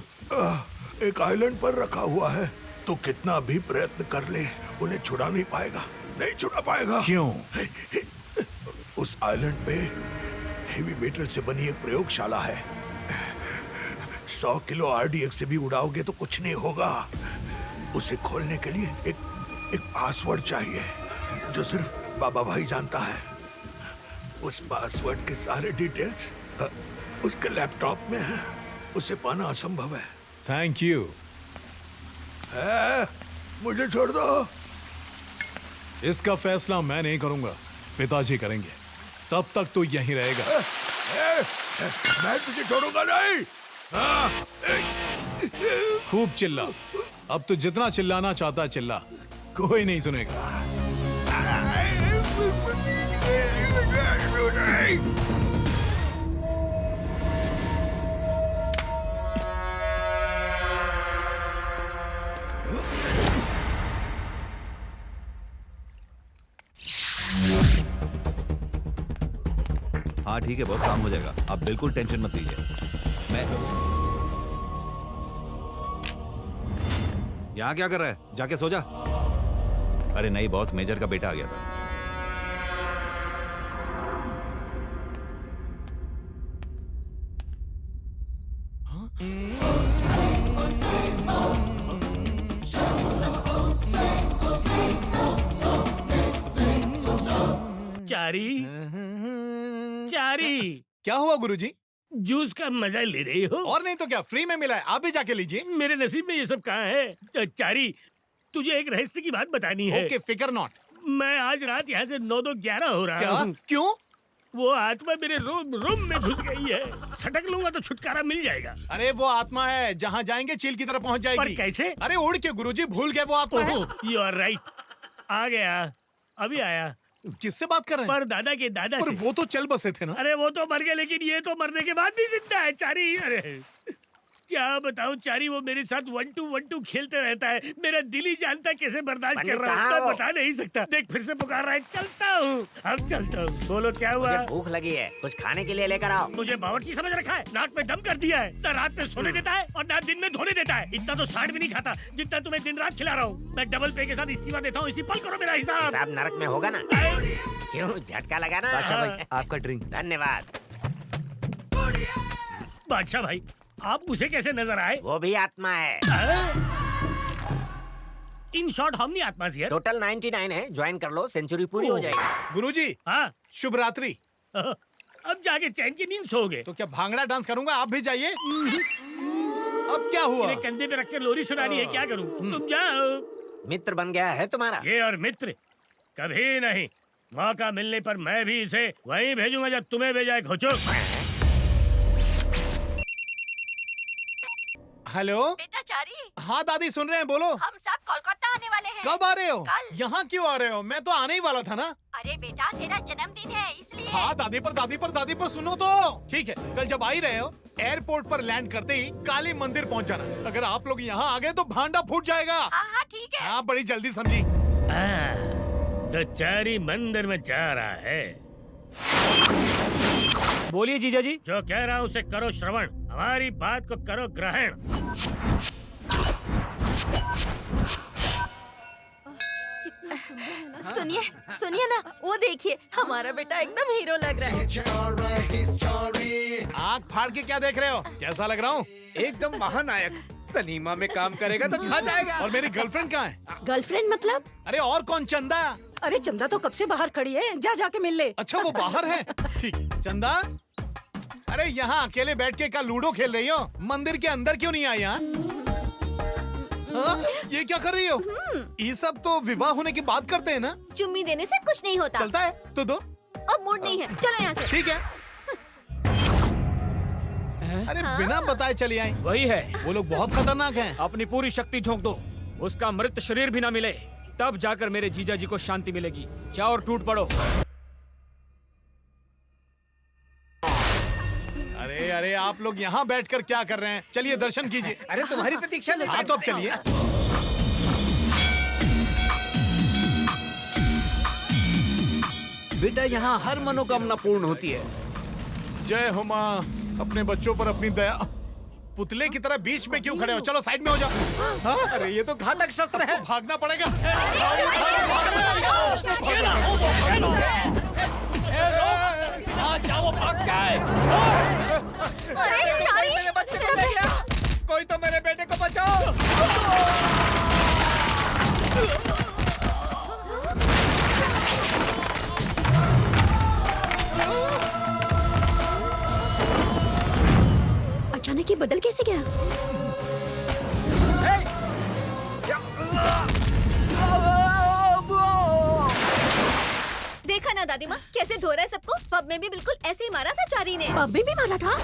एक आइलैंड पर रखा हुआ है। तो कितना भी प्रयत्न कर ले, उन्हें छुड़ा नहीं पाएगा, नहीं छुड़ा पाएगा।
क्यों?
उस आइलैंड पे हेवी मेटल से बनी एक प्रयोगशाला है। 100 किलो RDX से भी उड़ाओगे तो कुछ नहीं होगा। उसे खोलने के लिए एक पासवर्ड चाहिए जो सिर्फ बाबा भाई जानता है। उस पासवर्ड के सारे डिटेल्स उसके लैपटॉप में है। उसे पाना असंभव है।
Thank you.
मुझे छोड़ दो।
इसका फैसला मैं नहीं करूंगा, पिताजी करेंगे। तब तक तो यहीं रहेगा।
मैं तुझे छोड़ूंगा नहीं।
खूब चिल्ला। अब तो जितना चिल्लाना चाहता है चिल्ला, कोई नहीं सुनेगा।
हाँ ठीक है बॉस, काम हो जाएगा, आप बिल्कुल टेंशन मत लीजिए। मैं यहाँ क्या कर रहा है? जाके सो जा। अरे नहीं बॉस, मेजर का बेटा आ गया था।
चारी, चारी,
क्या हुआ गुरुजी?
जूस का मजा ले रही हो?
और नहीं तो क्या, फ्री में मिला है, आप भी जाके लीजिए।
मेरे नसीब में ये सब कहाँ है? चारी, तुझे एक रहस्य की बात बतानी है।
ओके, फिकर नॉट।
मैं आज रात यहाँ से 9-11 हो रहा हूँ।
क्यों?
वो आत्मा मेरे रूम में घुस गई है। सटक लूंगा तो छुटकारा मिल जाएगा।
अरे वो आत्मा है, जहाँ जाएंगे चील की तरफ पहुँच जाएगी।
पर कैसे?
अरे उड़ के गुरुजी, भूल गए वो आत्मा है।
You are right. आ गया, अभी आया।
किससे बात कर रहे हैं?
पर दादा के दादा से।
वो तो चल बसे थे ना।
अरे वो तो मर गए, लेकिन ये तो मरने के बाद भी जिंदा है चारी। अरे क्या बताऊं चारी, वो मेरे साथ 1-2 खेलते रहता है। मेरा दिल ही जानता कैसे बर्दाश्त कर रहा हूँ, मैं बता नहीं सकता। देख फिर से पुकार रहा है। चलता हूँ, अब चलता हूँ। बोलो क्या हुआ?
मुझे भूख लगी है, कुछ खाने के लिए लेकर आओ।
मुझे बावर्ची समझ रखा है, नाक में दम कर दिया है। ना रात में सोने देता है और ना दिन में धोने देता है। इतना तो साठ भी नहीं खाता जितना तुम्हें दिन रात खिला रहा हूँ। मैं डबल पे के साथ इस्तीफा देता हूँ, इसी पल करो मेरा हिसाब।
नरक में होगा ना? क्यों, झटका लगा ना?
बादशाह भाई, आपका ड्रिंक।
धन्यवाद।
बादशाह भाई, आप मुझे कैसे नजर आए?
वो भी आत्मा है।
इन शॉर्ट हमनी आत्मा सी है।
टोटल 99 है, ज्वाइन कर लो, सेंचुरी पूरी हो जाएगी।
गुरुजी,
हाँ
शुभ रात्रि।
अब जाके चैन की नींद सोओगे।
तो क्या भांगड़ा डांस करूंगा, आप भी जाइए। अब क्या हुआ?
मेरे कंधे पे रख के लोरी सुनानी है, क्या करूं? तुम जाओ।
मित्र बन गया है तुम्हारा?
ये और मित्र कभी नहीं। मौका मिलने पर मैं भी इसे वहीं भेजूंगा जब तुम्हें भेजा है। घोचो।
हेलो
बेटा चारी।
हाँ दादी, सुन रहे हैं, बोलो।
हम सब कोलकाता आने वाले हैं।
कब आ रहे हो?
कल।
यहाँ क्यों आ रहे हो? मैं तो आने ही वाला था ना।
अरे बेटा, तेरा जन्मदिन है इसलिए।
हाँ, दादी पर सुनो तो। ठीक है, कल जब आ ही रहे हो, एयरपोर्ट पर लैंड करते ही काली मंदिर पहुँच जाना। अगर आप लोग यहाँ आ गए तो भांडा फूट जाएगा।
हाँ ठीक है।
हाँ, बड़ी जल्दी समझी।
तो चारी मंदिर में जा रहा है।
बोलिए जीजा जी।
जो कह रहा हूँ उसे करो श्रवण, हमारी बात को करो ग्रहण।
कितना सुंदर है ना? सुनिए सुनिए ना, वो देखिए, हमारा बेटा एकदम हीरो लग रहा है।
आँख फाड़ के क्या देख रहे हो? कैसा लग रहा हूँ?
एकदम महानायक। सनीमा में काम करेगा तो छा जाएगा।
और मेरी गर्लफ्रेंड कहाँ है?
गर्लफ्रेंड मतलब?
अरे और कौन? चंदा।
अरे चंदा तो कब से बाहर खड़ी है, जा के मिल ले।
अच्छा, वो बाहर है। ठीक है, चंदा। अरे यहाँ अकेले बैठ के क्या लूडो खेल रही हो? मंदिर के अंदर क्यों नहीं आई? यहाँ ये क्या कर रही हो? ये सब तो विवाह होने की बात करते हैं ना?
चुम्मी देने से कुछ नहीं होता।
चलता है तो दो।
अब मूड नहीं है, चलो यहाँ से।
ठीक है। अरे बिना बताए चली आई।
वही है,
वो लोग बहुत खतरनाक हैं।
अपनी पूरी शक्ति झोंक दो, उसका मृत शरीर भी ना मिले, तब जाकर मेरे जीजा जी को शांति मिलेगी। जाओ और टूट पड़ो।
अरे आप लोग यहाँ बैठकर क्या कर रहे हैं? चलिए दर्शन कीजिए।
अरे तुम्हारी प्रतीक्षा में।
हाँ तो अब चलिए।
बेटा, यहाँ हर मनोकामना पूर्ण होती है।
जय हो माँ, अपने बच्चों पर अपनी दया। पुतले की तरह बीच में क्यों खड़े हो? चलो साइड में हो जाओ।
अरे ये तो घातक शस्त्र है।
भागना पड़ेगा।
जाओ, भाग गए।
अरे चारी,
कोई तो मेरे बेटे को बचाओ।
अचानक ये बदल कैसे गया?
देखा ना दादी माँ कैसे धो रहा है सबको। पब में भी बिल्कुल ऐसे ही मारा था चारी ने।
पब में भी मारा था?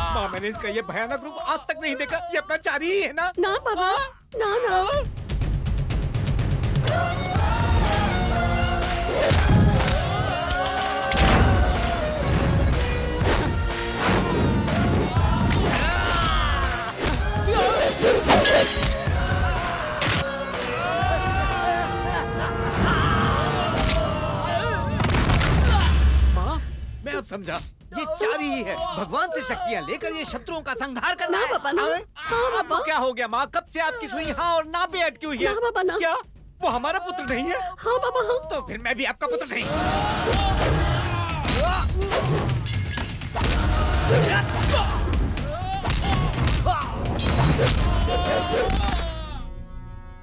माँ, मैंने इसका ये भयानक रूप आज तक नहीं देखा। ये अपना चारी ही है ना?
ना बाबा, ना ना।
मैं अब समझा, ये चारी ही है। भगवान से शक्तियाँ लेकर ये शत्रुओं का संहार करना
ना
है।
बाबा, ना। हाँ बाबा।
अब क्या हो गया माँ? कब से आपकी सुई हाँ और ना पे अटकी हुई है?
ना बाबा, ना।
क्या वो हमारा पुत्र नहीं है?
हाँ बाबा, हाँ।
तो फिर मैं भी आपका पुत्र नहीं।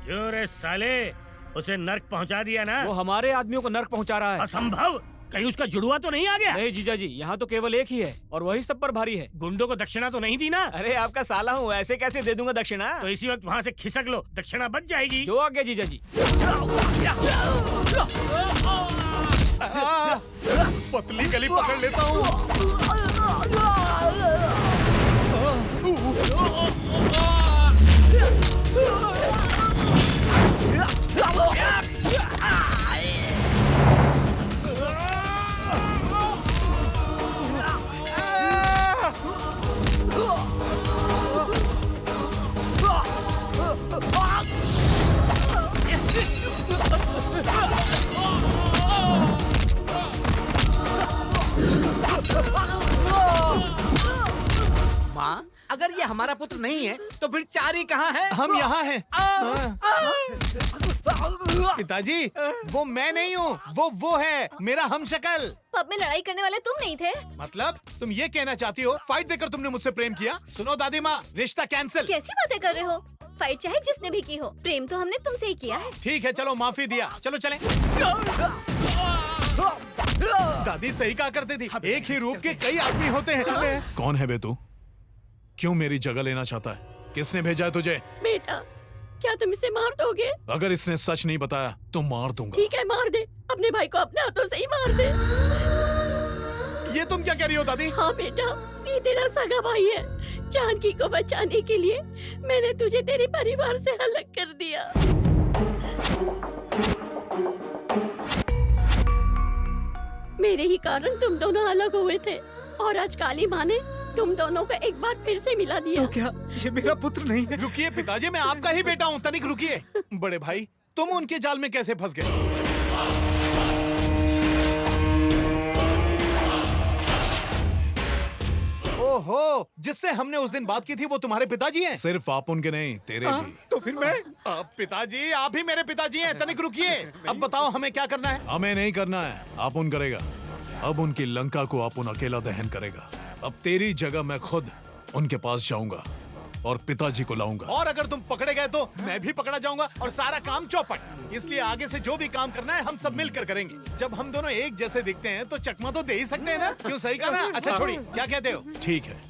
क्यों रे साले, उसे नर्क पहुंचा दिया ना?
वो हमारे आदमियों को नर्क पहुंचा रहा है।
असंभव, कहीं उसका जुड़वा तो नहीं आ गया?
नहीं जीजा जी, यहाँ तो केवल एक ही है और वही सब पर भारी है।
गुंडों को दक्षिणा तो नहीं दी ना?
अरे आपका साला हूँ, ऐसे कैसे दे दूंगा दक्षिणा?
तो इसी वक्त वहाँ से खिसक लो, दक्षिणा बच जाएगी।
जो आ गया जीजा जी।
पतली गली पकड़ लेता हूँ।
माँ, अगर ये हमारा पुत्र नहीं है तो फिर चारी कहाँ है?
हम यहाँ हैं। पिताजी, वो मैं नहीं हूँ, वो है मेरा हमशक्ल।
पब में लड़ाई करने वाले तुम नहीं थे?
मतलब तुम ये कहना चाहती हो फाइट देकर तुमने मुझसे प्रेम किया? सुनो दादी माँ, रिश्ता कैंसिल।
कैसी बातें कर रहे हो? फाइट चाहे जिसने भी की हो, प्रेम तो हमने तुमसे ही किया है।
ठीक है, चलो माफी दिया, चलो चलें। दादी सही कहा करती थी, एक ही रूप के कई आदमी होते हैं।
कौन है बे तू? क्यों मेरी जगह लेना चाहता है? किसने भेजा है तुझे?
बेटा, क्या तुम इसे मार दोगे?
अगर इसने सच नहीं बताया तो मार दूंगा।
ठीक है, मार दे। अपने भाई को अपने हाथों से ही मार दे।
ये तुम क्या कह रही हो दादी?
हाँ बेटा, ये तेरा सगा भाई है। जानकी को बचाने के लिए मैंने तुझे तेरे परिवार से अलग कर दिया। मेरे ही कारण तुम दोनों अलग हुए थे और आज काली माँ ने तुम दोनों को एक बार फिर से मिला दिया।
तो क्या ये मेरा पुत्र नहीं है?
रुकिए पिताजी, मैं आपका ही बेटा हूँ, तनिक रुकिए। बड़े भाई, तुम उनके जाल में कैसे फंस गए? ओहो, जिससे हमने उस दिन बात की थी वो तुम्हारे पिताजी हैं?
सिर्फ आप उनके नहीं, तेरे भी।
तो फिर मैं? पिताजी, आप ही मेरे पिताजी हैं, तनिक रुकिए। अब बताओ हमें क्या करना है?
हमें नहीं करना है, आपुन करेगा। अब उनकी लंका को आपुन अकेला दहन करेगा। अब तेरी जगह मैं खुद उनके पास जाऊंगा और पिताजी को लाऊंगा।
और अगर तुम पकड़े गए तो मैं भी पकड़ा जाऊंगा और सारा काम चौपट। इसलिए आगे से जो भी काम करना है हम सब मिलकर करेंगे। जब हम दोनों एक जैसे दिखते हैं तो चकमा तो दे ही सकते हैं ना? क्यों, सही कहा ना? अच्छा छोड़िए, क्या कहते हो?
ठीक है,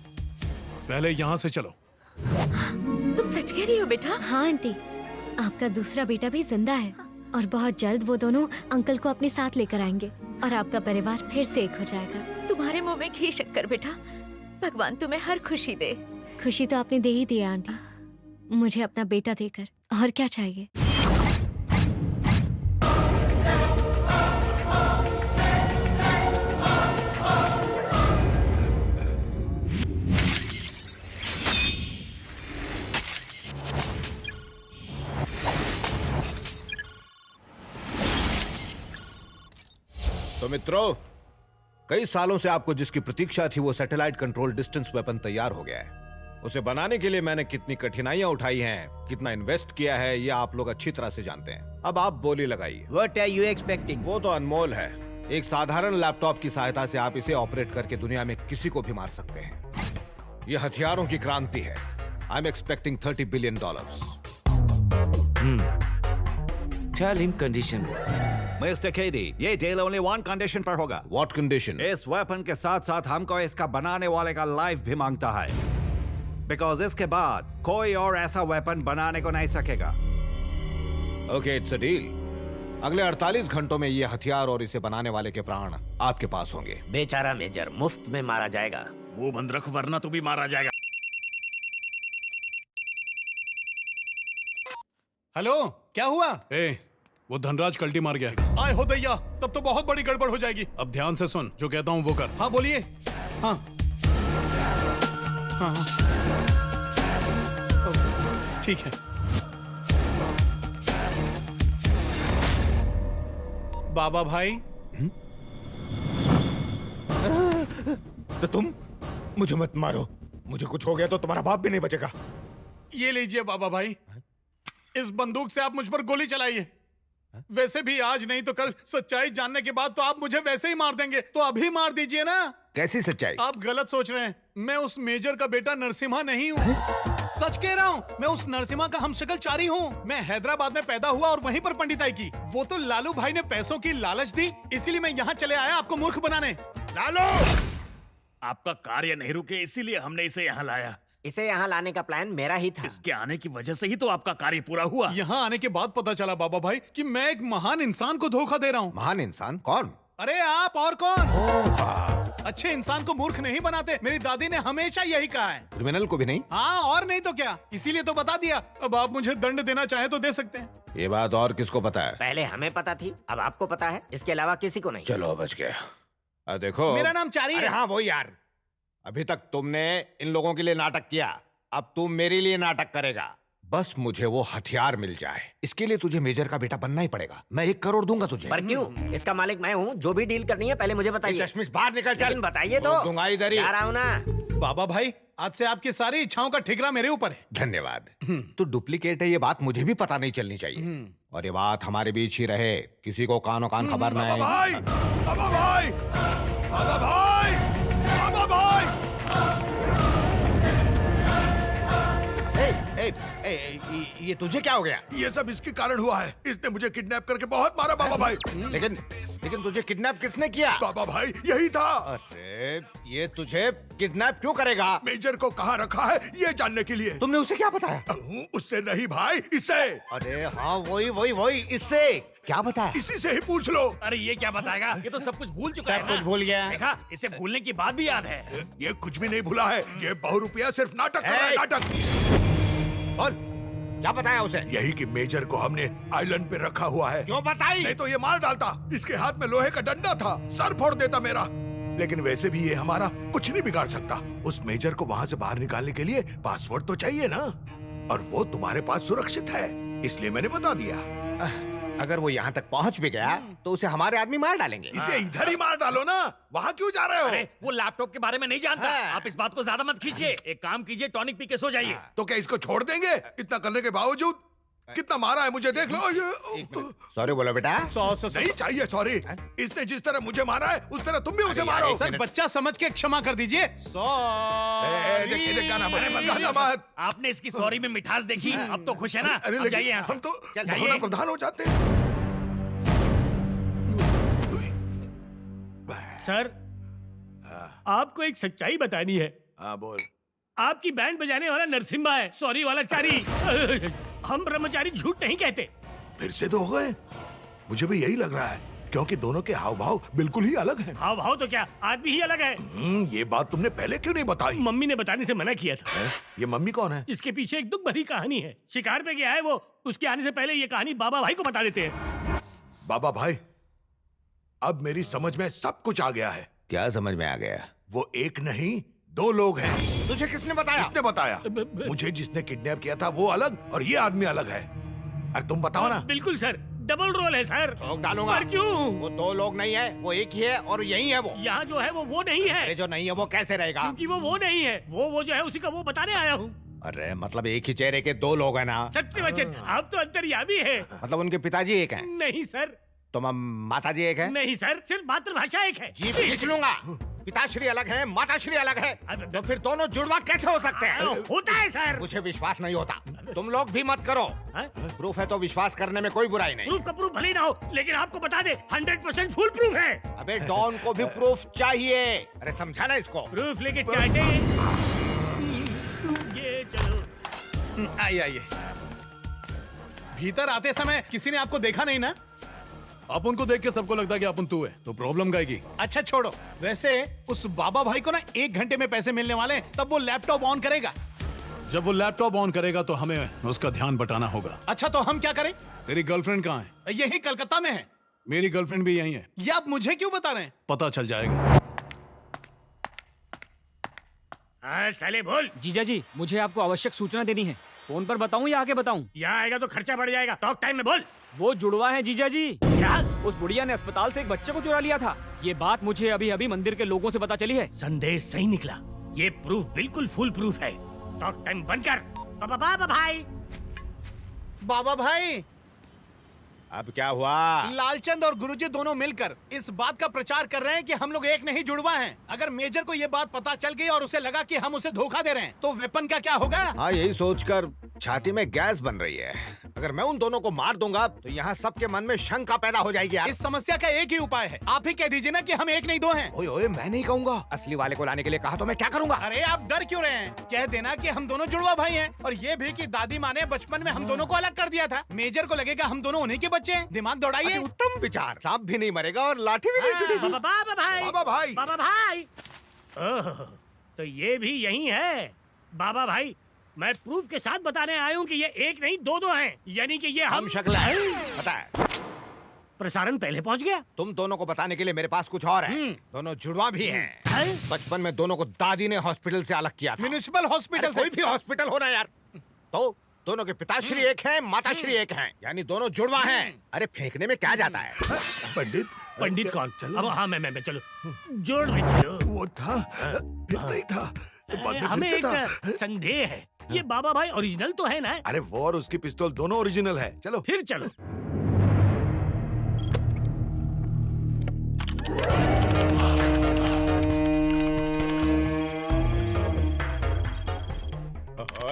पहले यहाँ से चलो।
तुम सच कह रही हो बेटा?
हाँ आंटी, आपका दूसरा बेटा भी जिंदा है और बहुत जल्द वो दोनों अंकल को अपने साथ लेकर आएंगे और आपका परिवार फिर से एक हो जाएगा।
तुम्हारे मुंह में घी शक्कर बेटा। भगवान तुम्हें हर खुशी दे।
खुशी तो आपने दे ही दिया आंटी, मुझे अपना बेटा देकर। और क्या चाहिए?
तो मित्रों, कई सालों से आपको जिसकी प्रतीक्षा थी वो सैटेलाइट कंट्रोल डिस्टेंस वेपन तैयार हो गया है। उसे बनाने के लिए मैंने कितनी कठिनाइयां उठाई हैं, कितना इन्वेस्ट किया है, ये आप लोग अच्छी तरह से जानते हैं। अब आप बोली लगाइए।
What are you expecting?
वो तो अनमोल है, एक साधारण लैपटॉप की सहायता से आप इसे ऑपरेट करके दुनिया में किसी को भी मार सकते हैं। यह हथियारों की क्रांति है। I am expecting $30 billion.
Tell him condition.
Mister KD, ये डील ओनली वन कंडीशन पर होगा।
What condition?
इस वेपन के साथ साथ हमको इसका बनाने वाले का लाइफ भी मांगता है, बिकॉज इसके बाद कोई और ऐसा वेपन बनाने को नहीं सकेगा।
Okay, it's a deal. अगले 48 घंटों में ये हथियार और इसे बनाने वाले के प्राण आपके पास होंगे।
बेचारा मेजर मुफ्त में मारा जाएगा।
वो बंद रख वरना तू भी मारा जाएगा।
हेलो, क्या हुआ?
वो धनराज कल्टी मार गया।
आए हो दैया, तब तो बहुत बड़ी गड़बड़ हो जाएगी।
अब ध्यान से सुन, जो कहता हूँ वो कर।
हाँ बोलिए। हाँ हाँ ठीक है। बाबा भाई,
तो तुम मुझे मत मारो। मुझे कुछ हो गया तो तुम्हारा बाप भी नहीं बचेगा।
ये लीजिए बाबा भाई, इस बंदूक से आप मुझ पर गोली चलाइए। वैसे भी आज नहीं तो कल सच्चाई जानने के बाद तो आप मुझे वैसे ही मार देंगे, तो अभी मार दीजिए ना।
कैसी सच्चाई?
आप गलत सोच रहे हैं। मैं उस मेजर का बेटा नरसिम्हा नहीं हूँ। सच कह रहा हूँ, मैं उस नरसिम्हा का हमशक्लचारी हूँ। मैं हैदराबाद में पैदा हुआ और वहीं पर पंडिताई की। वो तो लालू भाई ने पैसों की लालच दी, इसीलिए मैं यहाँ चले आया आपको मूर्ख बनाने।
लालू, आपका कार्य नहीं रुके इसीलिए हमने इसे यहाँ लाया।
इसे यहाँ लाने का प्लान मेरा ही था।
इसके आने की वजह से ही तो आपका कार्य पूरा हुआ।
यहाँ आने के बाद पता चला बाबा भाई कि मैं एक महान इंसान को धोखा दे रहा हूँ।
महान इंसान? कौन?
अरे आप और कौन? अच्छे इंसान को मूर्ख नहीं बनाते, मेरी दादी ने हमेशा यही कहा है।
क्रिमिनल को भी नहीं?
हाँ, और नहीं तो क्या, इसीलिए तो बता दिया। अब आप मुझे दंड देना चाहे तो दे सकते हैं।
ये बात और किसको पता है?
पहले हमें पता थी, अब आपको पता है। इसके अलावा किसी को नहीं।
चलो बच गया। देखो,
मेरा नाम चारी है।
हाँ वो यार, अभी तक तुमने इन लोगों के लिए नाटक किया, अब तुम मेरे लिए नाटक करेगा। बस मुझे वो हथियार मिल जाए, इसके लिए तुझे मेजर का बेटा बनना ही पड़ेगा। मैं 1 करोड़ दूंगा तुझे।
पर क्यों? इसका मालिक मैं हूँ। जो भी डील करनी है पहले मुझे बताइए।
चश्मिश बाहर निकल, चल।
लेकिन बताइए तो।
दूंगा इधर ही।
जा रहा हूँ ना।
बाबा भाई, आज से आपकी सारी इच्छाओं का ठिकरा मेरे ऊपर है।
धन्यवाद। तू डुप्लीकेट है, ये बात मुझे भी पता नहीं चलनी चाहिए, और ये बात हमारे बीच ही रहे, किसी को कानो कान खबर न आए।
बाबा भाई, बाबा भाई, बाबा भाई, बाबा भाई।
ये तुझे क्या हो गया?
ये सब इसके कारण हुआ है। इसने मुझे किडनैप करके बहुत मारा बाबा भाई।
लेकिन तुझे किडनैप किसने किया?
बाबा भाई यही था।
अरे ये तुझे किडनैप क्यों करेगा?
मेजर को कहाँ रखा है ये जानने के लिए।
तुमने उसे क्या बताया?
उससे नहीं भाई, इससे।
अरे हाँ, वही इससे क्या बताया?
इसी से ही पूछ लो।
अरे ये क्या बताएगा? ये तो सब कुछ भूल चुका है।
सब कुछ भूल गया।
देखा, इसे भूलने की बात भी याद है।
ये कुछ भी नहीं भूला है। ये बहुरूपिया सिर्फ नाटक कर रहा है, नाटक।
और क्या बताया उसे?
यही कि मेजर को हमने आइलैंड पे रखा हुआ है।
क्यों बताई?
नहीं तो ये मार डालता। इसके हाथ में लोहे का डंडा था, सर फोड़ देता मेरा। लेकिन वैसे भी ये हमारा कुछ नहीं बिगाड़ सकता। उस मेजर को वहाँ से बाहर निकालने के लिए पासवर्ड तो चाहिए ना, और वो तुम्हारे पास सुरक्षित है, इसलिए मैंने बता दिया।
अगर वो यहाँ तक पहुँच भी गया तो उसे हमारे आदमी मार डालेंगे।
इसे इधर ही मार डालो ना, वहाँ क्यों जा रहे हो?
अरे वो लैपटॉप के बारे में नहीं जानता। आप इस बात को ज्यादा मत खींचिए। एक काम कीजिए, टॉनिक पी के सो जाइए।
तो क्या इसको छोड़ देंगे? इतना करने के बावजूद कितना मारा है मुझे, देख लो।
सॉरी बोलो बेटा।
नहीं चाहिए सॉरी। इसने जिस तरह मुझे मारा है उस तरह तुम भी उसे मारो।
सर, बच्चा समझ के क्षमा कर दीजिए।
आपने इसकी सॉरी में मिठास देखी, अब तो खुश है ना?
अरे
जाइए यहाँ से।
हम तो भावना प्रधान हो जाते हैं।
सर, आपको एक सच्चाई बतानी है।
हाँ बोल।
आपकी बैंड बजाने वाला नरसिम्हा है, सॉरी वाला चारी। हम ब्रह्मचारी झूठ नहीं कहते।
फिर से तो हो गए। मुझे भी यही लग रहा है, क्योंकि दोनों के हाव भाव बिल्कुल ही अलग हैं।
हाव भाव तो क्या, आदमी ही अलग है।
ये बात तुमने पहले क्यों नहीं बताई?
मम्मी ने बताने से मना किया था।
ये मम्मी कौन है?
इसके पीछे एक दुख भरी कहानी है। शिकार पे गया है वो, उसके आने से पहले ये कहानी बाबा भाई को बता देते हैं।
बाबा भाई, अब मेरी समझ में सब कुछ आ गया है।
क्या समझ में आ गया?
वो एक नहीं 2 लोग हैं।
तुझे किसने बताया?
किसने बताया? मुझे जिसने किडनैप किया था वो अलग और ये आदमी अलग है। अरे तुम बताओ ना।
बिल्कुल सर, डबल रोल है सर।
ठोक डालूंगा।
पर क्यों?
वो 2 लोग नहीं है, वो एक ही है और यही है वो।
यहाँ जो है वो नहीं है।
अरे जो नहीं है वो कैसे रहेगा?
क्योंकि वो नहीं है। वो जो है उसी का वो बताने आया हूँ।
अरे मतलब एक ही चेहरे के 2 लोग हैं ना?
सत्य वचन, आप तो अंतर्यामी है।
मतलब उनके पिताजी एक हैं?
नहीं सर।
तो माता जी एक है?
नहीं सर, सिर्फ मातृभाषा एक है।
जी खींच लूंगा। पिताश्री अलग है, माताश्री अलग है, तो फिर दोनों जुड़वा कैसे हो सकते हैं?
होता है सर।
मुझे विश्वास नहीं होता। तुम लोग भी मत करो। प्रूफ है तो विश्वास करने में कोई बुराई नहीं।
प्रूफ का प्रूफ भले ही ना हो, लेकिन आपको बता दे 100% फुल प्रूफ है।
अबे डॉन को भी प्रूफ चाहिए। अरे समझा ना इसको?
प्रूफ लेके चाहते ये चलो।
आइए आइए। भीतर आते समय किसी ने आपको देखा नहीं ना?
अपन को देख के सबको लगता कि अपन तू है, तो प्रॉब्लम क्या की?
अच्छा छोड़ो। वैसे उस बाबा भाई को ना 1 घंटे में पैसे मिलने वाले हैं, तब वो लैपटॉप ऑन करेगा।
जब वो लैपटॉप ऑन करेगा तो हमें उसका ध्यान बटाना होगा।
अच्छा तो हम क्या करें?
तेरी गर्लफ्रेंड कहाँ है?
यही कलकत्ता में है।
मेरी गर्लफ्रेंड भी यही है।
ये आप मुझे क्यों बता रहे हैं?
पता चल जाएगा।
साले बोल।
जीजा जी, मुझे आपको आवश्यक सूचना देनी है। फोन पर बताऊं या आगे बताऊं?
यहाँ आएगा तो खर्चा बढ़ जाएगा। टॉक टाइम में बोल।
वो जुड़वा है जीजा जी।
क्या?
उस बुढ़िया ने अस्पताल से एक बच्चे को चुरा लिया था। ये बात मुझे अभी अभी मंदिर के लोगों से पता चली है।
संदेश सही निकला। ये प्रूफ बिल्कुल फुल प्रूफ है। टॉक टाइम बंद कर। बाबा भाई।
बाबा भाई,
अब क्या हुआ?
लालचंद और गुरुजी दोनों मिलकर इस बात का प्रचार कर रहे हैं कि हम लोग एक नहीं जुड़वा हैं। अगर मेजर को ये बात पता चल गई और उसे लगा कि हम उसे धोखा दे रहे हैं, तो वेपन का क्या होगा?
हाँ, यही सोचकर छाती में गैस बन रही है। अगर मैं उन दोनों को मार दूंगा तो यहाँ सबके मन में शंका पैदा हो जाएगी यार।
इस समस्या का एक ही उपाय है। आप ही कह दीजिए ना कि हम एक नहीं दो हैं।
ओए ओए, मैं नहीं कहूँगा। असली वाले को लाने के लिए कहा तो मैं क्या करूँगा?
अरे आप डर क्यों रहे हैं? कह देना कि हम दोनों जुड़वा भाई हैं, और ये भी कि दादी माँ ने बचपन में हम दोनों को अलग कर दिया था। मेजर को लगेगा हम दोनों उन्हीं के बच्चे हैं। दिमाग दौड़ाइए।
उत्तम विचार। सांप भी नहीं मरेगा और लाठी भी नहीं टूटेगी।
बाबा भाई। ओह, तो ये भी यही है। बाबा भाई, मैं प्रूफ के साथ बताने आया हूँ कि ये एक नहीं दो हैं। यानी कि ये हम
शक्ल है। पता है,
प्रसारण पहले पहुँच गया।
तुम दोनों को बताने के लिए मेरे पास कुछ और है। दोनों जुड़वा भी हैं। बचपन में दोनों को दादी ने हॉस्पिटल से अलग किया था।
म्युनिसिपल हॉस्पिटल से।
कोई भी हॉस्पिटल होना यार। तो दोनों के पिताश्री एक हैं, माताश्री एक हैं, यानी दोनों जुड़वा हैं। अरे फेंकने में क्या जाता है?
पंडित कौन? अब हाँ मैं चलो जोड़ में चलो।
वो था, फिर नहीं था।
हमें एक संदेह है। ये बाबा भाई ओरिजिनल तो है ना?
अरे वो और उसकी पिस्तौल दोनों ओरिजिनल है। चलो
फिर चलो।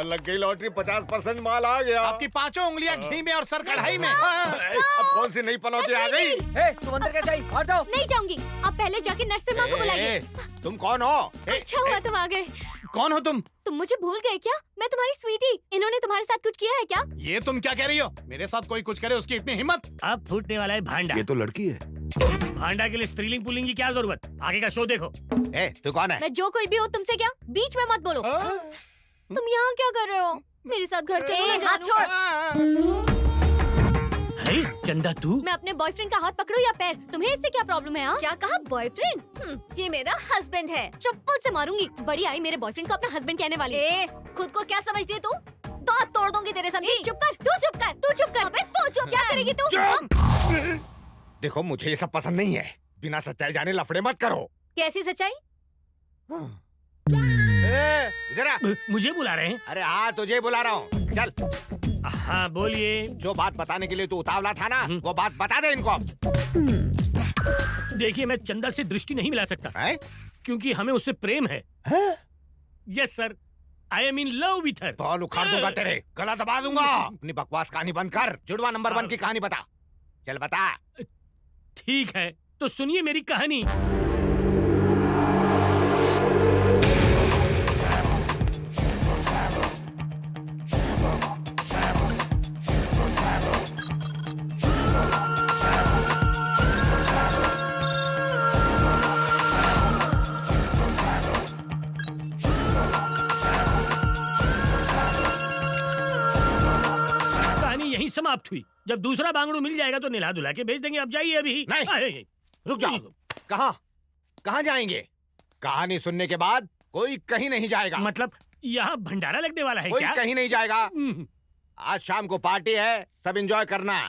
लग गई लॉटरी। 50% माल आ गया।
आपकी 5 उंगलियां घी में और सर कढ़ाई में।
अब कौन सी नई पनौती आ गई?
तुम अंदर कैसे आई? हट जाओ।
नहीं जाऊंगी। आप पहले जाके नर्स से माँ को बुलाइए।
तुम कौन हो?
अच्छा हुआ तुम आ गए।
कौन हो तुम?
तुम मुझे भूल गए क्या? मैं तुम्हारी स्वीटी। इन्होंने तुम्हारे साथ कुछ किया है क्या?
ये तुम क्या कह रही हो? मेरे साथ कोई कुछ करे उसकी इतनी हिम्मत?
अब फूटने वाला है भांडा।
ये तो लड़की है।
भांडा के लिए स्त्रीलिंग पुल्लिंग की क्या जरूरत? आगे का शो देखो।
तू कौन है?
मैं जो कोई भी हो, तुमसे क्या? बीच में मत बोलो। तुम यहाँ क्या कर रहे हो? मेरे साथ घर चलो। हाथ छोड़।
चंदा तू?
मैं अपने बॉयफ्रेंड का हाथ पकड़ूं या पैर? तुम्हें इससे क्या प्रॉब्लम है? क्या कहा बॉयफ्रेंड? ये मेरा हस्बैंड है। चप्पल से मारूंगी। बड़ी आई मेरे बॉयफ्रेंड को अपना हस्बैंड कहने वाली। खुद को क्या समझती है तू? दांत तोड़ दूंगी तेरे, समझी? चुप कर। तू चुप कर। तू चुप कर। अबे तू चुप। क्या करेगी तू?
देखो, मुझे ये सब पसंद नहीं है। बिना सच्चाई जाने लफड़े मत करो।
कैसी सच्चाई?
इधर आ।
मुझे बुला रहे हैं?
अरे हाँ, तुझे बुला रहा हूँ। चल।
हाँ बोलिए।
जो बात बताने के लिए तू उतावला था ना, वो बात बता दे इनको।
देखिए, मैं चंदा से दृष्टि नहीं मिला सकता है? क्योंकि हमें उससे प्रेम है। Yes sir, I am in love with her.
बाल उखाड़ दूंगा तेरे, गला दबा दूंगा। अपनी बकवास कहानी बंद कर। जुड़वा नंबर 1 की कहानी बता। चल बता।
ठीक है, तो सुनिए मेरी कहानी। यहीं समाप्त हुई। जब दूसरा बांगड़ू मिल जाएगा तो निला धुला के भेज देंगे। अब जाइए अभी।
नहीं, रुक जाओ। कहाँ जाएंगे? कहानी सुनने के बाद कोई कहीं नहीं जाएगा।
मतलब यहाँ भंडारा लगने वाला है
कोई
क्या?
कहीं नहीं जाएगा। आज शाम को पार्टी है, सब एंजॉय करना।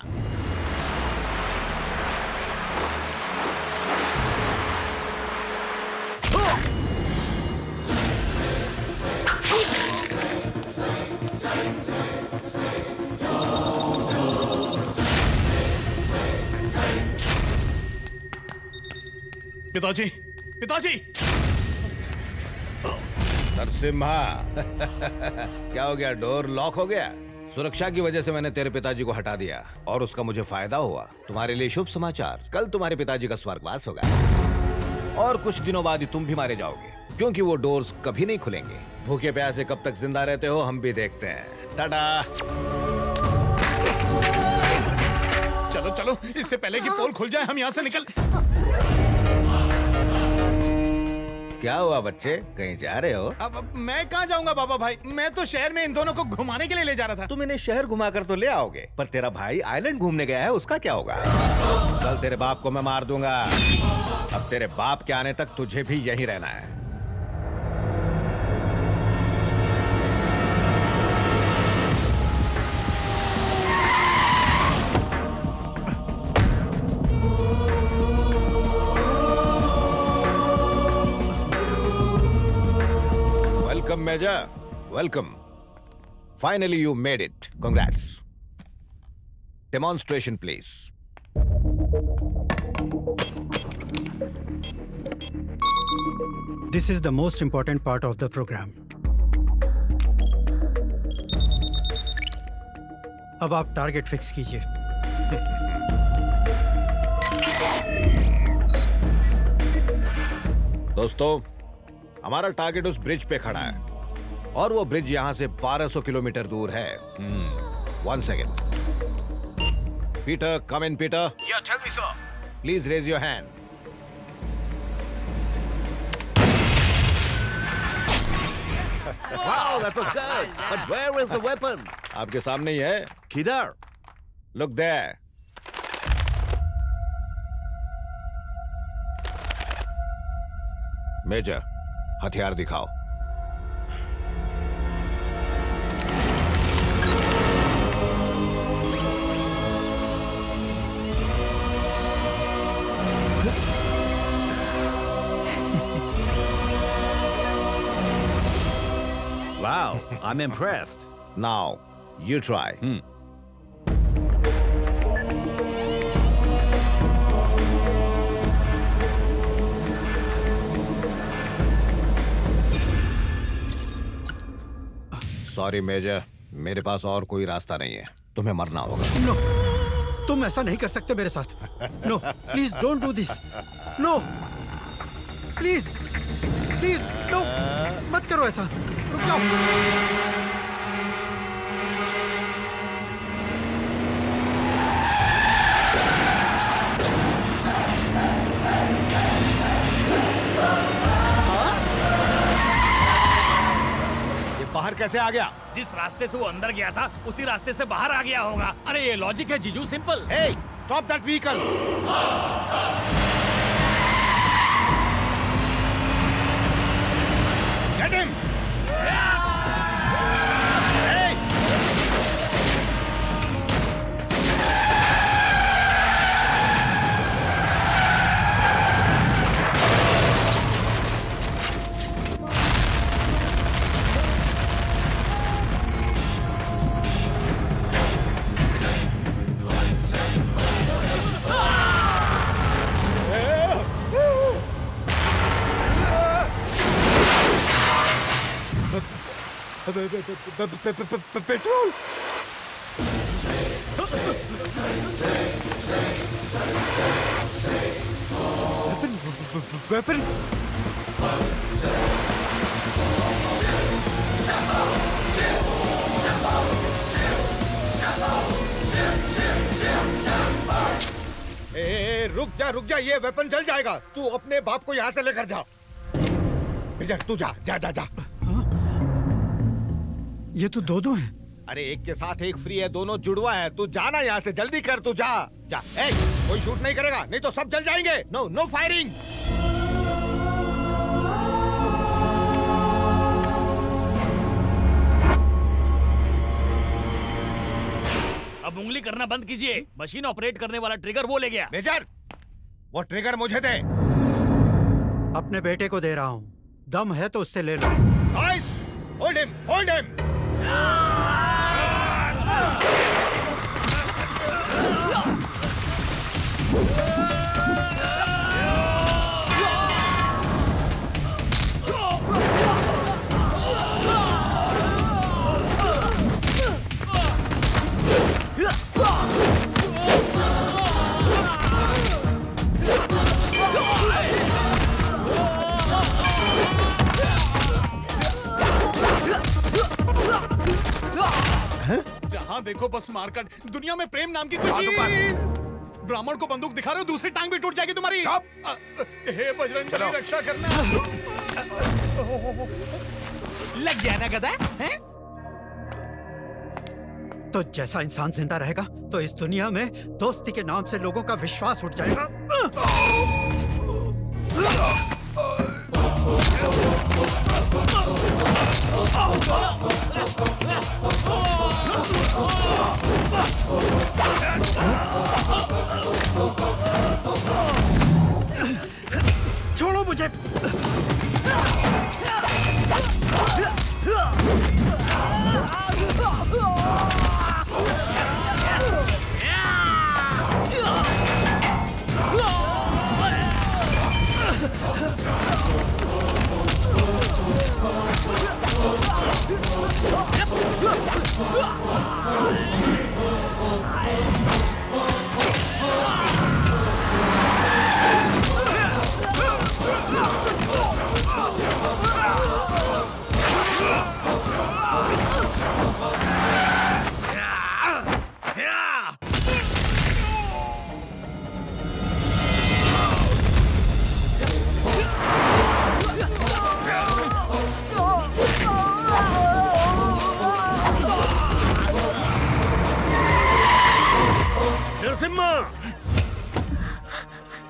पिताजी, पिताजी!
नरसिम्हा क्या हो गया? डोर लॉक हो गया? सुरक्षा की वजह से मैंने तेरे पिताजी को हटा दिया और उसका मुझे फायदा हुआ। तुम्हारे लिए शुभ समाचार, कल तुम्हारे पिताजी का स्वर्गवास होगा और कुछ दिनों बाद ही तुम भी मारे जाओगे, क्योंकि वो डोर्स कभी नहीं खुलेंगे। भूखे प्यासे कब तक जिंदा रहते हो हम भी देखते हैं। टाटा।
चलो चलो, इससे पहले कि पोल खुल जाए हम यहाँ से निकल।
क्या हुआ बच्चे, कहीं जा रहे हो?
अब मैं कहाँ जाऊंगा बाबा भाई, मैं तो शहर में इन दोनों को घुमाने के लिए ले जा रहा था।
तुम इन्हें शहर घुमाकर तो ले आओगे, पर तेरा भाई आइलैंड घूमने गया है, उसका क्या होगा? कल तेरे बाप को मैं मार दूंगा। अब तेरे बाप के आने तक तुझे भी यहीं रहना है। Welcome, Major. Welcome. Finally, you made it. Congrats. Demonstration, please.
This is the most important part of the program. अब आप टारगेट फिक्स कीजिए।
दोस्तों, हमारा टारगेट उस ब्रिज पे खड़ा है और वो ब्रिज यहाँ से 1200 किलोमीटर दूर है। 1 second. Peter, come in Peter.
Yeah, tell me, sir.
Please raise your hand.
Wow, that was good. But where is the weapon?
आपके सामने ही है।
किधर?
Look there. मेजर, हथियार दिखाओ।
Wow, I'm impressed.
Now, you try. Sorry major, मेरे पास और कोई रास्ता नहीं है, तुम्हें मरना होगा।
नो, तुम ऐसा नहीं कर सकते मेरे साथ। No, please don't do this. No, please, please, no, मत करो ऐसा। रुक जाओ।
बाहर कैसे आ गया?
जिस रास्ते से वो अंदर गया था उसी रास्ते से बाहर आ गया होगा। अरे ये लॉजिक है जीजू, simple.
Hey, stop that vehicle! Get him! Hey! Petrol. Weapon. रुक जा, ये वेपन जल जाएगा। तू अपने बाप को यहाँ से लेकर जा। विजय, तू जा जा जा जा।
ये तो दो हैं।
अरे एक के साथ एक फ्री है, दोनों जुड़वा है। तू जाना यहाँ से, जल्दी कर, तू जा जा। कोई शूट नहीं करेगा, नहीं तो सब जल जाएंगे। No no firing.
अब उंगली करना बंद कीजिए। मशीन ऑपरेट करने वाला ट्रिगर वो ले गया।
मेजर, वो ट्रिगर मुझे दे।
अपने बेटे को दे रहा हूँ, दम है तो उससे ले लो।
Guys, hold him, hold him.
यहाँ देखो बस मारकट, दुनिया में प्रेम नाम की कोई चीज। ब्राह्मण को बंदूक दिखा रहे हो, दूसरी टांग भी टूट जाएगी तुम्हारी। हे बजरंग बली रक्षा करना।
लग गया ना गधा है? तो जैसा इंसान जिंदा रहेगा तो इस दुनिया में दोस्ती के नाम से लोगों का विश्वास उठ जाएगा। छोड़ो मुझे।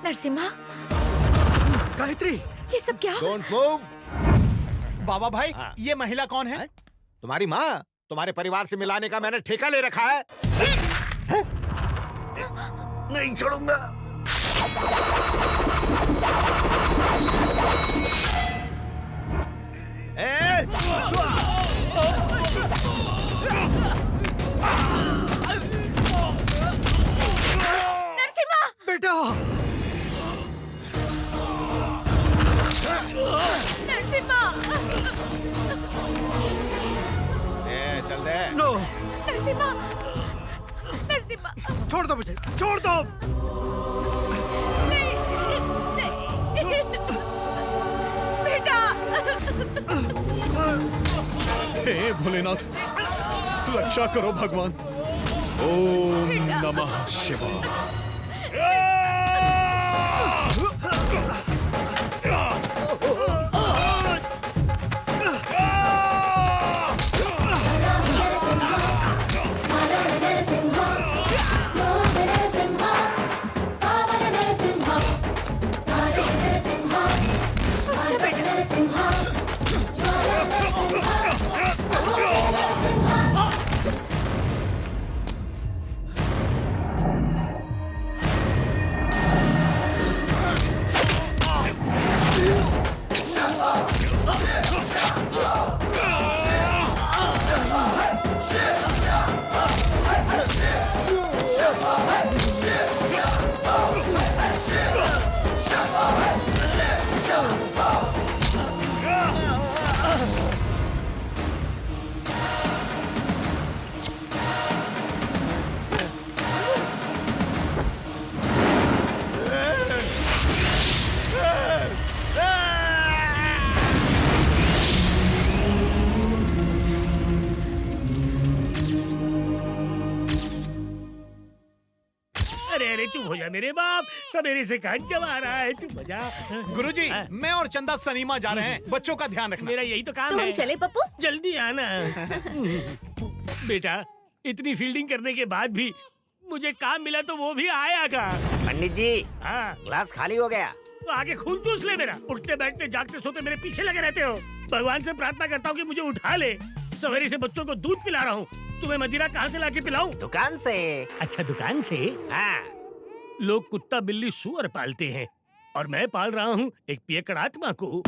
नरसिम्हा,
गायत्री,
ये सब क्या?
Don't move.
बाबा भाई, ये महिला कौन है?
तुम्हारी माँ। तुम्हारे परिवार से मिलाने का मैंने ठेका ले रखा है।
नहीं छोड़ूंगा।
नरसिम्हा!
बेटा!
नरसिम्हा!
चल दे।
नो।
नरसिम्हा! नरसिम्हा!
छोड़ दो मुझे, छोड़ दो।
बेटा!
हे भोलेनाथ, रक्षा करो भगवान। ओम नमः शिवाय।
चुप हो जा मेरे बाप, सवेरे से कहाँ चला रहा है, चुप हो जा।
गुरुजी, मैं और चंदा सनीमा जा रहे हैं, बच्चों का ध्यान रखना।
मेरा यही तो काम
तो
है।
हम चले पप्पू?
जल्दी आना। बेटा, इतनी फील्डिंग करने के बाद भी मुझे काम मिला तो वो भी आएगा।
पंडित जी,
हाँ,
ग्लास खाली हो गया।
तो आगे खून चूस ले मेरा। उठते बैठते जागते सोते मेरे पीछे लगे रहते हो। भगवान से प्रार्थना करता हूँ कि मुझे उठा ले। सवेरे से बच्चों को दूध पिला रहा हूँ, तुम्हें मदिरा कहाँ से लाके पिलाऊं?
दुकान से।
अच्छा, दुकान से?
हाँ।
लोग कुत्ता बिल्ली सुअर पालते हैं और मैं पाल रहा हूँ एक पियकड़ आत्मा को।